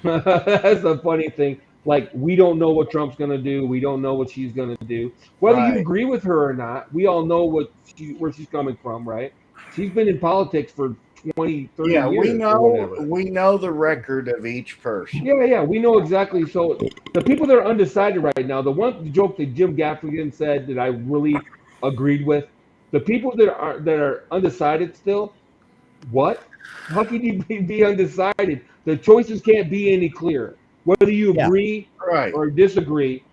That's the funny thing. Like, we don't know what Trump's going to do. We don't know what she's going to do. Whether you Right. agree with her or not, we all know where she's coming from, right? She's been in politics for 20, 30 Yeah, years. or whatever. we know the record of each person. Yeah, we know exactly. So the people that are undecided right now, the joke that Jim Gaffigan said that I really agreed with, the people that are undecided still, what? How can you be undecided? The choices can't be any clearer. Whether you agree Right. or disagree,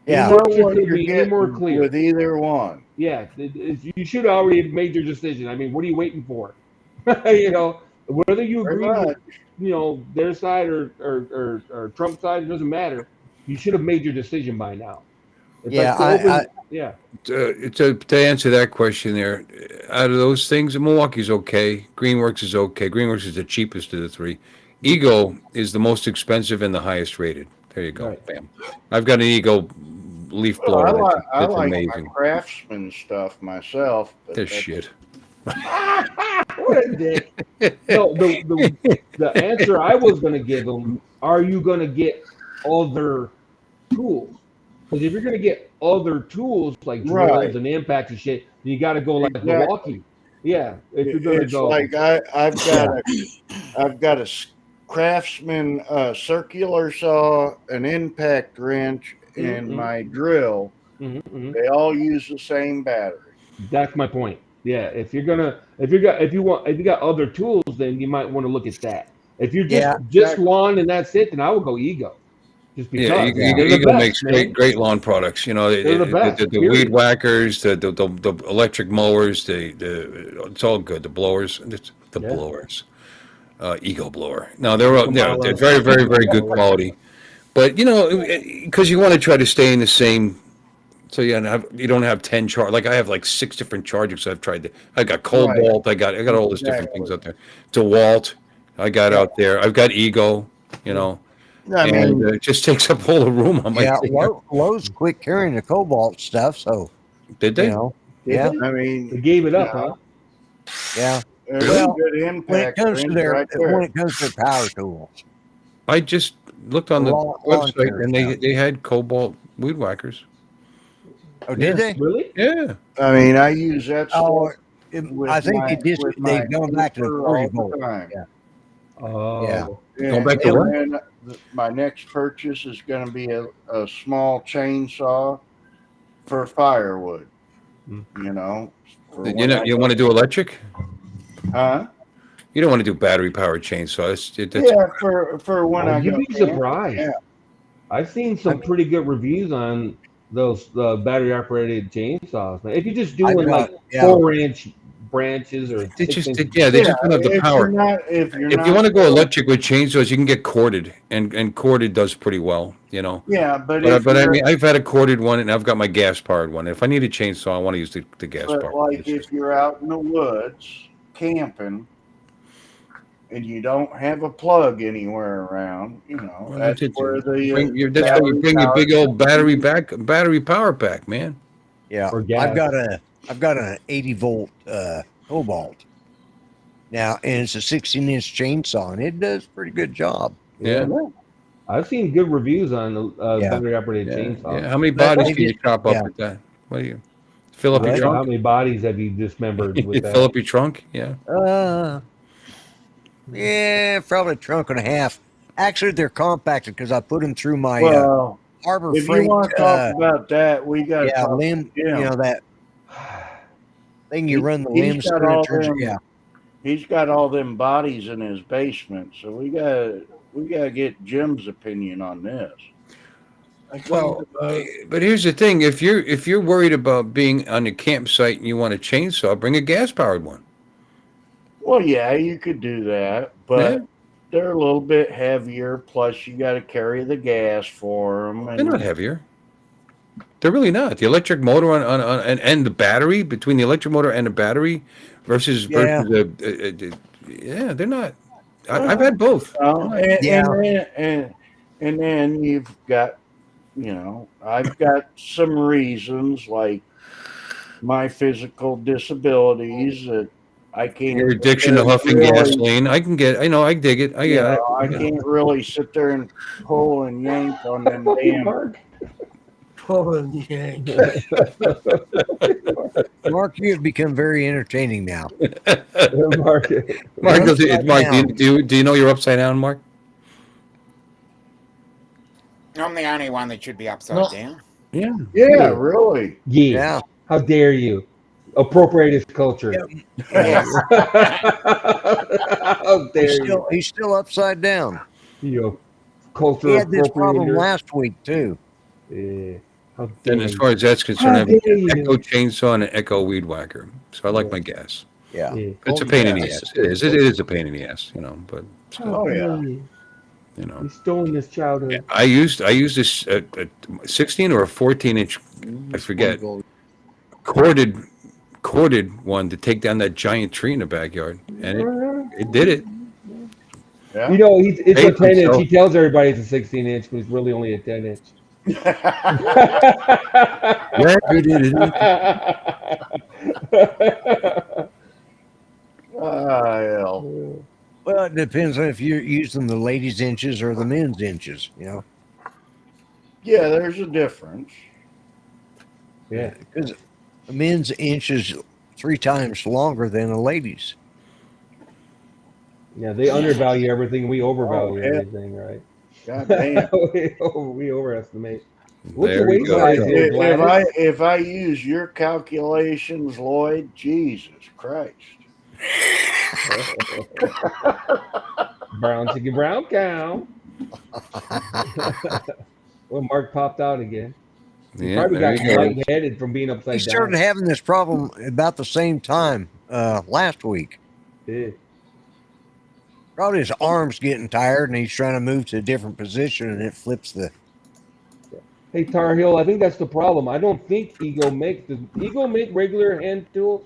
Yeah. the You know choices what could you're be any more getting clear. with either one. Yeah, you should have already made your decision. I mean, what are you waiting for? Whether you Pretty agree much. with their side or Trump's side, it doesn't matter. You should have made your decision by now. It's Yeah, like the open- To answer that question there, out of those things, Milwaukee's okay. Greenworks is okay. Greenworks is the cheapest of the three. Ego is the most expensive and the highest rated. There you go. Right. Bam. I've got an Ego leaf blower. I That's like amazing. my Craftsman stuff myself. But That's shit. What a dick. No, the answer I was going to give them, are you going to get other tools? Because if you're going to get other tools like drills Right. and impacts and shit, you got to go like Exactly. Milwaukee. Yeah, if you're going to It's go. like I've got a Craftsman circular saw, an impact wrench, and Mhm. my drill. Mhm, mhm. They all use the same battery. That's my point. Yeah, if you got other tools, then you might want to look at that. If you're just exactly. lawn and that's it, then I would go Ego. Just because Yeah, they're the Eagle best, makes man. great lawn products. They're the best, the period. weed whackers, the electric mowers, it's all good. The blowers, the Yeah. blowers, Eagle blower. No, they're very, very, very good quality. But because you want to try to stay in the same. So you don't have 10 charge. Like I have like 6 different chargers. I've tried to. I got Cobalt. I got all these different things out there. DeWalt. I got out there. I've got Ego. I mean, It just takes up all the room on my Yeah, thing. Lowe's quit carrying the cobalt stuff, so Did they? you know. Did Yeah, they? I mean, They gave it up, huh? yeah. There's Well, a good when it impact comes to range their right there. when it comes to their power tools, I just looked on the lawn website care and stuff. they had cobalt weed whackers. Oh, did they? Really? Yeah. I mean, I use that Oh, stuff with I think with my they've gone back to the paper 40 all volt. the time. Yeah, yeah. Oh, Going back to And what? then my next purchase is going to be a small chainsaw for firewood. Hmm. You know, for You when know, I you go- want to do electric? huh? You don't want to do battery powered chainsaws. That's Yeah, for when I you'd go be camping. surprised. Yeah. I've seen some pretty good reviews on those battery operated chainsaws. Man. If you're just I've doing like got 4-inch branches or they 6 just inch, they Yeah, just don't have the if power. you're If you not want to go electric with chainsaws, you can get corded, and corded does pretty well, you know. yeah, but But if I you're mean, I've had a corded one, and I've got my gas powered one. If I need a chainsaw, I want to use the gas but powered. like if you're out in the woods camping and you don't have a plug anywhere around, you know, Well, that's where the that's why you bring your big old battery power pack, man. Yeah, or gas. I've got an 80 volt Cobalt now, and it's a 16-inch chainsaw, and it does a pretty good job. Yeah. I've seen good reviews on Yeah. battery operated Yeah. chainsaws. How many But bodies they can you just- chop yeah. up with that? What do you fill up Right? your How trunk? many bodies have you dismembered You with fill that? up your trunk? Yeah. Yeah, probably a trunk and a half. Actually, they're compacted because I put them through my well, Harbor if Freight. you want to talk about that, we got to yeah, talk limb. to Jim. You know that thing you run the He's limbs got through. all It turns, them- yeah, He's got all them bodies in his basement, so we gotta get Jim's opinion on this. Well, but here's the thing: if you're worried about being on a campsite and you want a chainsaw, bring a gas powered one. Well, yeah, you could do that, but they're a little bit heavier. Plus, you got to carry the gas for them. They're not heavier. They're really not. The electric motor and the battery, between the electric motor and the battery versus Yeah. yeah, they're not. I've had both. And then you've got, you know, I've got some reasons like my physical disabilities that I can't. Your addiction to huffing gasoline. I dig it. I get it. I can't really sit there and pull and yank on them damn. Pull and yank. Mark, you have become very entertaining now. Mark, Mark, down. do you know you're upside down, Mark? I'm the only one that should be upside No. down. Yeah. Yeah, really. yeah. How dare you? Appropriate his culture. Yes. How dare you? He's still upside down. You know, culture He had this problem appropriator. last week too. Yeah. How And dare as you? far as that's concerned, I have an dare you? Echo chainsaw and an Echo weed whacker. So I like my gas. Yeah. Yeah. It's a pain in the ass. It is. It is a pain in the ass, you know. But still, Oh, yeah. you know, He's stolen his childhood. I used this a 16 or a 14-inch, I forget, corded one to take down that giant tree in the backyard, and it did it. Yeah. You know, it's a Hey, 10 inch. so- He tells everybody it's a 16 inch, but it's really only a 10 inch. Yeah, you did it. Hell. Well, it depends on if you're using the ladies' inches or the men's inches. You know, Yeah, there's a difference. Yeah. because a men's inch is 3 times longer than a lady's. Yeah, they undervalue everything. We overvalue Oh, yeah. everything, right? God damn. we overestimate. What's There your you weight go. size here, Gladys? If I use your calculations, Lloyd, Jesus Christ. Brown chicken, brown cow. Well, Mark popped out again. He Yeah, probably there got you go. lightheaded from being He upside started down. having this problem about the same time last week. Yeah. Probably his arm's getting tired, and he's trying to move to a different position, and it flips the. Hey, Tar Heel, I think that's the problem. I don't think Ego makes. Does Ego make regular hand tools?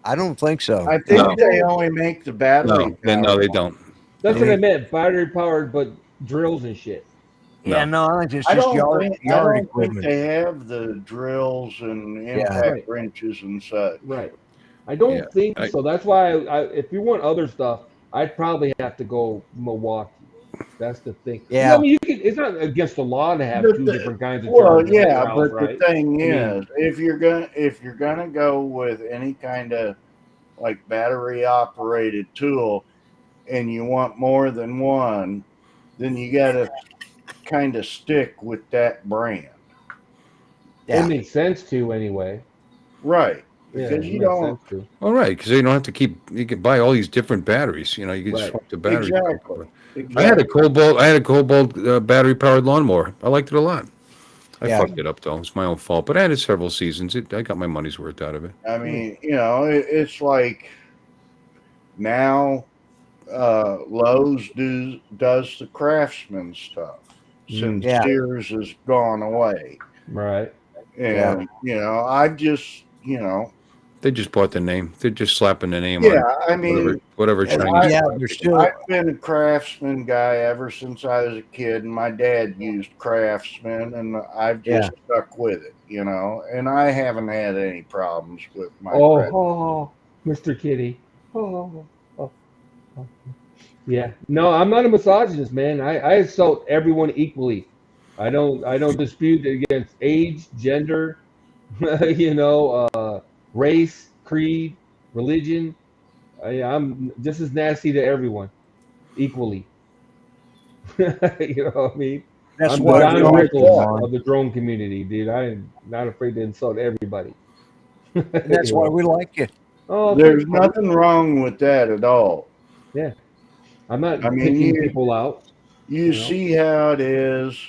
I don't think so. I think No. they only make the battery. No, they don't. That's what I meant. Battery powered, but drills and shit. Yeah, no, I think it's I just don't yard, think, I yard don't think equipment. they have the drills and impact Right. wrenches and such. Right. I don't Yeah, think I- so. That's why if you want other stuff, I'd probably have to go Milwaukee. That's the thing. Yeah. I mean, you can. It's not against the law to have two different kinds of Well, chargers at your yeah, house, but the right? thing I mean, is, if you're gonna go with any kind of like battery operated tool, and you want more than one, then you got to kind of stick with that brand, it makes sense to anyway. right? Yeah, Because it you makes don't sense to. all right, because you don't have to keep. You can buy all these different batteries. You know, you can just Right. swap the batteries. exactly. I had a Exactly. Cobalt. I had a Cobalt battery powered lawnmower. I liked it a lot. I Yeah. fucked it up though. It's my own fault. But I had it several seasons. I got my money's worth out of it. I mean, it's like now Lowe's does the Craftsman stuff since Yeah. Sears has gone away, Right. and I've just They just bought the name. They're just slapping the name yeah, on I whatever mean, whatever and Chinese. Yeah, they're still. I've been a Craftsman guy ever since I was a kid, and my dad used Craftsman, and I've just stuck with it, and I haven't had any problems with my craft. Oh, Mr. Kitty. Oh, oh, oh. Yeah. No, I'm not a misogynist, man. I insult everyone equally. I don't dispute against age, gender, race, creed, religion. I'm just as nasty to everyone equally. You know what I mean? That's I'm the why we Don like you, Rickles Lon. of the drone community, dude. I'm not afraid to insult everybody. And that's You why know? we like you. Oh, There's thanks, buddy. nothing wrong with that at all. Yeah. I'm not I mean, picking people out. you You know? see how it is,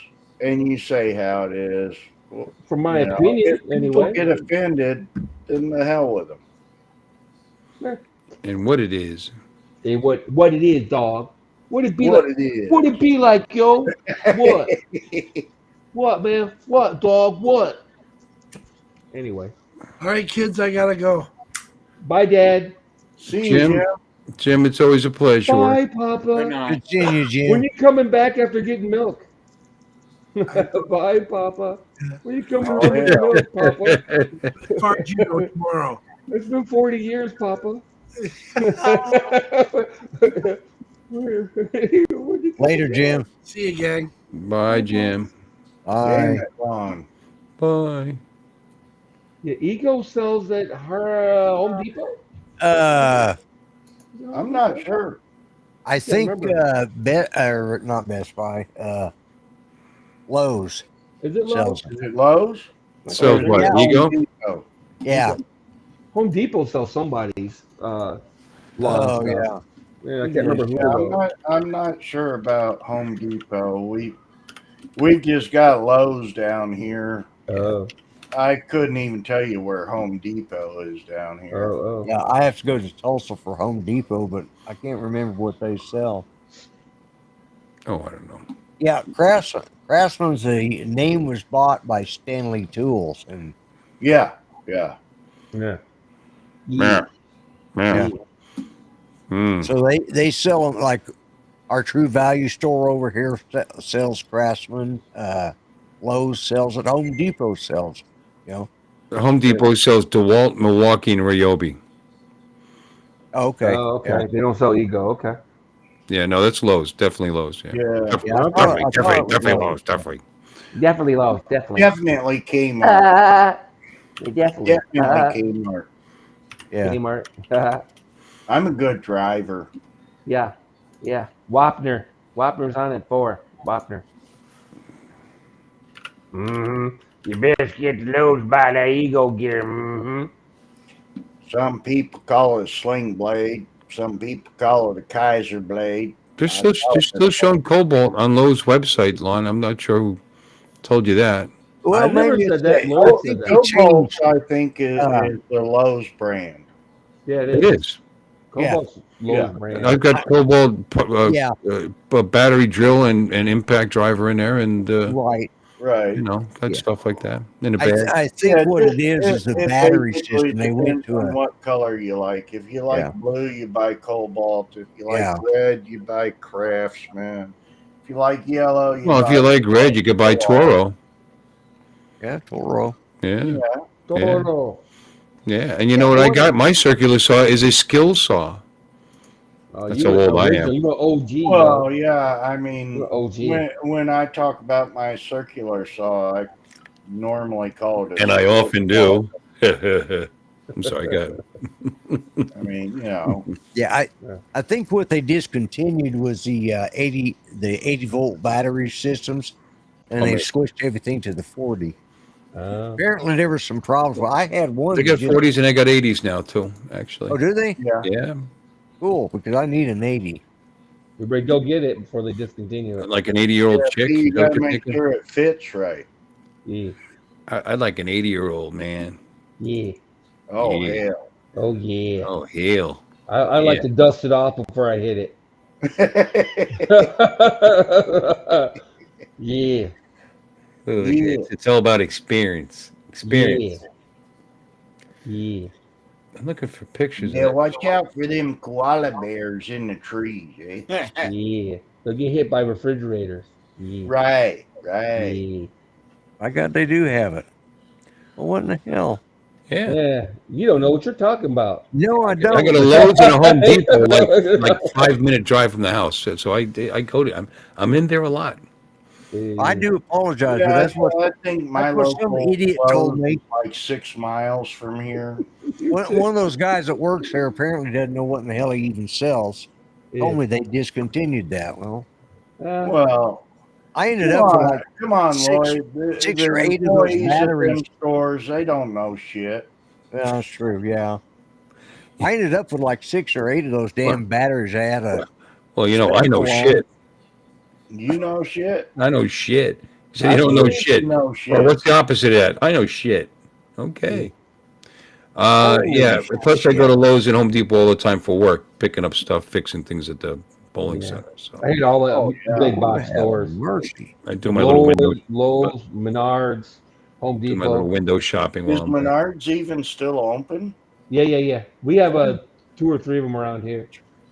and you say how it is. Well, From my opinion, if people anyway. get offended, then the hell with them. And what it is. Hey, what it is, dog? What it be What like? it is. What it be like, yo? What? What, man? What, dog? What? Anyway, All right, kids, I gotta go. bye, Dad. See you, Jim, Jim. Jim, it's always a pleasure. Bye, Good Papa. night. Good seeing you, When Jim. you coming back after getting milk? Bye, Papa. When you coming Oh, home with the hell. milk, Papa? As far as you know, tomorrow. It's been 40 years, Papa. Later, Jim. See you, gang. Bye, Jim. Damn Bye. it, Lon. Bye. Yeah, Ego sells at her Home Depot. I'm not sure. I think remember. or not Best Buy. Lowe's Is it sells Lowe's? it. Is it Lowe's? So what? Yeah. Ego? Oh, Yeah. Home Depot sells somebody's lawn Oh stuff. yeah. Yeah, I can't remember who it was. I'm not sure about Home Depot. We just got Lowe's down here. Oh, I couldn't even tell you where Home Depot is down here. oh. Yeah. I have to go to Tulsa for Home Depot, but I can't remember what they sell. Oh, I don't know. Yeah, Craftsman's the name was bought by Stanley Tools, and Yeah. Yeah. Yeah. yeah. Yeah. Mm. So they sell them like our True Value store over here sells Craftsman. Lowe's sells it. Home Depot sells. Home Depot sells DeWalt, Milwaukee, and Ryobi. Okay. Oh, okay. They don't sell Ego. Okay. Yeah, no, that's Lowe's. Definitely Lowe's. Yeah. Yeah. Yeah, I thought it was Definitely Lowe's. Lowe's. Definitely. Definitely Lowe's. Definitely. Definitely Kmart. Definitely. Definitely Kmart. Yeah. Kmart. I'm a good driver. Yeah. Wapner. Wapner's on at 4. Wapner. You best get the Lowe's by the Ego gear. Some people call it a sling blade. Some people call it a Kaiser blade. They're still showing Cobalt on Lowe's website, Lon. I'm not sure who told you that. Well, I never maybe said it's that. I Lord said think that. they Cobalt, changed. I think, is the Lowe's brand. Yeah, It is. Cobalt's Lowe's Yeah. brand. I've got Cobalt Yeah. battery drill and impact driver in there, and Right. Right. got Yeah. stuff like that in a bag. I think what it is the battery basically system. They went depends to on a what color you like. If you like Yeah. blue, you buy Cobalt. If you like Yeah. red, you buy Craftsman. If you like yellow, you Well, if buy you like red, you could buy Toro. Toro. Yeah. Yeah. Toro. Yeah, and you know what I got? My circular saw is a skill saw. That's You how old I original, am. you OG, Well, bro. yeah, I You're mean, OG. when I talk about my circular saw, I normally call it a And I skill often saw. do. I'm sorry, go ahead. I mean, you know, Yeah, I think what they discontinued was the 80-volt battery systems, and Oh, they've man. switched everything to the 40. Uh, Apparently, there were some problems. Well, I had one They that got just. 40s and they got 80s now, too, actually. Oh, do they? yeah. Yeah, Cool, because I need an 80. we better go get it before they discontinue it. like an 80-year-old chick. You Is that what got to you're make thinking? sure it fits right. Yeah. I'd like an 80-year-old man. Yeah. Oh, Yeah. hell. Oh yeah. Oh, hell. I like Yeah. to dust it off before I hit it. Yeah. Oh, Yeah. it's all about experience. Experience. Yeah. I'm looking for pictures Yeah, of that. watch out for them koala bears in the trees, eh? Yeah. They'll get hit by refrigerators. Yeah. Right, right. Yeah. My God, they do have it. Well, what in the hell? Yeah. Yeah. You don't know what you're talking about. No, I I don't. got a Lowe's and a Home Depot like 5-minute drive from the house. So I go to I'm in there a lot. I do apologize, but Yeah, that's what I think my that's what some local idiot told Lowe's me. is like 6 miles from here. One of those guys that works there apparently doesn't know what in the hell he even sells. Told me they discontinued that. Well, Well, I ended up with like come on, six Lloyd. The, 6 the or 8 of those employees at batteries. them stores, they don't know shit. Yeah, that's true. Yeah, I ended up with like 6 or 8 of those damn batteries. I had a. Well, you know, I know shit. You know shit. I know shit. So you That's don't know good. shit. You know Or shit. what's the opposite of that? I know shit. Okay. Holy Yeah. Plus, I go shit. to Lowe's and Home Depot all the time for work, picking up stuff, fixing things at the bowling Yeah. center. So I hate all the Oh, yeah. big box stores. Mercy. I do my little window, Lowe's, Menards, Home do my little Depot. window shopping Is while I'm there. Menards even still open? Yeah. We have 2 or 3 of them around here.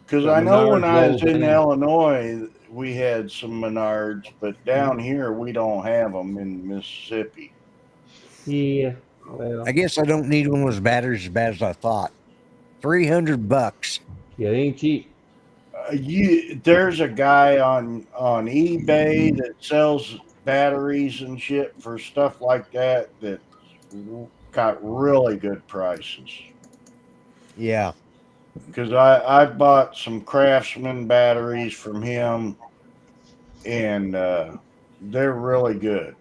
Because But I know when Menards, I was Lowe's, in and- Illinois, we had some Menards, but down here we don't have them in Mississippi. Yeah. Well, I guess I don't need one of those batteries as bad as I thought. $300. yeah, they ain't cheap. There's a guy on eBay that sells batteries and shit for stuff like that that got really good prices. Yeah. Because I bought some Craftsman batteries from him, and they're really good.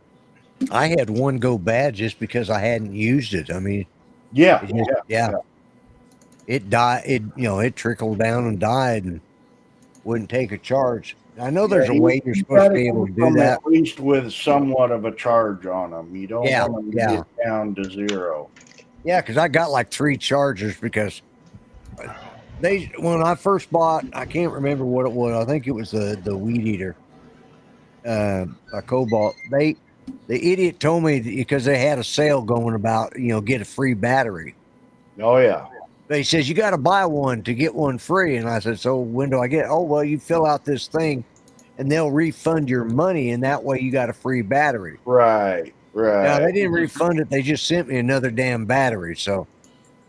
I had one go bad just because I hadn't used it. I mean, Yeah, it just, yeah. It died. It trickled down and died and wouldn't take a charge. I know there's a way you're supposed to be able to do that. At least with somewhat of a charge on them. You don't Yeah, want them to yeah. get down to zero. Yeah, because I got like 3 chargers because when I first bought, I can't remember what it was. I think it was the Weed Eater, a Cobalt. The idiot told me that because they had a sale going about, get a free battery. Oh yeah. But he says you got to buy one to get one free, and I said, so when do I get? Oh well, you fill out this thing, and they'll refund your money, and that way you got a free battery. Right. Now they didn't refund it; they just sent me another damn battery. So,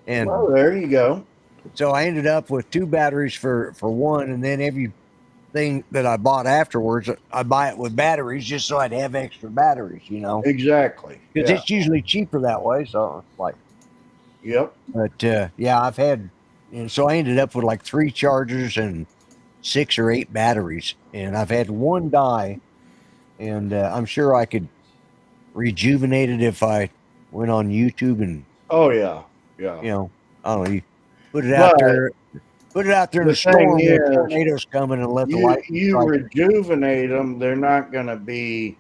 and well, there you go. so I ended up with 2 batteries for one, and then everything that I bought afterwards, I buy it with batteries just so I'd have extra batteries. Exactly. Because Yeah. it's usually cheaper that way. So it's like. Yep. But yeah, I've had, so I ended up with like 3 chargers and 6 or 8 batteries, and I've had one die, and I'm sure I could rejuvenate it if I went on YouTube and Oh yeah. Yeah. I don't know, you put it out there, in the storm thing when is, a tornado's coming and let the light. You strike. rejuvenate them, they're not going to be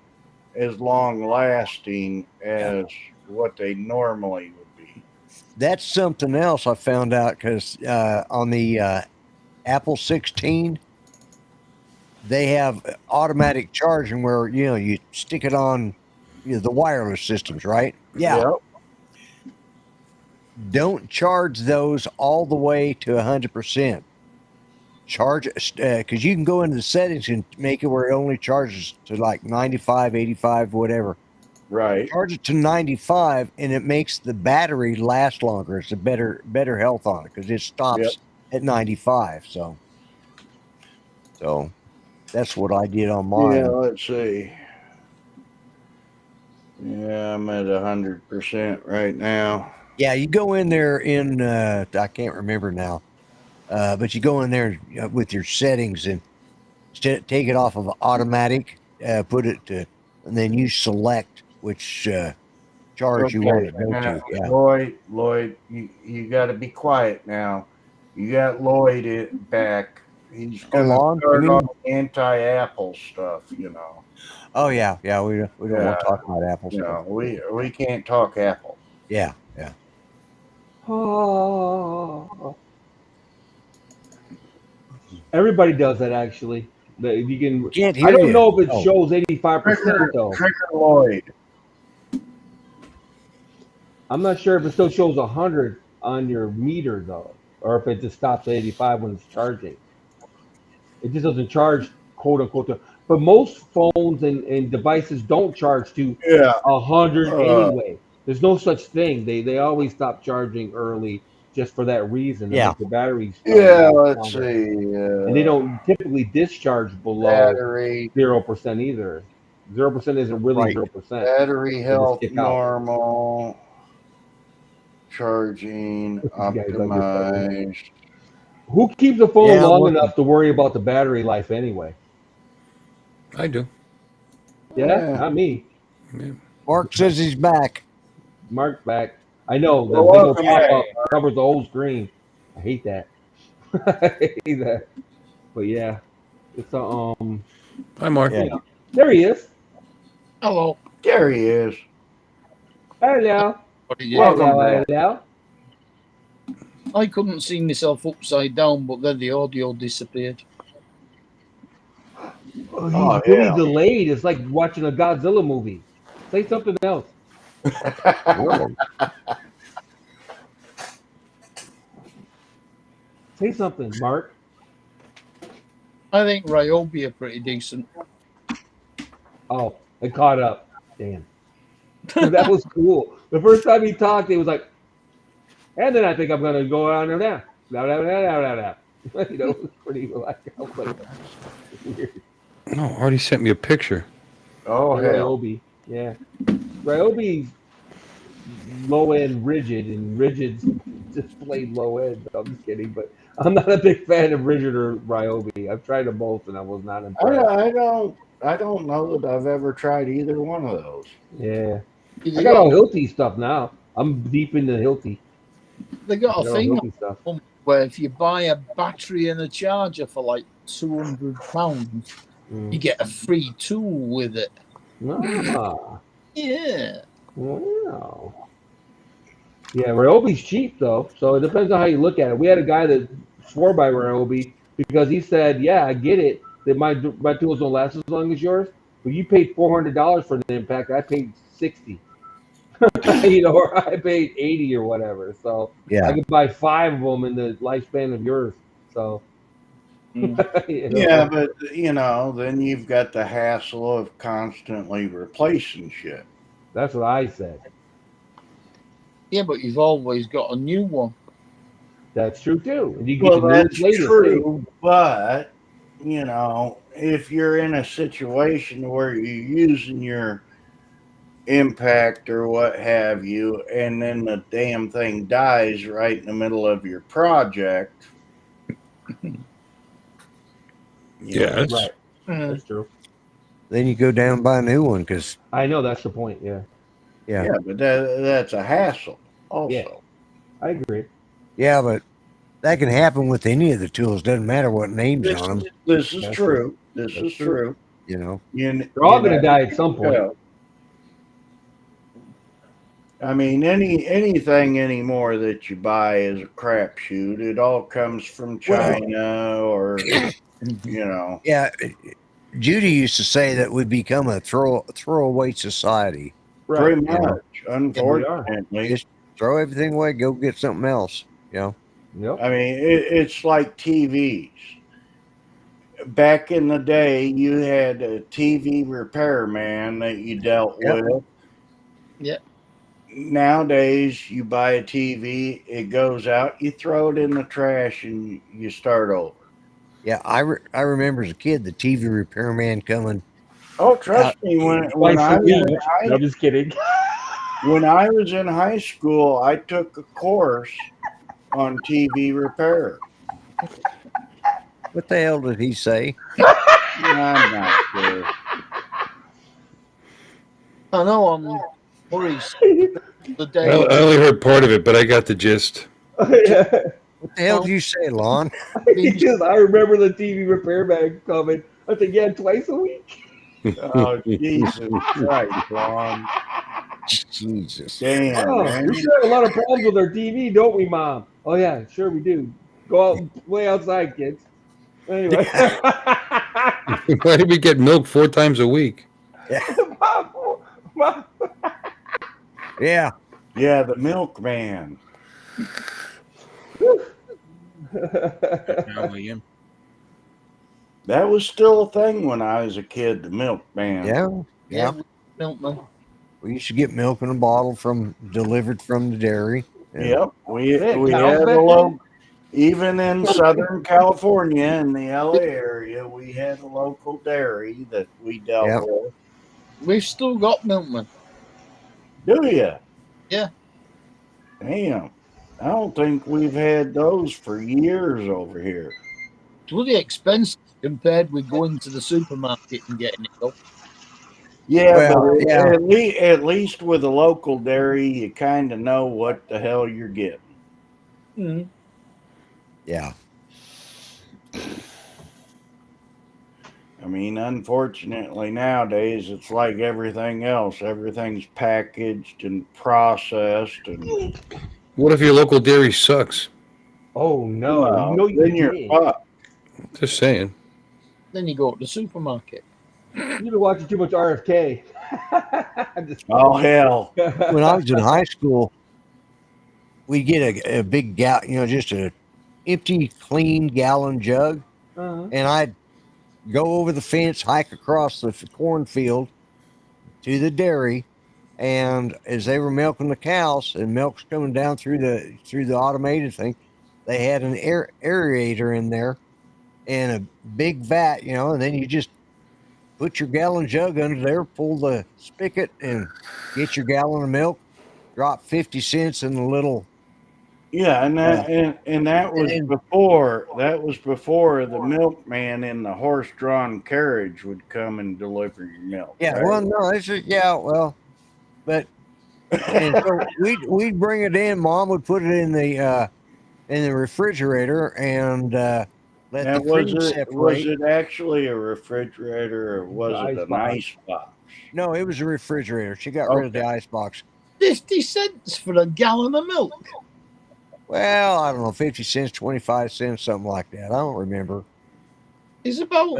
as long lasting as what they normally would be. That's something else I found out because on the Apple 16, they have automatic charging where you stick it on the wireless systems, right? Yeah. Yep. Don't charge those all the way to 100%. Charge because you can go into the settings and make it where it only charges to like 95, 85, whatever. Right. Charge it to 95, and it makes the battery last longer. It's a better health on it because it stops at 95. So that's what I did on mine. Yeah, let's see. Yeah, I'm at 100% right now. Yeah, you go in there in I can't remember now, but you go in there with your settings and take it off of automatic, put it to, and then you select which charge you want to go to. Yeah. Lloyd, you got to be quiet now. You got Lloyd back. He's going to start on anti-Apple stuff, you know. Oh yeah, we don't want to talk about Apple stuff. We can't talk Apple. Yeah. Oh. Everybody does that actually. You can. Can't hear I don't you. know if it shows 85% though. Trigger Lloyd. I'm not sure if it still shows 100 on your meter though, or if it just stops at 85 when it's charging. It just doesn't charge, quote unquote. But most phones and devices don't charge to 100 anyway. There's no such thing. They always stop charging early just for that reason. To make the batteries. Let's see. And they don't typically discharge below 0% either. 0% isn't really 0%. Battery health normal. Charging optimized. Who keeps a phone long enough to worry about the battery life anyway? I do. Yeah, not me. Yeah. Mark says he's back. Mark's back. I know the big old pop-up covers the whole screen. I hate that. I hate that. But yeah, it's a Hi, Mark. Yeah. There he is. Hello. There he is. Hello. Hello. I couldn't see myself upside down, but then the audio disappeared. Oh, he's really delayed. It's like watching a Godzilla movie. Say something else. Say something, Mark. I think Ryobi are pretty decent. Oh, I caught up. Damn. That was cool. The first time he talked, he was like, and then I think I'm going to go on there now. You know, it was pretty like, I was like, weird. No, Artie sent me a picture. Oh, Ryobi. Yeah. Ryobi's low end rigid, and rigid's displayed low end. I'm just kidding, but I'm not a big fan of rigid or Ryobi. I've tried them both, and I was not impressed. I don't know that I've ever tried either one of those. Yeah. I got all Hilti stuff now. I'm deep into Hilti. They got a thing where if you buy a battery and a charger for like £200, you get a free tool with it. Ah. Yeah. Wow. Yeah, Ryobi's cheap though, so it depends on how you look at it. We had a guy that swore by Ryobi because he said, "Yeah, I get it that my tools don't last as long as yours, but you paid $400 for the impact. I paid $60, you know, or I paid $80 or whatever. So I could buy 5 of them in the lifespan of yours. So you know. Yeah, but you know, then you've got the hassle of constantly replacing shit. That's what I said. Yeah, but you've always got a new one. That's true too. And you Well, that's later, true, too. but you know, if you're in a situation where you're using your impact or what have you, and then the damn thing dies right in the middle of your project. Yes. Right. That's true. Then you go down and buy a new one because I know that's the point. Yeah. Yeah, but that's a hassle also. Yeah, I agree. Yeah, but that can happen with any of the tools. Doesn't matter what name's on them. This is true. This is true. You know, they're all going to die at some point. Yeah. I mean, anything anymore that you buy is a crapshoot. It all comes from China or, you know. Yeah, Judy used to say that we'd become a throwaway society. Right. Pretty much, unfortunately. Just throw everything away, go get something else. You know. Yep. I mean, it's like TVs. Back in the day, you had a TV repairman that you dealt with, Yeah. Nowadays, you buy a TV, it goes out, you throw it in the trash, and you start over. Yeah, I remember as a kid the TV repairman coming Oh, trust out. me, when Twice I a was week. in No, I'm just kidding. when I was in high school, I took a course on TV repair. What the hell did he say? I'm not sure. I know on Murray's the day. I only heard part of it, but I got the gist. Yeah. What the hell did you say, Lon? Because I remember the TV repairman coming. I think, yeah, twice a week. Oh, Jesus Christ, Ron. Jesus. Damn, Oh, man. we sure have a lot of problems with our TV, don't we, Mom? Oh, yeah, sure we do. Go out and play outside, kids. Anyway. Why did we get milk 4 times a week? Mom. Yeah. Yeah, the milkman. How are you? That was still a thing when I was a kid, the milkman. Yeah. Milkman. We used to get milk in a bottle delivered from the dairy. Yep. We Yeah, had cows a back local, even in Southern California in the LA area, we had a local dairy that we dealt Yep. with. We've still got milkman. Do you? Yeah. Damn. I don't think we've had those for years over here. It's really expensive compared with going to the supermarket and getting it up. Yeah, Well, but yeah. at least with a local dairy, you kind of know what the hell you're getting. Mm. Yeah. I mean, unfortunately, nowadays it's like everything else. Everything's packaged and processed, and What if your local dairy sucks? Oh, no. well, You know you then you're did. fucked. Just saying. Then you go to the supermarket. You've been watching too much RFK. I'm just Oh hell! When I was in high school, we'd get a big just a empty, clean gallon jug, Uh-huh. and I'd go over the fence, hike across the cornfield to the dairy, and as they were milking the cows and milk's coming down through the automated thing, they had an aerator in there and a big vat, and then you just put your gallon jug under there, pull the spigot, and get your gallon of milk. Drop 50 cents in the little. Yeah, and that was before the milkman in the horse-drawn carriage would come and deliver your milk. Yeah, right? well, no, it's just, but and so we'd bring it in. Mom would put it in the refrigerator and let the cream separate. Was it actually a refrigerator or was it an ice box? No, it was a refrigerator. She got rid of the ice box. 50 cents for a gallon of milk. Well, I don't know, 50 cents, 25 cents, something like that. I don't remember. It's about.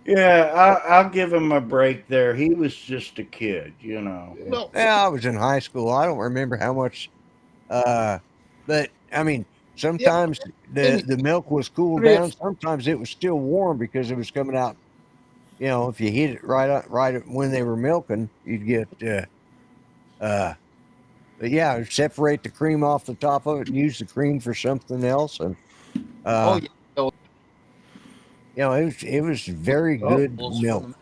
Yeah, I'll give him a break there. He was just a kid, Well, I was in high school. I don't remember how much. But I mean, sometimes the milk was cooled down. Sometimes it was still warm because it was coming out. If you hit it right when they were milking, you'd get. But yeah, separate the cream off the top of it and use the cream for something else. And it was very good milk.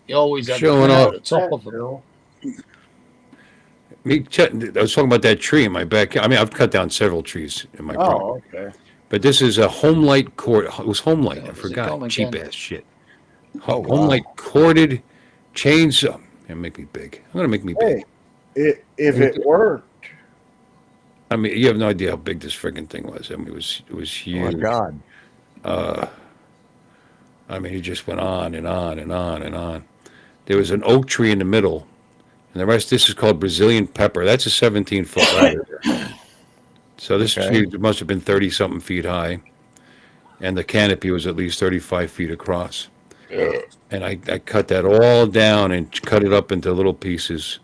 You always had Showing the off. at the top of it. I was talking about that tree in my backyard. I mean, I've cut down several trees in my property. Oh, okay. But this is a home light cord. It was home light. I was it forgot. called Cheap again? ass shit. Oh, Home wow. light corded chainsaw. It'll make me big. I'm gonna make me big. Hey, if it worked. I mean, you have no idea how big this friggin' thing was. I mean, it was Oh huge. my God. I mean, it just went on and on and on and on. There was an oak tree in the middle, and the rest. This is called Brazilian pepper. That's a 17-foot ladder. So this Okay. tree must have been 30-something feet high, and the canopy was at least 35 feet across. And I cut that all down and cut it up into little pieces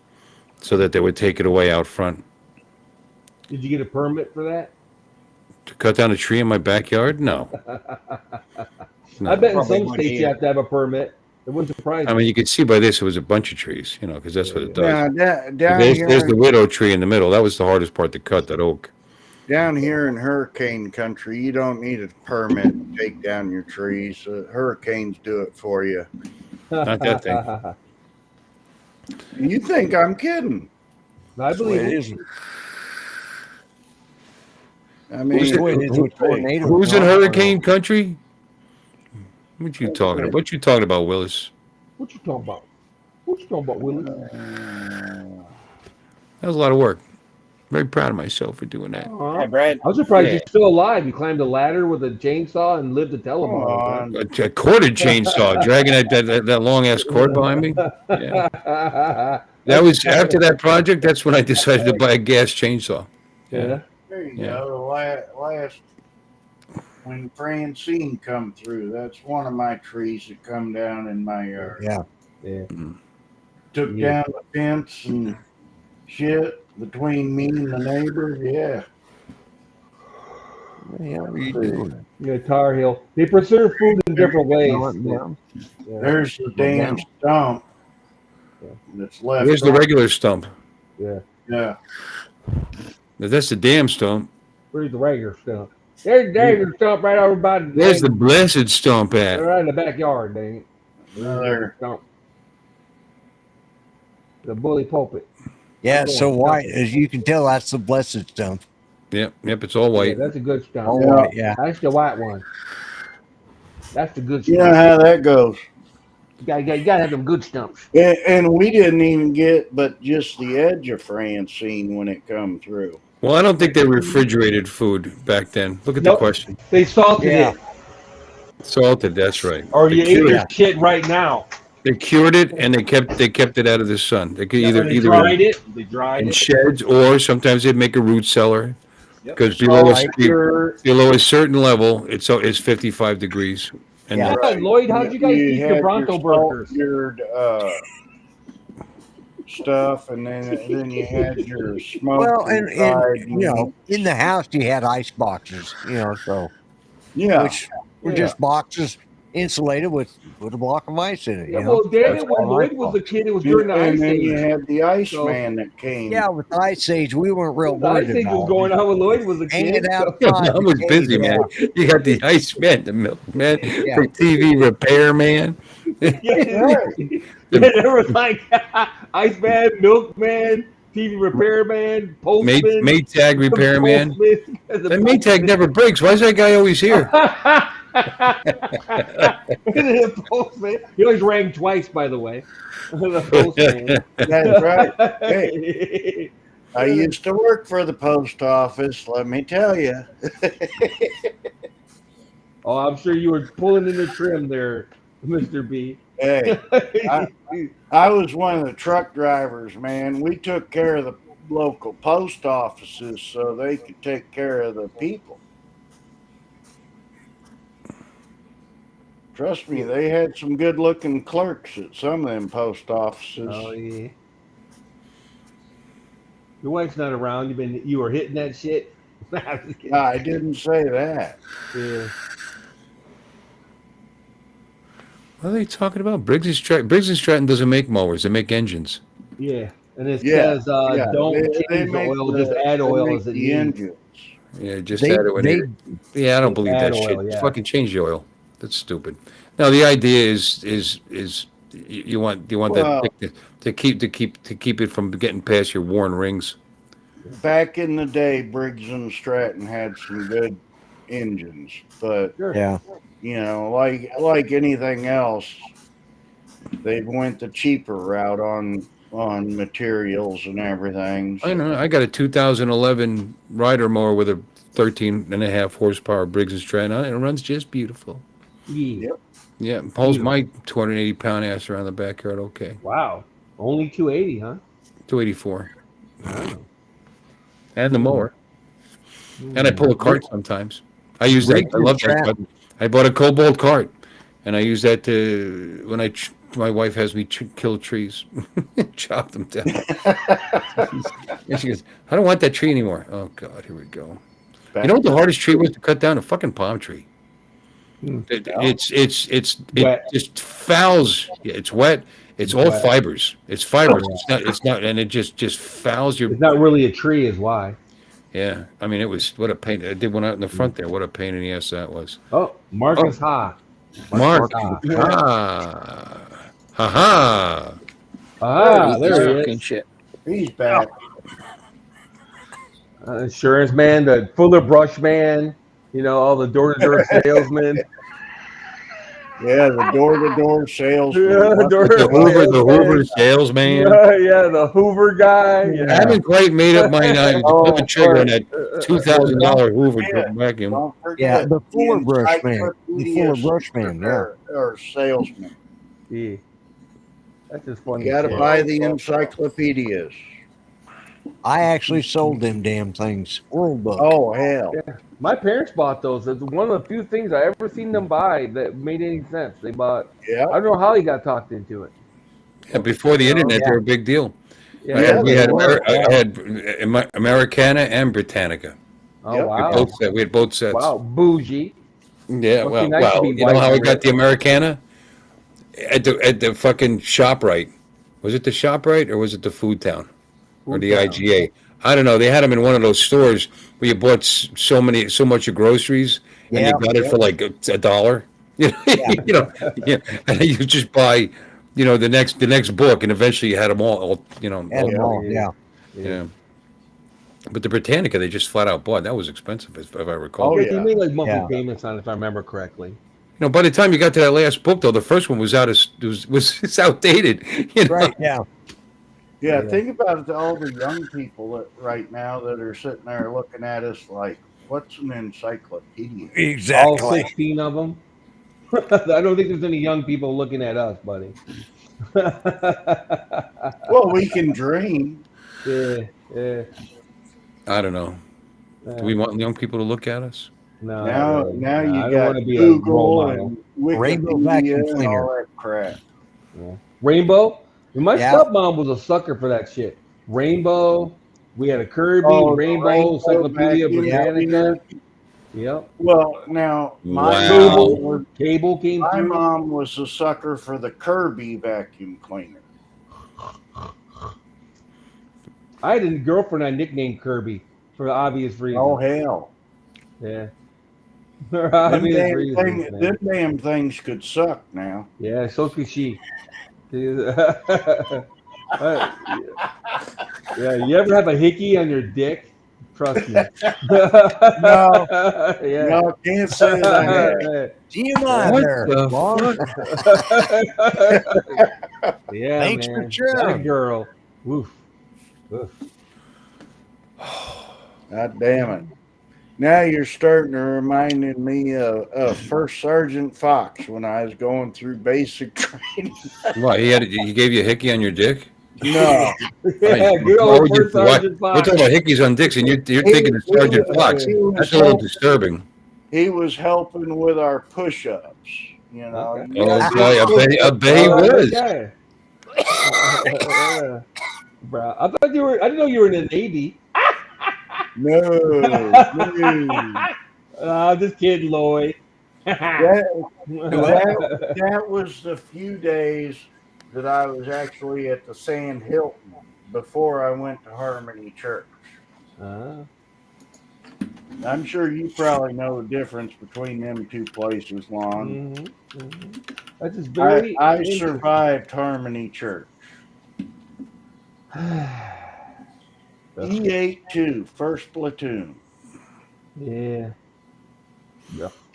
so that they would take it away out front. Did you get a permit for that? To cut down a tree in my backyard? No. I bet in Probably some would states be. you have to have a permit. It wouldn't surprise I me. mean, you could see by this it was a bunch of trees, because that's what it does. Now, down There's here, the widow tree in the middle. That was the hardest part to cut, that oak. down here in hurricane country, you don't need a permit to take down your trees. Hurricanes do it for you. Not that thing. You think I'm kidding? I believe it it. is. I mean, That's the way it is with tornadoes. Who's in hurricane country? What you talking about? What you talking about, Willis? What you talking about? What you talking about, Willie? That was a lot of work. Very proud of myself for doing that. Hey, Brad. I was surprised Yeah. you're still alive. You climbed a ladder with a chainsaw and lived to tell about on. A corded chainsaw, dragging that long ass cord behind me. Yeah. it. That was after that project. That's when I decided to buy a gas chainsaw. Yeah. There you Yeah. go. Last when Francine come through, that's one of my trees that come down in my yard. Yeah. Yeah. Took Yeah. down the fence and shit between me and the neighbor. Yeah. What the hell are you doing? Yeah, Tar Heel. They preserve food in different ways. Yeah. Yeah. There's the damn stump that's left. Where's the regular stump? Yeah. Yeah. That's the damn stump. Where's the regular stump? There's the regular stump right over by the. Where's the blessed stump at? Right in the backyard, dang it. There. Stump. The bully pulpit. Yeah, so white, as you can tell, that's the blessed stump. Yep, it's all Yeah, white. that's a good stump. All Yeah. white, yeah. That's the white one. That's the good You stump. know how that goes. You gotta have them good stumps. And we didn't even get but just the edge of Francine when it come through. Well, I don't think they refrigerated food back then. Look at the Nope. question. They salted Yeah. it. Salted, that's right. Or They you ate cured your it. shit right now. They cured it and they kept it out of the sun. They could either They dried it. They dried in it. sheds, or sometimes they'd make a root cellar Yep. because Salt, below a certain level, it's 55 degrees. And Yeah. Yeah, Lloyd, how'd you guys keep your Bronco burgers? Your stuff, and then you had your smoke. Well, and inside, you know, in the house you had ice boxes, so yeah. which were Yeah. just boxes insulated with a block of ice in it. Yeah, You know? well, damn That's it, when all I Lloyd was thought. a kid, it was during the and Ice then you Age. had the So- Iceman that came. Yeah, with the ice age, we weren't real The worried Ice Age about was going it. on when Lloyd was a Hanging kid. out. Yeah, Mom was busy, man. You got the Iceman, the milkman, the TV repairman. Yeah, there was like Iceman, Milkman, TV repairman, postman. Maytag repairman. postman. That Maytag never breaks. Why is that guy always here? The postman. He always rang twice, by the way. The postman. That's right. Hey, I used to work for the post office. Let me tell you. Oh, I'm sure you were pulling in the trim there, Mr. B. Hey, I was one of the truck drivers, man. We took care of the local post offices so they could take care of the people. Trust me, they had some good-looking clerks at some of them post offices. Oh yeah. Your wife's not around. You were hitting that shit. I didn't say that. Yeah. What are they talking about? Briggs and Stratton doesn't make mowers; they make engines. Yeah. And it Yeah, says yeah. don't They change the make oil, the- just add they oil make as it the needs. engines. Yeah, just They- add it when they- it. Yeah, I don't believe add that shit. oil, yeah. Fucking change the oil. That's stupid. Now the idea is you want Well- that thickness to keep it from getting past your worn rings. Back in the day, Briggs and Stratton had some good engines, but Yeah. you know, like anything else, they went the cheaper route on materials and everything. I know. I got a 2011 rider mower with a 13.5 horsepower Briggs and Stratton on it. It runs just beautiful. Yeah. Yep. Yeah, pulls my 280-pound ass around the backyard. Okay, Wow. Only 280, huh? 284, Wow. and the mower. And I pull a cart sometimes. I use that. Briggs I and love that. Stratton. Cart. I bought a cobalt cart, and I use that to when my wife has me kill trees, chop them down. And she goes, "I don't want that tree anymore." Oh God, here we go. You know what the hardest tree was to cut down? A fucking palm tree. It Wet. just fouls. Yeah, it's wet. It's all Wet. fibers. It's fibers. It's not, and it just fouls your. It's not really a tree, is why. Yeah, I mean, it was what a pain. I did one out in the front there. What a pain in the ass that was. Oh, Marcus Ha. Mark, Ha. ha, ha, ha. Ah, there he fucking is. shit. He's back. Insurance man, the Fuller Brush man, all the door-to-door salesmen. Yeah, the door-to-door salesman. Yeah, The Hoover salesman. Yeah, the Hoover guy. I Yeah. haven't quite made up my mind to pull the trigger on that $2,000 Hoover vacuum. Don't forget Yeah, the Fuller Brush man. The encyclopedia Fuller Brush man, yeah. or salesman. Yeah. That's just funny. You got to shit. buy the encyclopedias. I actually sold them damn things. World Book. Oh hell! Yeah. My parents bought those. It's one of the few things I ever seen them buy that made any sense. They bought. Yeah. I don't know how he got talked into it. Yeah, before the internet, they were a big deal. Yeah. I had Yeah. Americana and Britannica. Oh Yep. wow. We had both sets. Wow, bougie. Yeah, Must be nice to be you know white how we and got red. the Americana? At the fucking ShopRite. Was it the ShopRite or was it the Food Town? Or the Food Town. IGA? I don't know. They had them in one of those stores where you bought so much of groceries and Yeah. you got it for like $1. Yeah. And you just buy, the next book, and eventually you had them all. Yeah. Yeah. But the Britannica, they just flat out bought. That was expensive, if I recall. Oh, Yeah, he made like monthly Yeah. payments on it, if I remember correctly. By the time you got to that last book, though, the first one was it's outdated. Right, yeah. Yeah, think about all the young people right now that are sitting there looking at us like, "What's an encyclopedia?" All 16 of them. I don't think there's any young people looking at us, buddy. Well, we can dream. Yeah. I don't know. Do we want young people to look at us? No. Now I you don't got want to be a role Google model. and Rainbow Wikipedia vacuum and cleaner. all that crap. Yeah. Rainbow. My Yeah. stepmom was a sucker for that shit. Rainbow. We had a Kirby, Oh, the Rainbow, Rainbow Encyclopedia vacuum Britannica. cleaner. Yep. Well, now my Wow. Cable came my through. mom was a sucker for the Kirby vacuum cleaner. I had a girlfriend I nicknamed Kirby for obvious reasons. Oh hell! Yeah. For Them obvious damn, reasons, man. them damn things could suck now. Yeah, so could she. Yeah, you ever have a hickey on your dick? Trust me. No, Yeah. no, can't say that I have. Gee, my there. Mom. Yeah, Thanks for man. sharing. That girl. Woof. Woof. God damn it! Now you're starting to reminding me of First Sergeant Fox when I was going through basic training. What, he gave you a hickey on your dick? No, Yeah, good Why old would you- First Sergeant We're Fox. talking about hickeys on dicks, and you're thinking of Sergeant Fox. That's a little disturbing. he was helping with our push-ups. You know. Okay. You Oh, gotta boy, I bet he was. Okay. Bro, I didn't know you were in the Navy. No, Just kidding, Lloyd. that was the few days that I was actually at the Sand Hilton before I went to Harmony Church. I'm sure you probably know the difference between them two places, Lon. That's just very. I interesting. survived Harmony Church. E82, first platoon. Yeah.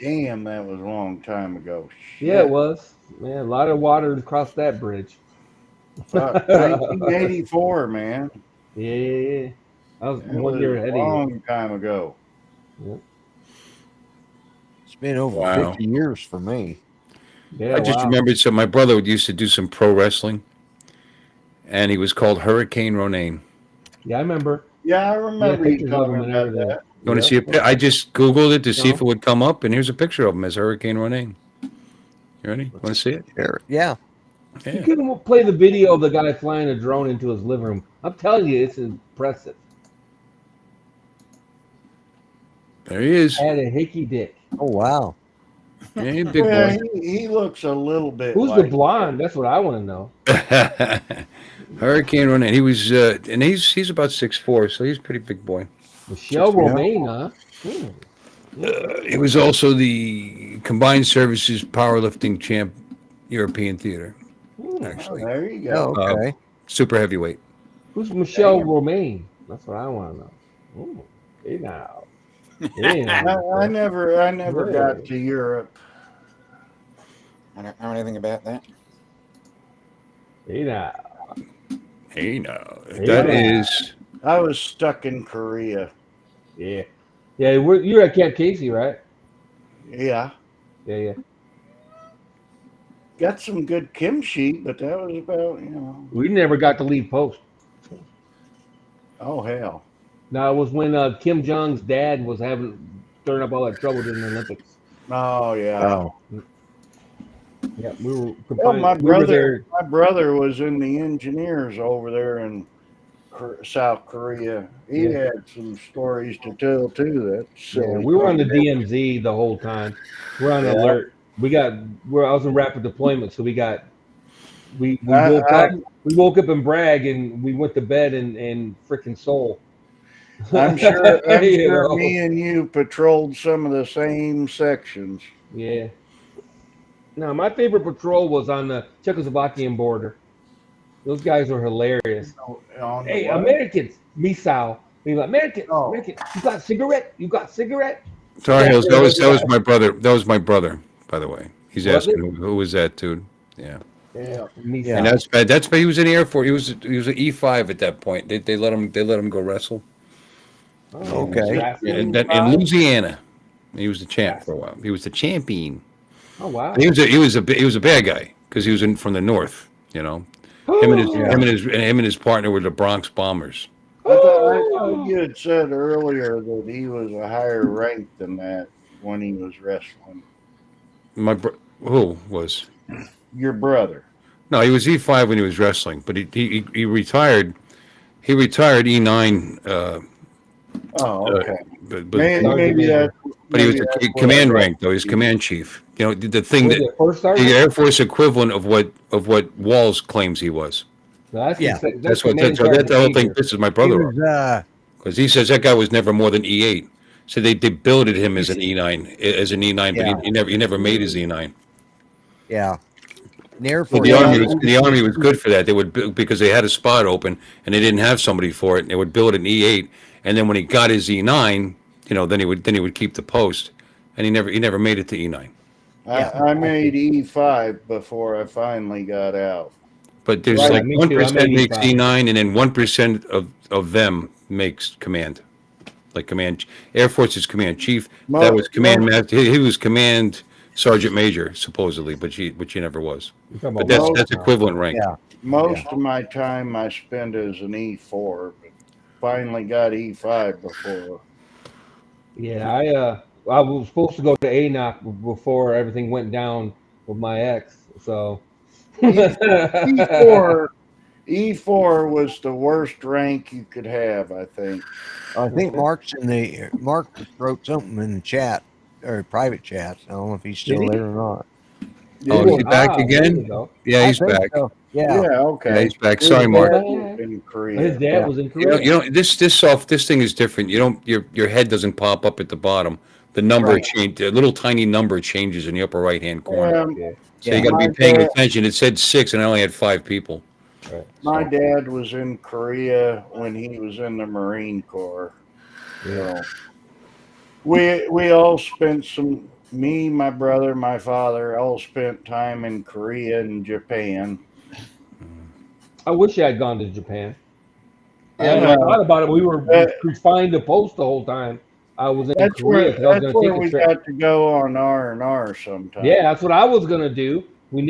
Damn, that was a long time ago. Yeah, it was. Man, a lot of water across that bridge. Fuck, 1984, man. Yeah. I was That 1 year was ahead a of long time ago. you. It's been over Wow. 50 years for me. Yeah, I just remembered. So my brother used to do some pro wrestling, and he was called Hurricane Ronan. Yeah, I remember. Yeah, I remember you pictures of talking him and about everything. that. You want to see a I just Googled it to see if it would come up, and here's a picture of him as Hurricane Ronan. You ready? Want to see it? Yeah. You Yeah. can play the video of the guy flying a drone into his living room. I'm telling you, it's impressive. There he is. Had a hickey dick. Oh, wow. Yeah, he's a big Yeah, boy. he looks a little bit Who's the like blonde? That's what I want to know. Hurricane Ronan. He was, and he's about 6'4", so he's a pretty big boy. Michelle 6'4". Romaine, huh? He was also the Combined Services Powerlifting Champ European Theater, Oh, actually. there you go. Oh, okay. Super heavyweight. Who's Michelle Romaine? That's what I want to know. Ooh, hey now. Hey now. I never Hey. got to Europe. I don't know anything about that. Hey now. Hey, now. Hey, That now. is... I was stuck in Korea. Yeah. Yeah, you're at Camp Casey, right? Yeah. Yeah. Got some good kimchi, but that was about, you know. We never got to leave post. Oh, hell. No, it was when Kim Jong's dad was stirring up all that trouble during the Olympics. Oh, yeah. Oh, Yeah, we were Well, confined. We were there. my brother was in the engineers over there in South Korea. He Yeah. had some stories to tell, too. That's Yeah, silly. we were on the DMZ the whole time. We're on Yeah. alert. I was in rapid deployment, so we I- woke up. We woke up in Bragg and we went to bed in freaking Seoul. I'm sure, You know? me and you patrolled some of the same sections. Yeah. No, my favorite patrol was on the Czechoslovakian border. Those guys were hilarious. On the Hey, what? Americans, Misao. We like American, Oh. American. You got cigarette? You got cigarette? Tar Heels. That was my brother. That was my brother, by the way. He's Was asking it? who was that dude. Yeah. Yeah, Misao. Yeah. And that's bad. That's bad. He was in the Air Force. He was an E5 at that point. They let him go wrestle. Oh, Okay. drafted. In Louisiana. He was the champ for a while. He was the champion. Oh wow. He was a bad guy because he was from the north. You know, him and his partner were the Bronx Bombers. I thought you had said earlier that he was a higher rank than that when he was wrestling. Who was? Your brother. No, he was E5 when he was wrestling, but he retired. He retired E9. Oh, okay. But Maybe that. But he was maybe a that's what command I rank though. He's command chief. You know the thing Was that it first sergeant? the Air Force equivalent of what Walls claims he was. No, that's Yeah. That's what command that's the whole sergeant thing. major. This is my he brother was, because he says that guy was never more than E8. So they billeted him as an E9 Yeah. but he never made his E9. yeah. In the Air Well, Force. the army was good for that. They would because they had a spot open and they didn't have somebody for it. And they would build an E8, and then when he got his E9, then he would keep the post, and he never made it to E9. I made E5 before I finally got out. But there's Right, like me too. 1% I'm makes 85. E9, and then 1% of them makes command. Like command, Air Force is command chief. That was command master. He was command sergeant major supposedly, but he never was. You're talking But about that's equivalent rank. Yeah. Most of my time I spent as an E4, but finally got E5 before. Yeah, I was supposed to go to ANOC before everything went down with my ex. So E4 was the worst rank you could have, I think. I think Mark wrote something in the chat or private chat. I don't know if he's still Did he? there or not. Oh, is he back there again? you go. Yeah, he's I think back. so. Yeah. Yeah, Yeah, okay. he's back. Sorry, Mark. In Korea. His dad was in You Korea. know, this thing is different. You don't your head doesn't pop up at the bottom. The number Right. change, the little tiny number changes in the upper right hand corner. Yeah. So you got to be My paying dad- attention. It said 6, and I only had 5 people. Right. My dad was in Korea when he was in the Marine Corps. Yeah. So we all spent me, my brother, my father, all spent time in Korea and Japan. I wish I had gone to Japan. Yeah, I thought about it. We were confined to post the whole time. I was in That's Korea where, 'cause I was that's going where to we take a trip. got to go on R&R sometime. Yeah, that's what I was going to do. We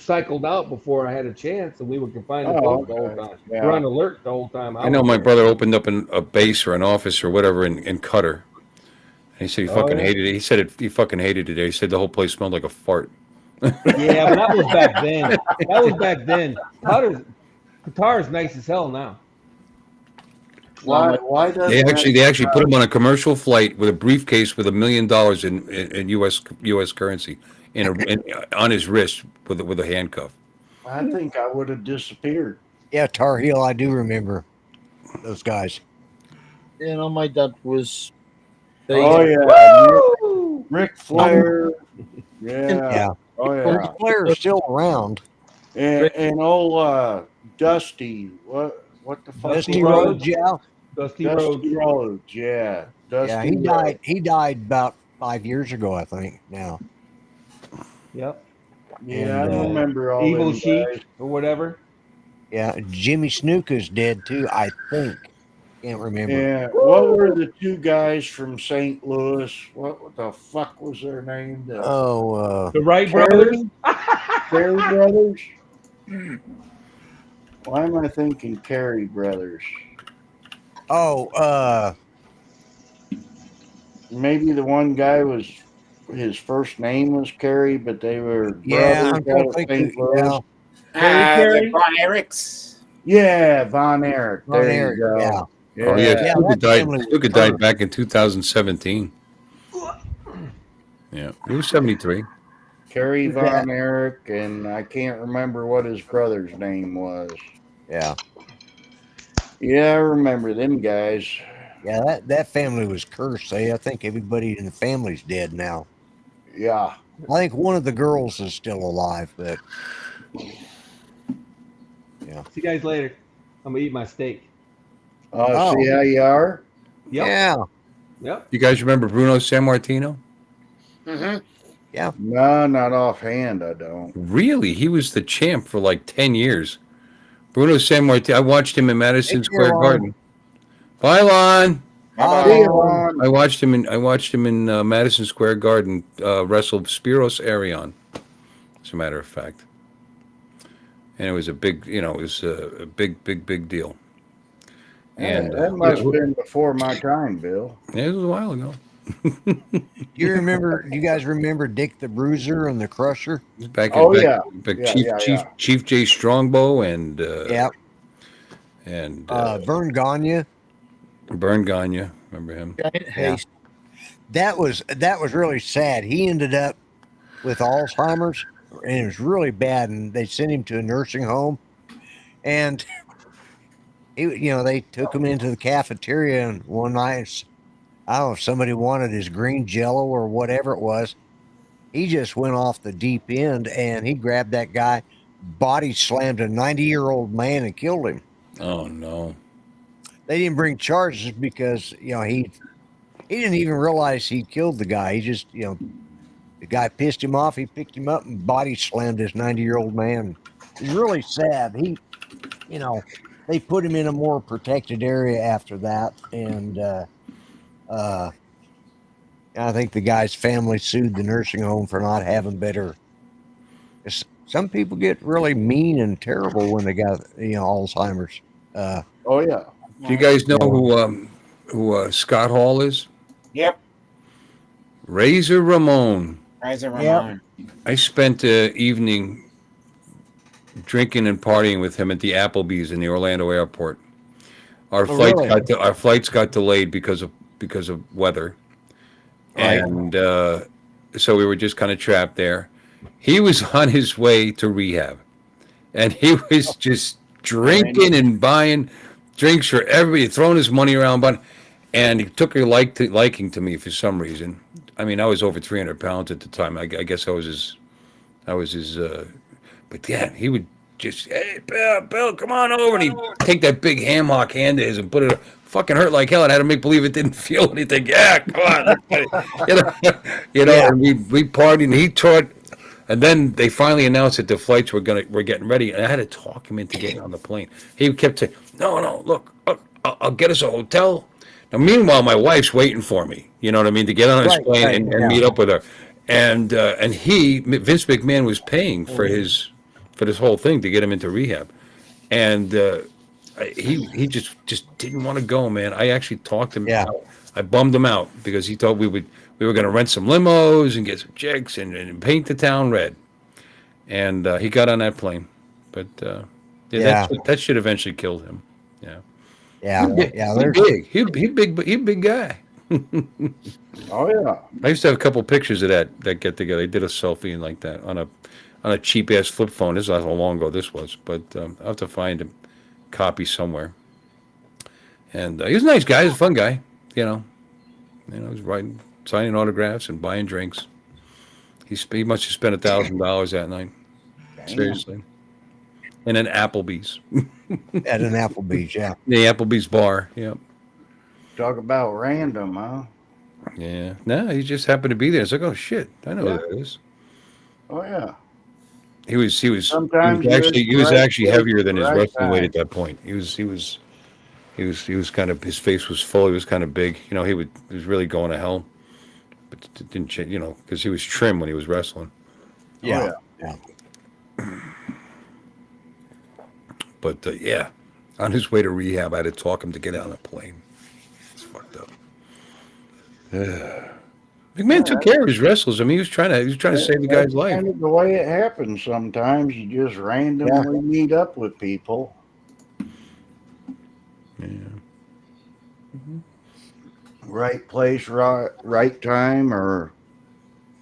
cycled out before I had a chance, and we were confined to Oh, post the okay. whole time. Yeah. We're on alert the whole time. I know was my there. brother opened up a base or an office or whatever in Qatar. And he said he fucking yeah? hated it. He said he fucking hated it there. He said the whole place smelled like a fart. Yeah, but that was back then. Qatar's nice as hell now. Why doesn't They actually put him on a commercial flight with a briefcase with $1 million in U.S. currency on his wrist with a handcuff. I think I would have disappeared. Yeah, Tar Heel. I do remember those guys. You know, my dad was. Oh yeah, Ric Flair. Yeah. Yeah. Oh Ric yeah. Flair's still around. And old Dusty. What the fuck? Dusty Dusty Rhodes. Rhodes, yeah. Dusty Rhodes. Dusty Rhodes. Yeah. Dusty Yeah, he Rhodes. died. He died about 5 years ago, I think. Now. Yep. Yeah, And, I remember all Evil them Sheik guys. or whatever. Yeah, Jimmy Snuka's dead too, I think. Can't remember. Yeah. What were the two guys from St. Louis? What the fuck was their name? The Wright Carey? brothers. Carey brothers? Why am I thinking Carey brothers? Maybe the one guy was his first name was Carey, but they were Yeah, I'm brothers trying out to of think. St. Louis. The Von Erichs. Yeah, Von Erich. Von There Erich, you go. yeah. Oh yeah, Yeah, Stuka that died. family was Stuka died cursed. back in 2017. Yeah, he was 73. Kerry Who's Von that? Erich, and I can't remember what his brother's name was. Yeah. Yeah, I remember them guys. Yeah, that family was cursed. I think everybody in the family's dead now. Yeah. I think one of the girls is still alive, but yeah. See you guys later. I'm gonna eat my steak. Oh. See how you are? Yep. Yeah. Yep. You guys remember Bruno Sammartino? Mm-hmm. Yeah. No, not offhand. I don't. Really, he was the champ for like 10 years. Bruno Sammartino. I watched him in Madison Take care, Square Lon. Garden. Bye, Lon. See you, Lon. I watched him in Madison Square Garden wrestle Spiros Arion, as a matter of fact. And it was a big, it was a big deal. And that must have been before my time, Bill. Yeah, it was a while ago. You guys remember Dick the Bruiser and the Crusher? Back Yeah. Chief J Strongbow and Yeah. and Vern Gagne. Vern Gagne, remember him? Giant haste. That was really sad. He ended up with Alzheimer's, and it was really bad. And they sent him to a nursing home, and they took him into the cafeteria. And one night, I don't know if somebody wanted his green Jello or whatever it was. He just went off the deep end, and he grabbed that guy, body slammed a 90-year-old man, and killed him. Oh no! They didn't bring charges because he didn't even realize he killed the guy. He just the guy pissed him off. He picked him up and body slammed this 90-year-old man. It's really sad. They put him in a more protected area after that, and I think the guy's family sued the nursing home for not having better. Some people get really mean and terrible when they got Alzheimer's. Oh yeah. Do you guys know who Scott Hall is? Yep. Razor Ramon. Razor Ramon. I spent an evening drinking and partying with him at the Applebee's in the Orlando airport. Our flights got delayed because of weather, Right. and so we were just kind of trapped there. He was on his way to rehab, and he was just drinking and buying drinks for everybody, throwing his money around, and he took a liking to me for some reason. I mean, I was over 300 pounds at the time. I guess I was his. But yeah, he would just, hey, Bill, come on over, and he'd take that big ham hock hand of his and put it. Fucking hurt like hell, and I had to make believe it didn't feel anything. Yeah, come on, And we partied, and he taught. And then they finally announced that the flights were getting ready, and I had to talk him into getting on the plane. He kept saying, "No, look, I'll get us a hotel." Now, meanwhile, my wife's waiting for me. You know what I mean, to get on his plane and meet up with her. And Vince McMahon was paying for this whole thing to get him into rehab, and he just didn't want to go, man. I actually talked him out. I bummed him out because he thought we were going to rent some limos and get some chicks and paint the town red. And he got on that plane, but that shit eventually killed him. Yeah. Yeah, yeah. He There's big. He a big guy. Oh yeah. I used to have a couple pictures of that get together. I did a selfie and like that on a cheap ass flip phone. This is how long ago this was, but I'll have to find a copy somewhere. And he was a nice guy. He was a fun guy. He was writing, signing autographs and buying drinks. He must have spent $1,000 that night. Damn. Seriously. And then Applebee's. at an Applebee's. Yeah. The Applebee's bar. Yep. Talk about random, huh? Yeah. No, he just happened to be there. It's like, oh shit, I know Yeah. who that is. Oh yeah. He Sometimes was actually you're at the right place heavier than at the his right wrestling weight time. at that point. He was kind of, his face was full. He was kind of big. He was really going to hell, but it didn't change. Because he was trim when he was wrestling. Yeah. yeah. But yeah, on his way to rehab, I had to talk him to get on a plane. It's fucked up. McMahon took care of his wrestlers. I mean, he was trying to save the guy's That's life. kind of the way it happens sometimes. You just randomly meet up with people. Yeah. Right place, right time, or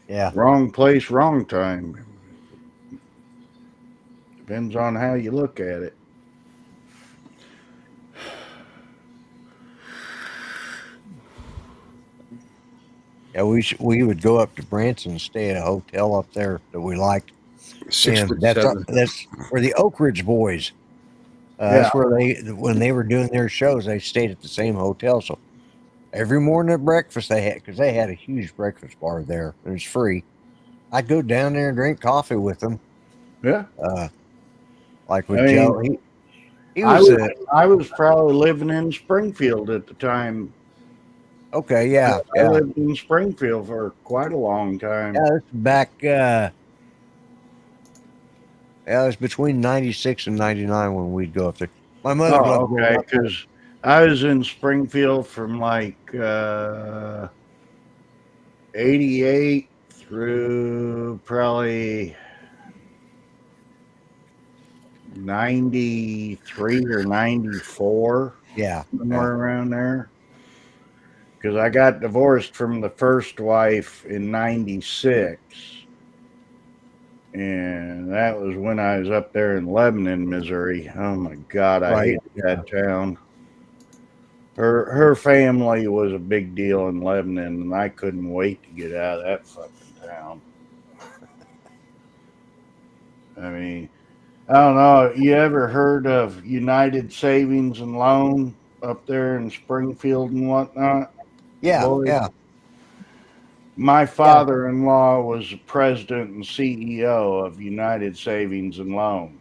Yeah. wrong place, wrong time. Depends on how you look at it. Yeah, we would go up to Branson and stay at a hotel up there that we liked. 6 And foot that's 7. that's where the Oak Ridge Boys. That's where when they were doing their shows, they stayed at the same hotel. So every morning at breakfast because they had a huge breakfast bar there. It was free. I'd go down there and drink coffee with them. Yeah. Like with I mean, Joe. He was I was probably living in Springfield at the time. okay. Yeah. I Yeah. lived in Springfield for quite a long time. Yeah, it's back. Yeah, it was between 96 and 99 when we'd go up there. My mother loved Oh, going okay. up there. Because I was in Springfield from like 88 through probably 93 or 94, Yeah. somewhere around there. Because I got divorced from the first wife in 96. And that was when I was up there in Lebanon, Missouri. Oh my God, I Right, hated that town. Her family was a big deal in Lebanon, and I couldn't wait to get out of that fucking town. I mean, I don't know. You ever heard of United Savings and Loan up there in Springfield and whatnot? Yeah. Boy, Yeah. my father-in-law was the president and CEO of United Savings and Loan.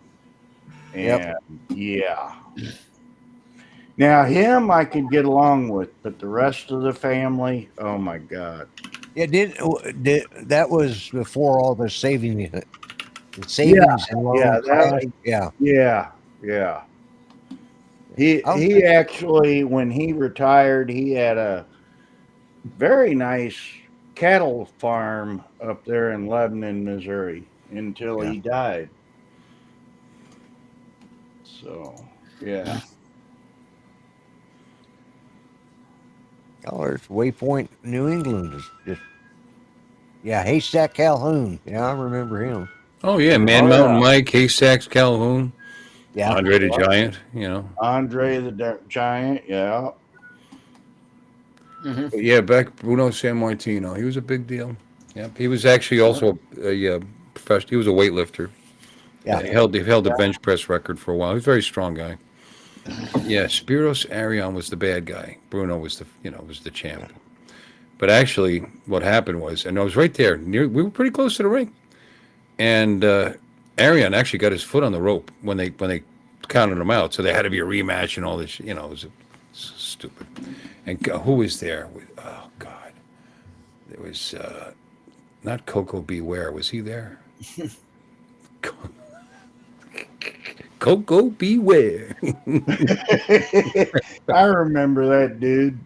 And yeah. Now him I could get along with, but the rest of the family, oh my God. Yeah. Did that was before all the savings and loan Yeah, crash? Yeah. yeah. He actually, when he retired, he had a very nice cattle farm up there in Lebanon, Missouri, until he died. So, yeah. Oh, there's Waypoint, New England is just Haystack Calhoun. Yeah, I remember him. Oh yeah, Man Mountain Mike, Haystacks, Calhoun, Yeah, Andre the Giant. Andre the Giant, yeah. But yeah, back Bruno San Martino, he was a big deal. Yep, he was actually also a professional. He was a weightlifter. Yeah, he held the bench press record for a while. He was a very strong guy. Yeah, Spiros Arion was the bad guy. Bruno was the champ. But actually, what happened was, and I was right there we were pretty close to the ring, and Arion actually got his foot on the rope when they counted him out. So there had to be a rematch and all this. It was stupid. And who was there? Oh God, there was not Coco Beware. Was he there? Coco Beware. I remember that dude.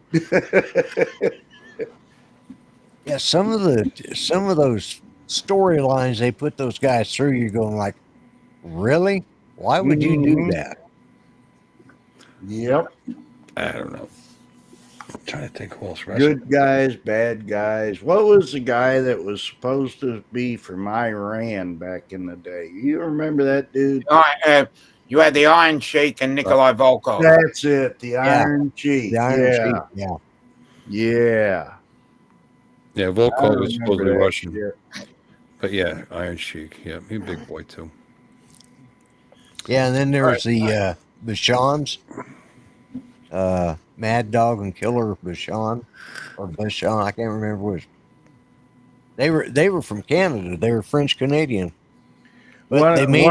Yeah, some of those storylines they put those guys through, you're going like, really? Why would you do that? Yep. I don't know. I'm trying to think who else wrestled. Good guys, bad guys. What was the guy that was supposed to be from Iran back in the day? You remember that dude? You had the Iron Sheik and Nikolai Volkov. That's it. The Iron Sheik. The Iron Yeah. Sheik, yeah. Yeah. Yeah, I Volkov was remember supposedly that Russian. shit. But yeah, Iron Sheik. Yeah, he's a big boy too. Yeah, and then there's the Bashans. Mad Dog and Killer Bashan. Or Bashan, I can't remember which. They were from Canada. They were French Canadian. But they made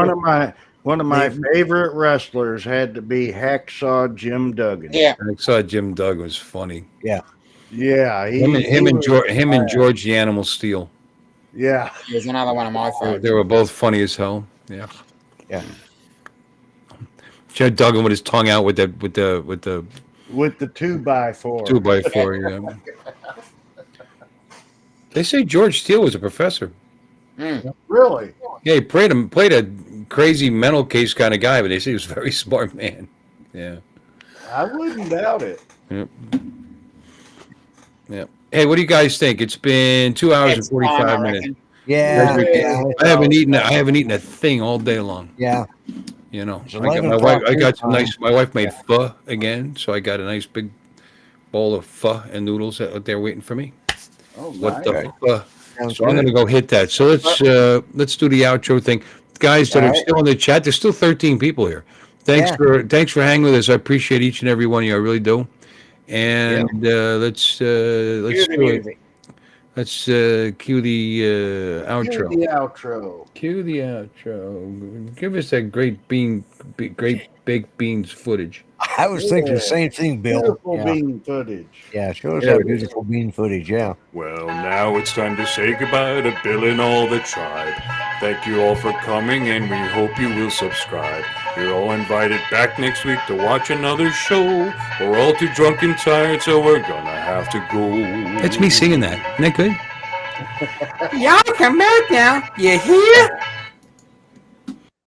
one of my favorite wrestlers had to be Hacksaw Jim Duggan. Yeah. I saw Jim Duggan was funny. Yeah. Yeah. Him and George the Animal Steel. Yeah. There's another one of my favorites. They were both funny as hell. Yeah. Yeah. Jed Duggan with his tongue out with the 2x4. 2x4, yeah. They say George Steele was a professor. Really? Yeah, he played a crazy mental case kind of guy, but they say he was a very smart man. Yeah. I wouldn't doubt it. Yep. Yeah. Hey, what do you guys think? It's been 2 hours and 45 minutes. Yeah. I haven't eaten a thing all day long. Yeah. You know, It's I got 11 my wife. I o'clock got some your nice. My wife made pho again, so I got a nice big bowl of pho and noodles out there waiting for me. Oh, What nice. the pho? Sounds So I'm good. gonna go hit that. So let's do the outro thing, guys that are still in the chat. There's still 13 people here. Thanks for hanging with us. I appreciate each and every one of you. I really do. And let's do it. Let's cue the outro. Cue the outro. Cue the outro. Give us that great baked beans footage. I was thinking the same thing, Bill. Beautiful Yeah. bean footage. Yeah, show us that beautiful bean footage, yeah. Well, now it's time to say goodbye to Bill and all the tribe. Thank you all for coming, and we hope you will subscribe. You're all invited back next week to watch another show. We're all too drunk and tired, so we're gonna have to go. That's me singing that. Isn't that good? Y'all come back now. You hear?